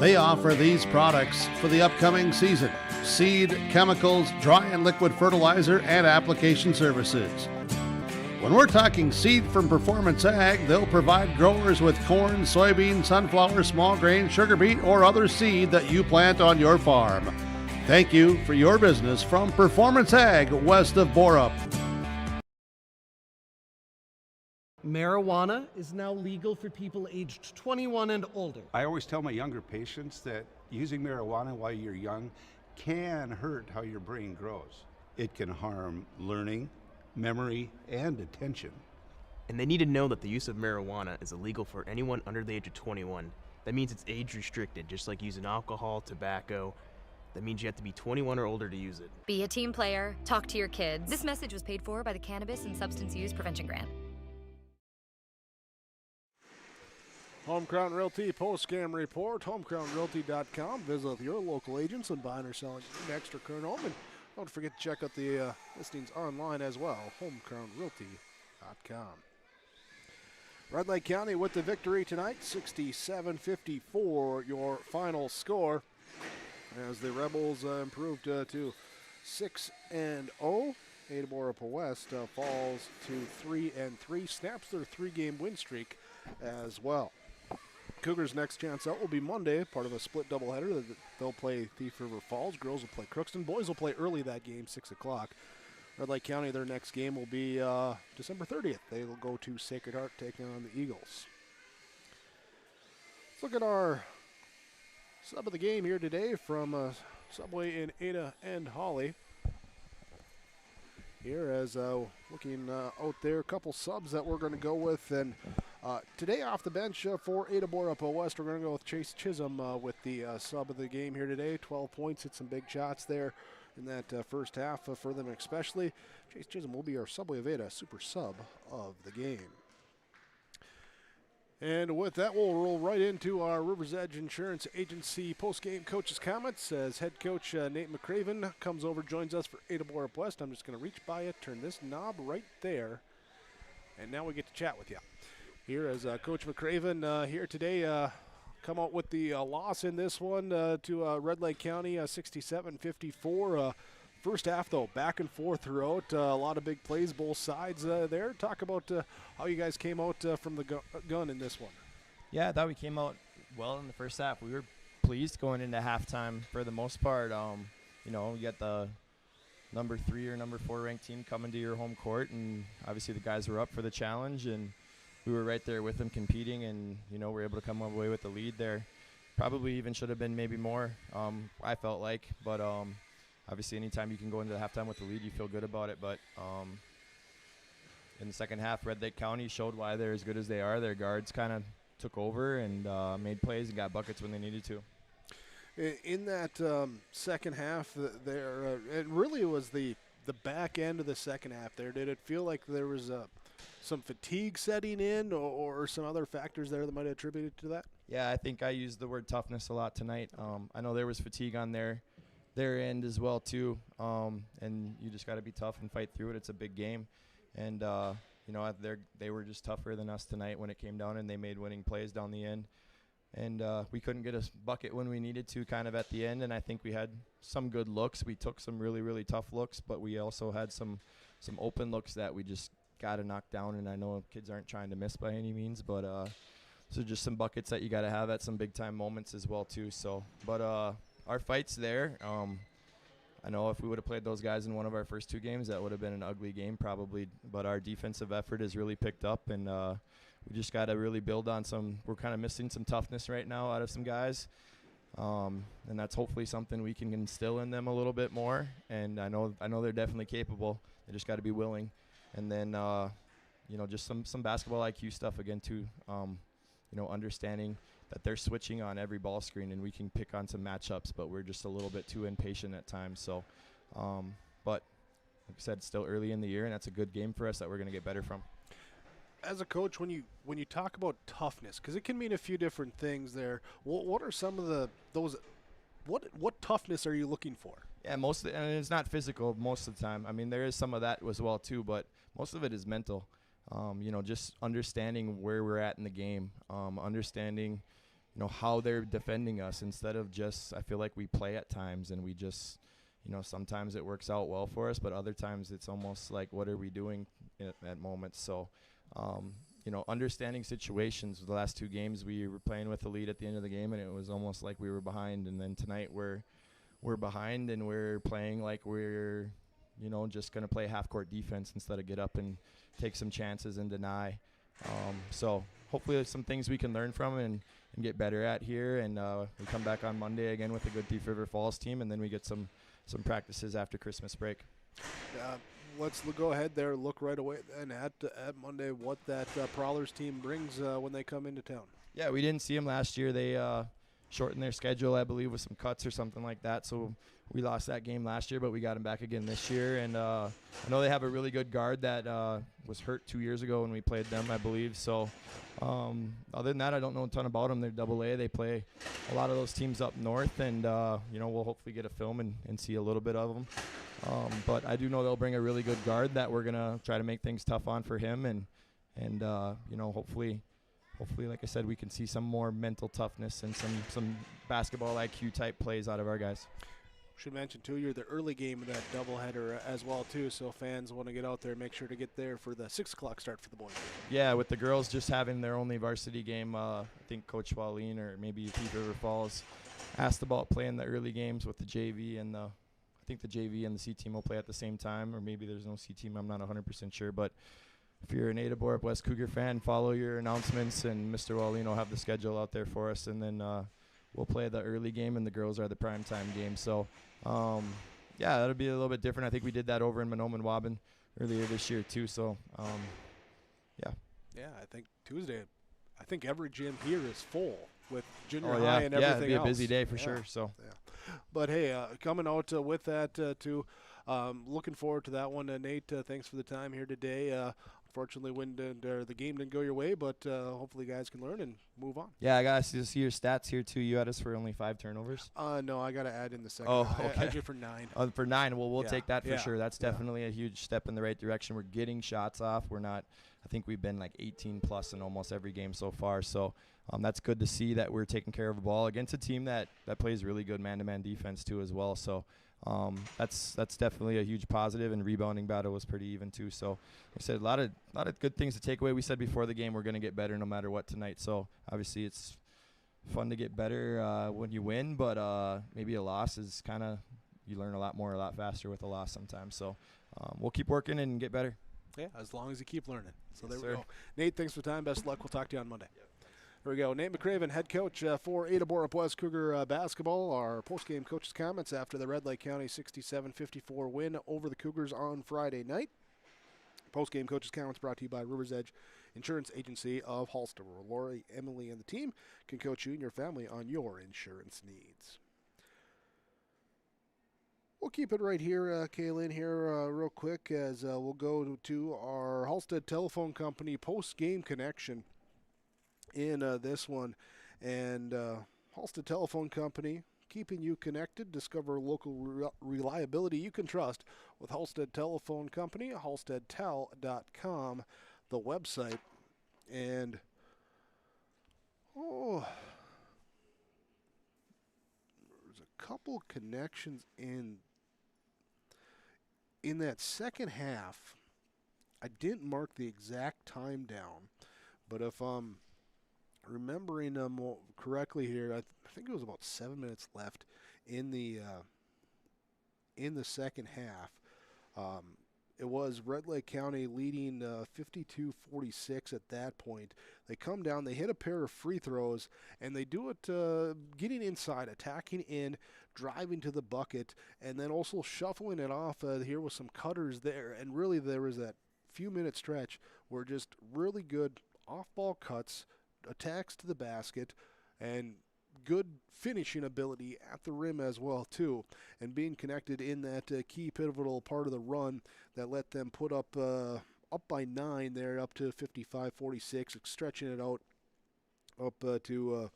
They offer these products for the upcoming season: seed, chemicals, dry and liquid fertilizer, and application services. When we're talking seed from Performance Ag, they'll provide growers with corn, soybean, sunflower, small grain, sugar beet, or other seed that you plant on your farm. Thank you for your business from Performance Ag west of Borup. Marijuana is now legal for people aged 21 and older. I always tell my younger patients that using marijuana while you're young can hurt how your brain grows. It can harm learning, memory, and attention. And they need to know that the use of marijuana is illegal for anyone under the age of 21. That means it's age restricted, just like using alcohol, tobacco. That means you have to be 21 or older to use it. Be a team player. Talk to your kids. This message was paid for by the Cannabis and Substance Use Prevention Grant. Home Crown Realty Postgame Report, homecrownrealty.com. Visit with your local agents when buying or selling an extra current home. And don't forget to check out the listings online as well, homecrownrealty.com. Red Lake County with the victory tonight, 67-54 your final score, as the Rebels improved to 6-0. Ada-Borup-West falls to 3-3, snaps their three-game win streak as well. Cougars' next chance out will be Monday, part of a split doubleheader. They'll play Thief River Falls. Girls will play Crookston. Boys will play early that game, 6 o'clock. Red Lake County, their next game will be December 30th. They will go to Sacred Heart, taking on the Eagles. Let's look at our sub of the game here today from Subway in Ada and Holly. Here as looking out there, a couple subs that we're going to go with. And today off the bench for Ada-Borup-West, we're going to go with Chase Chisholm with the sub of the game here today. 12 points, hit some big shots there in that first half for them especially. Chase Chisholm will be our Subway of Ada super sub of the game. And with that, we'll roll right into our Rivers Edge Insurance Agency post-game coach's comments as head coach Nate McCraven comes over, joins us for Ada-Borup-West. I'm just going to reach by it, turn this knob right there, and now we get to chat with you. Here as Coach McCraven here today, come out with the loss in this one to Red Lake County, 67-54. First half, though, back and forth throughout. A lot of big plays, both sides there. Talk about how you guys came out from the gun in this one. Yeah, I thought we came out well in the first half. We were pleased going into halftime for the most part. You got the number 3 or number 4 ranked team coming to your home court, and obviously the guys were up for the challenge, and we were right there with them competing, and, we're able to come away with the lead there. Probably even should have been maybe more, I felt like, but obviously, anytime you can go into the halftime with the lead, you feel good about it. But in the second half, Red Lake County showed why they're as good as they are. Their guards kind of took over and made plays and got buckets when they needed to. In that second half, it really was the back end of the second half there. Did it feel like there was some fatigue setting in or some other factors there that might have attributed to that? Yeah, I think I used the word toughness a lot tonight. I know there was fatigue on their end as well too, and you just got to be tough and fight through it. It's a big game, and they were just tougher than us tonight when it came down, and they made winning plays down the end, and we couldn't get a bucket when we needed to kind of at the end, and I think we had some good looks. We took some really, really tough looks, but we also had some open looks that we just got to knock down. And I know kids aren't trying to miss by any means, but so just some buckets that you got to have at some big time moments as well too. So, but our fight's there. I know if we would have played those guys in one of our first 2 games, that would have been an ugly game probably. But our defensive effort has really picked up, and we just got to really build on some. We're kind of missing some toughness right now out of some guys, and that's hopefully something we can instill in them a little bit more. And I know they're definitely capable. They just got to be willing. And then just some basketball IQ stuff again too. Understanding that they're switching on every ball screen, and we can pick on some matchups, but we're just a little bit too impatient at times. So, but like I said, still early in the year, and that's a good game for us that we're going to get better from. As a coach, when you talk about toughness, because it can mean a few different things there, what are some of what toughness are you looking for? Yeah, and it's not physical most of the time. I mean, there is some of that as well too, but most of it is mental. Just understanding where we're at in the game, understanding, how they're defending us instead of just, I feel like we play at times and we just, sometimes it works out well for us, but other times it's almost like, what are we doing at moments? So, understanding situations. The last 2 games we were playing with the lead at the end of the game, and it was almost like we were behind. And then tonight we're behind and we're playing like we're, just going to play half-court defense instead of get up and take some chances and deny. So hopefully there's some things we can learn from and get better at here. And we come back on Monday again with a good Thief River Falls team, and then we get some practices after Christmas break. Let's go ahead there, look right away and at Monday what that Prowlers team brings when they come into town. Yeah, we didn't see them last year. They shortened their schedule, I believe, with some cuts or something like that. So we lost that game last year, but we got them back again this year. And I know they have a really good guard that was hurt 2 years ago when we played them, I believe. So other than that, I don't know a ton about them. They're AA. They play a lot of those teams up north, and we'll hopefully get a film and see a little bit of them. But I do know they'll bring a really good guard that we're gonna try to make things tough on for him, and hopefully, like I said, we can see some more mental toughness and some basketball IQ type plays out of our guys. Should mention too, you're the early game of that doubleheader as well too, so fans want to get out there, make sure to get there for the 6 o'clock start for the boys. Yeah, with the girls just having their only varsity game, I think Coach Wallin or maybe Thief River Falls asked about playing the early games with the JV and I think the JV and the C team will play at the same time, or maybe there's no C team. I'm not 100% sure, but if you're an Ada-Borup-West Cougar fan, follow your announcements, and Mr. Wallin will have the schedule out there for us, and then we'll play the early game, and the girls are the primetime game. So, that'll be a little bit different. I think we did that over in Mahnomen Waban earlier this year too. So, yeah. Yeah, I think Tuesday, every gym here is full with junior high and everything else. It'll be a busy day for sure. So, but hey, coming out with that too. Looking forward to that one. Nate, thanks for the time here today. Unfortunately, the game didn't go your way, but hopefully you guys can learn and move on. Yeah, I got to see your stats here, too. You had us for only 5 turnovers. No, I got to add in the second. Oh, okay. I had you for 9. For 9. Well, we'll take that for sure. That's definitely a huge step in the right direction. We're getting shots off. We're not – I think we've been like 18-plus in almost every game so far. So that's good to see that we're taking care of the ball against a team that plays really good man-to-man defense, too, as well. So that's definitely a huge positive, and rebounding battle was pretty even too. So like I said, a lot of good things to take away. We said before the game we're going to get better no matter what tonight. So obviously it's fun to get better when you win, but maybe a loss is kind of, you learn a lot faster with a loss sometimes. So we'll keep working and get better. Yeah, as long as you keep learning. So yes, there we go. Nate, thanks for the time. Best of luck. We'll talk to you on Monday. Yep. Here we go. Nate McCraven, head coach for Ada-Borup-West Cougar basketball. Our post-game coaches' comments after the Red Lake County 67-54 win over the Cougars on Friday night. Post-game coaches' comments brought to you by River's Edge Insurance Agency of Halston, where Lori, Emily, and the team can coach you and your family on your insurance needs. We'll keep it right here, Kaylin, here real quick as we'll go to our Halstead Telephone Company post-game connection in this one. And Halstead Telephone Company, keeping you connected. Discover local reliability you can trust with Halstead Telephone Company, halsteadtel.com, the website. And, there's a couple connections in. in that second half, I didn't mark the exact time down, but if I'm remembering correctly here, I think it was about 7 minutes left in the second half. It was Red Lake County leading 52-46 at that point. They come down, they hit a pair of free throws, and they do it getting inside, attacking in, driving to the bucket, and then also shuffling it off here with some cutters there. And really there was that few-minute stretch where just really good off-ball cuts, attacks to the basket, and good finishing ability at the rim as well too, and being connected in that key pivotal part of the run that let them put up by 9 there, up to 55-46, stretching it out up to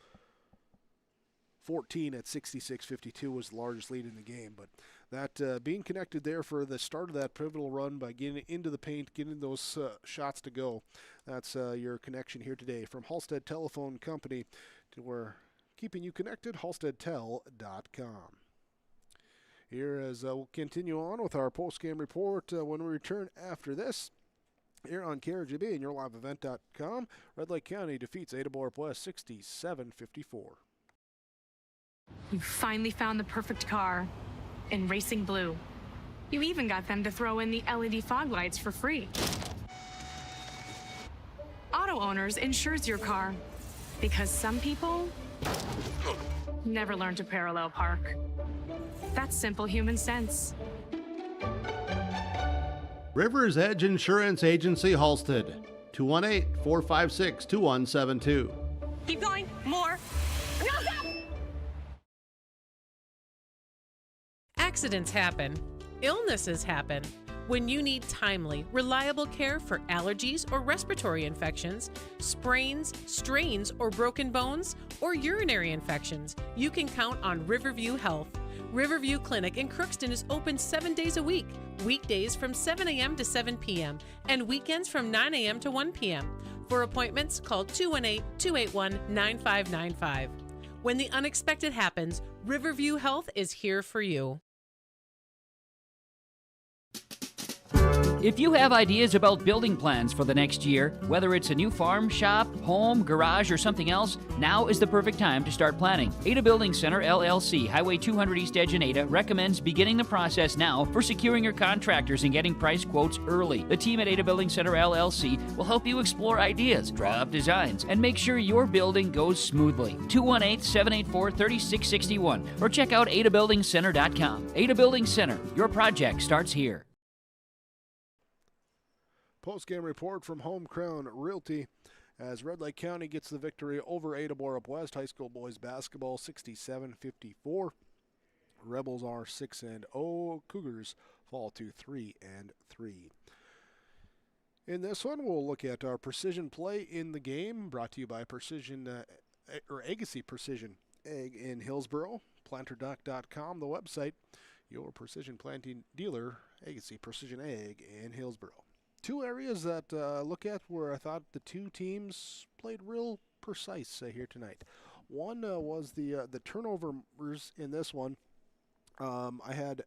14 at 66-52 was the largest lead in the game. But that being connected there for the start of that pivotal run by getting into the paint, getting those shots to go, that's your connection here today from Halstead Telephone Company, to where keeping you connected, halsteadtel.com. Here as we'll continue on with our post-game report when we return after this. Here on KRGB and yourliveevent.com, Red Lake County defeats Ada-Borup-West 67-54. You finally found the perfect car in racing blue. You even got them to throw in the LED fog lights for free. Auto Owners insures your car because some people never learn to parallel park. That's simple human sense. Rivers Edge Insurance Agency, Halstead, 218-456-2172. Keep going. More. No, stop! Accidents happen. Illnesses happen. When you need timely, reliable care for allergies or respiratory infections, sprains, strains, or broken bones, or urinary infections, you can count on Riverview Health. Riverview Clinic in Crookston is open 7 days a week, weekdays from 7 a.m. to 7 p.m., and weekends from 9 a.m. to 1 p.m. For appointments, call 218-281-9595. When the unexpected happens, Riverview Health is here for you. If you have ideas about building plans for the next year, whether it's a new farm, shop, home, garage, or something else, now is the perfect time to start planning. Ada Building Center, LLC, Highway 200 East Edge in Ada, recommends beginning the process now for securing your contractors and getting price quotes early. The team at Ada Building Center, LLC will help you explore ideas, draw up designs, and make sure your building goes smoothly. 218-784-3661 or check out adabuildingcenter.com. Ada Building Center, your project starts here. Post-game report from Home Crown Realty as Red Lake County gets the victory over Ada-Borup-West high school boys basketball 67-54. Rebels are 6-0. Cougars fall to 3-3. In this one, we'll look at our precision play in the game, brought to you by Agassiz Precision Egg in Hillsboro. PlanterDoc.com, the website. Your precision planting dealer, Agassiz Precision Egg in Hillsboro. Two areas that look at where I thought the two teams played real precise here tonight. One was the turnovers in this one. I had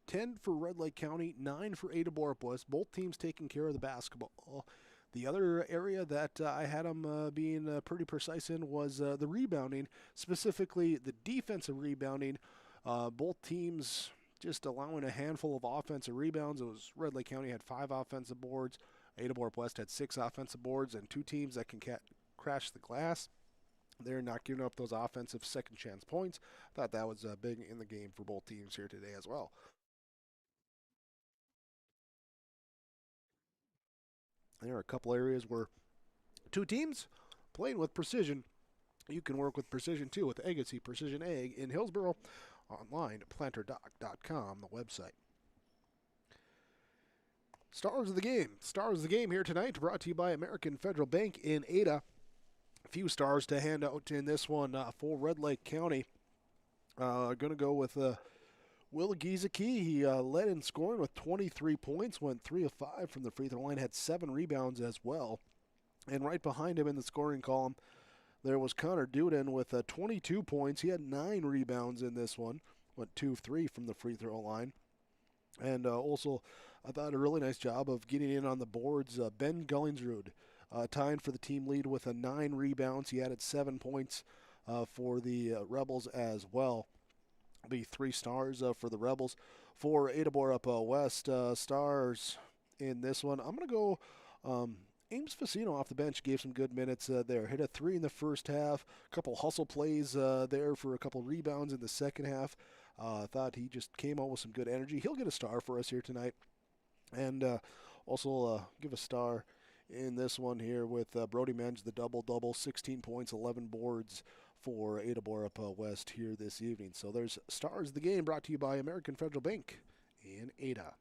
10 for Red Lake County, 9 for Ada-Borup-West, both teams taking care of the basketball. The other area that I had them being pretty precise in was the rebounding, specifically the defensive rebounding. Both teams just allowing a handful of offensive rebounds. It was Red Lake County had 5 offensive boards. Ada-Borup-West had 6 offensive boards, and 2 teams that can crash the glass. They're not giving up those offensive second chance points. Thought that was big in the game for both teams here today as well. There are a couple areas where two teams playing with precision. You can work with precision too with Agassiz Precision Egg in Hillsboro. Online at PlanterDoc.com, the website. Stars of the game. Stars of the game here tonight, brought to you by American Federal Bank in Ada. A few stars to hand out in this one for Red Lake County. Going to go with Will Giesecke. He led in scoring with 23 points, went 3 of 5 from the free throw line, had 7 rebounds as well. And right behind him in the scoring column, there was Connor Duden with 22 points. He had 9 rebounds in this one. Went 2 of 3 from the free throw line. And also, I thought a really nice job of getting in on the boards. Ben Gullingsrud tying for the team lead with 9 rebounds. He added 7 points for the Rebels as well. Be 3 stars for the Rebels. For Ada-Borup-West stars in this one, I'm going to go Ames Facino off the bench. Gave some good minutes there. Hit a 3 in the first half. A couple hustle plays there for a couple rebounds in the second half. Thought he just came out with some good energy. He'll get a star for us here tonight. And also give a star in this one here with Brody Menge, the double-double, 16 points, 11 boards for Ada-Borup-West here this evening. So there's Stars of the Game brought to you by American Federal Bank in Ada.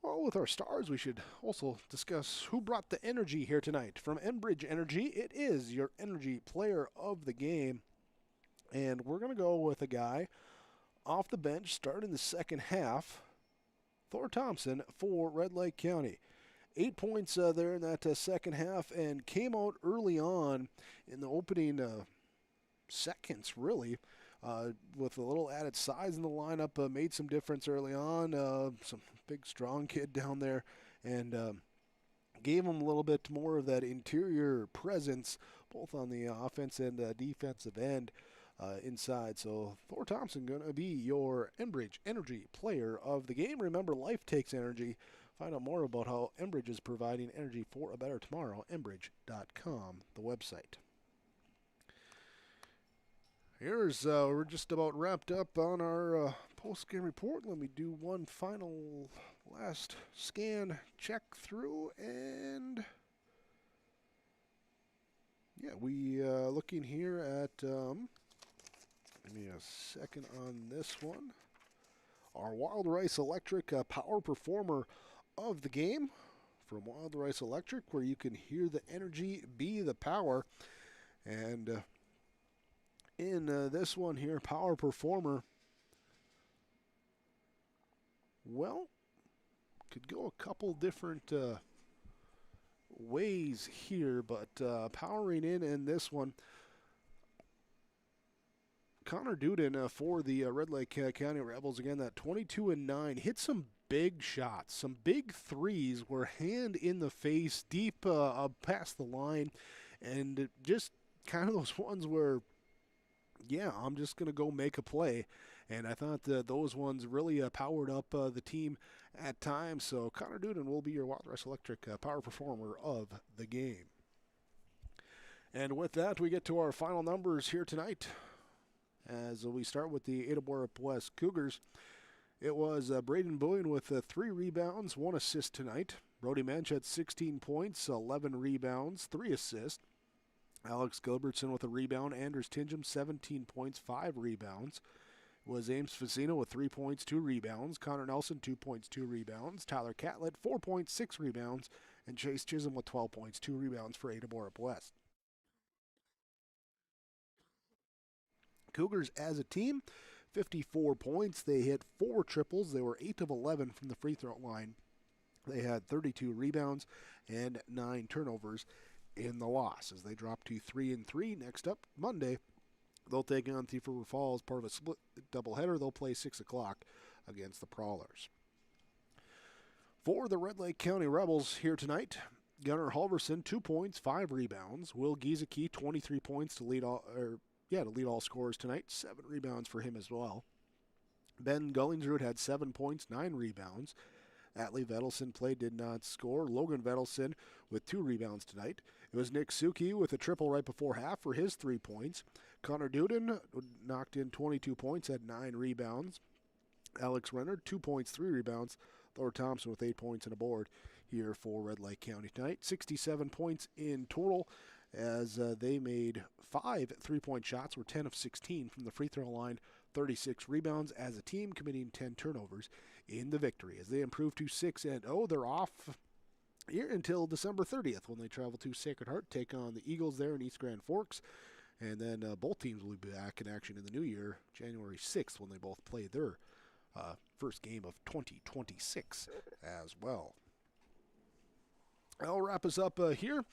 Well, with our stars, we should also discuss who brought the energy here tonight. From Enbridge Energy, it is your energy player of the game. And we're going to go with a guy off the bench starting the second half, Thor Thompson for Red Lake County. 8 points there in that second half, and came out early on in the opening seconds, really, with a little added size in the lineup. Made some difference early on. Some big, strong kid down there, and gave him a little bit more of that interior presence, both on the offense and defensive end inside. So Thor Thompson going to be your Enbridge Energy player of the game. Remember, life takes energy. Find out more about how Enbridge is providing energy for a better tomorrow. Enbridge.com, the website. Here's, we're just about wrapped up on our post-game report. Let me do one final last scan, check through, and yeah, we looking here at, give me a second on this one. Our Wild Rice Electric Power Performer of the game from Wild Rice Electric, where you can hear the energy, be the power. And in this one here, Power Performer, well, could go a couple different ways here, but powering in this one, Connor Duden for the Red Lake County Rebels, again, that 22-9, hit some big shots, some big threes, were hand in the face, deep past the line, and just kind of those ones where, yeah, I'm just going to go make a play. And I thought those ones really powered up the team at times. So Connor Duden will be your Wild Rice Electric Power Performer of the game. And with that, we get to our final numbers here tonight. As we start with the Ada-Borup-West Cougars, it was Braden Bowen with 3 rebounds, 1 assist tonight. Brody Menge had 16 points, 11 rebounds, 3 assists. Alex Gilbertson with a rebound. Anders Tingham, 17 points, 5 rebounds. It was Ames Facino with 3 points, 2 rebounds. Connor Nelson, 2 points, 2 rebounds. Tyler Catlett, 4 points, 6 rebounds. And Chase Chisholm with 12 points, 2 rebounds for Ada-Borup-West. Cougars as a team, 54 points. They hit 4 triples. They were 8 of 11 from the free throw line. They had 32 rebounds and 9 turnovers in the loss as they drop to 3-3. Next up, Monday, they'll take on Thief River Falls, part of a split doubleheader. They'll play 6 o'clock against the Prowlers. For the Red Lake County Rebels here tonight, Gunnar Halverson, 2 points, 5 rebounds. Will Giesecke, 23 points to lead all scorers tonight. 7 rebounds for him as well. Ben Gullingsrud had 7 points, 9 rebounds. Atlee Vedelson played, did not score. Logan Vedelson with 2 rebounds tonight. It was Nick Suki with a triple right before half for his 3 points. Connor Duden knocked in 22 points, had 9 rebounds. Alex Renner, 2 points, 3 rebounds. Thor Thompson with 8 points and a board here for Red Lake County tonight. 67 points in total as they made 5 3-point shots, were 10 of 16 from the free throw line. 36 rebounds as a team, committing 10 turnovers in the victory. As they improve to 6-0, they're off here until December 30th when they travel to Sacred Heart, take on the Eagles there in East Grand Forks. And then both teams will be back in action in the new year, January 6th, when they both play their first game of 2026 as well. I'll wrap us up here.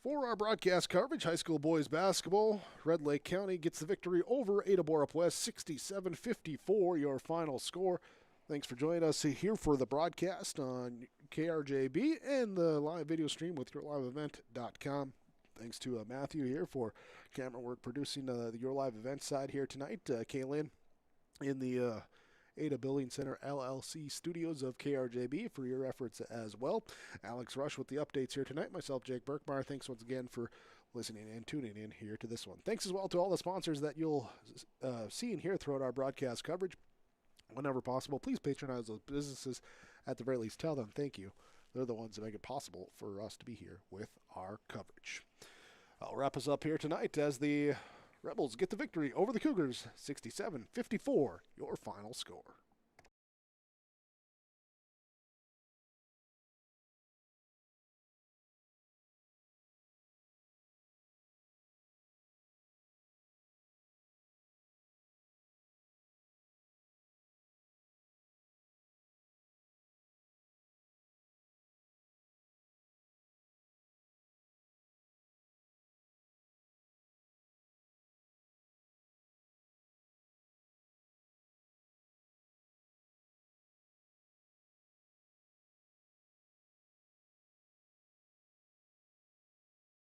For our broadcast coverage, high school boys basketball, Red Lake County gets the victory over Ada-Borup-West, 67-54, your final score. Thanks for joining us here for the broadcast on KRJB and the live video stream with YourLiveEvent.com. Thanks to Matthew here for camera work producing the Your Live Event side here tonight. Kaylin in the Ada Building Center LLC studios of KRJB for your efforts as well. Alex Rush with the updates here tonight. Myself, Jake Berkmeyer. Thanks once again for listening and tuning in here to this one. Thanks as well to all the sponsors that you'll see and hear throughout our broadcast coverage. Whenever possible, please patronize those businesses. At the very least, tell them thank you. They're the ones that make it possible for us to be here with our coverage. I'll wrap us up here tonight as the Rebels get the victory over the Cougars, 67-54, your final score.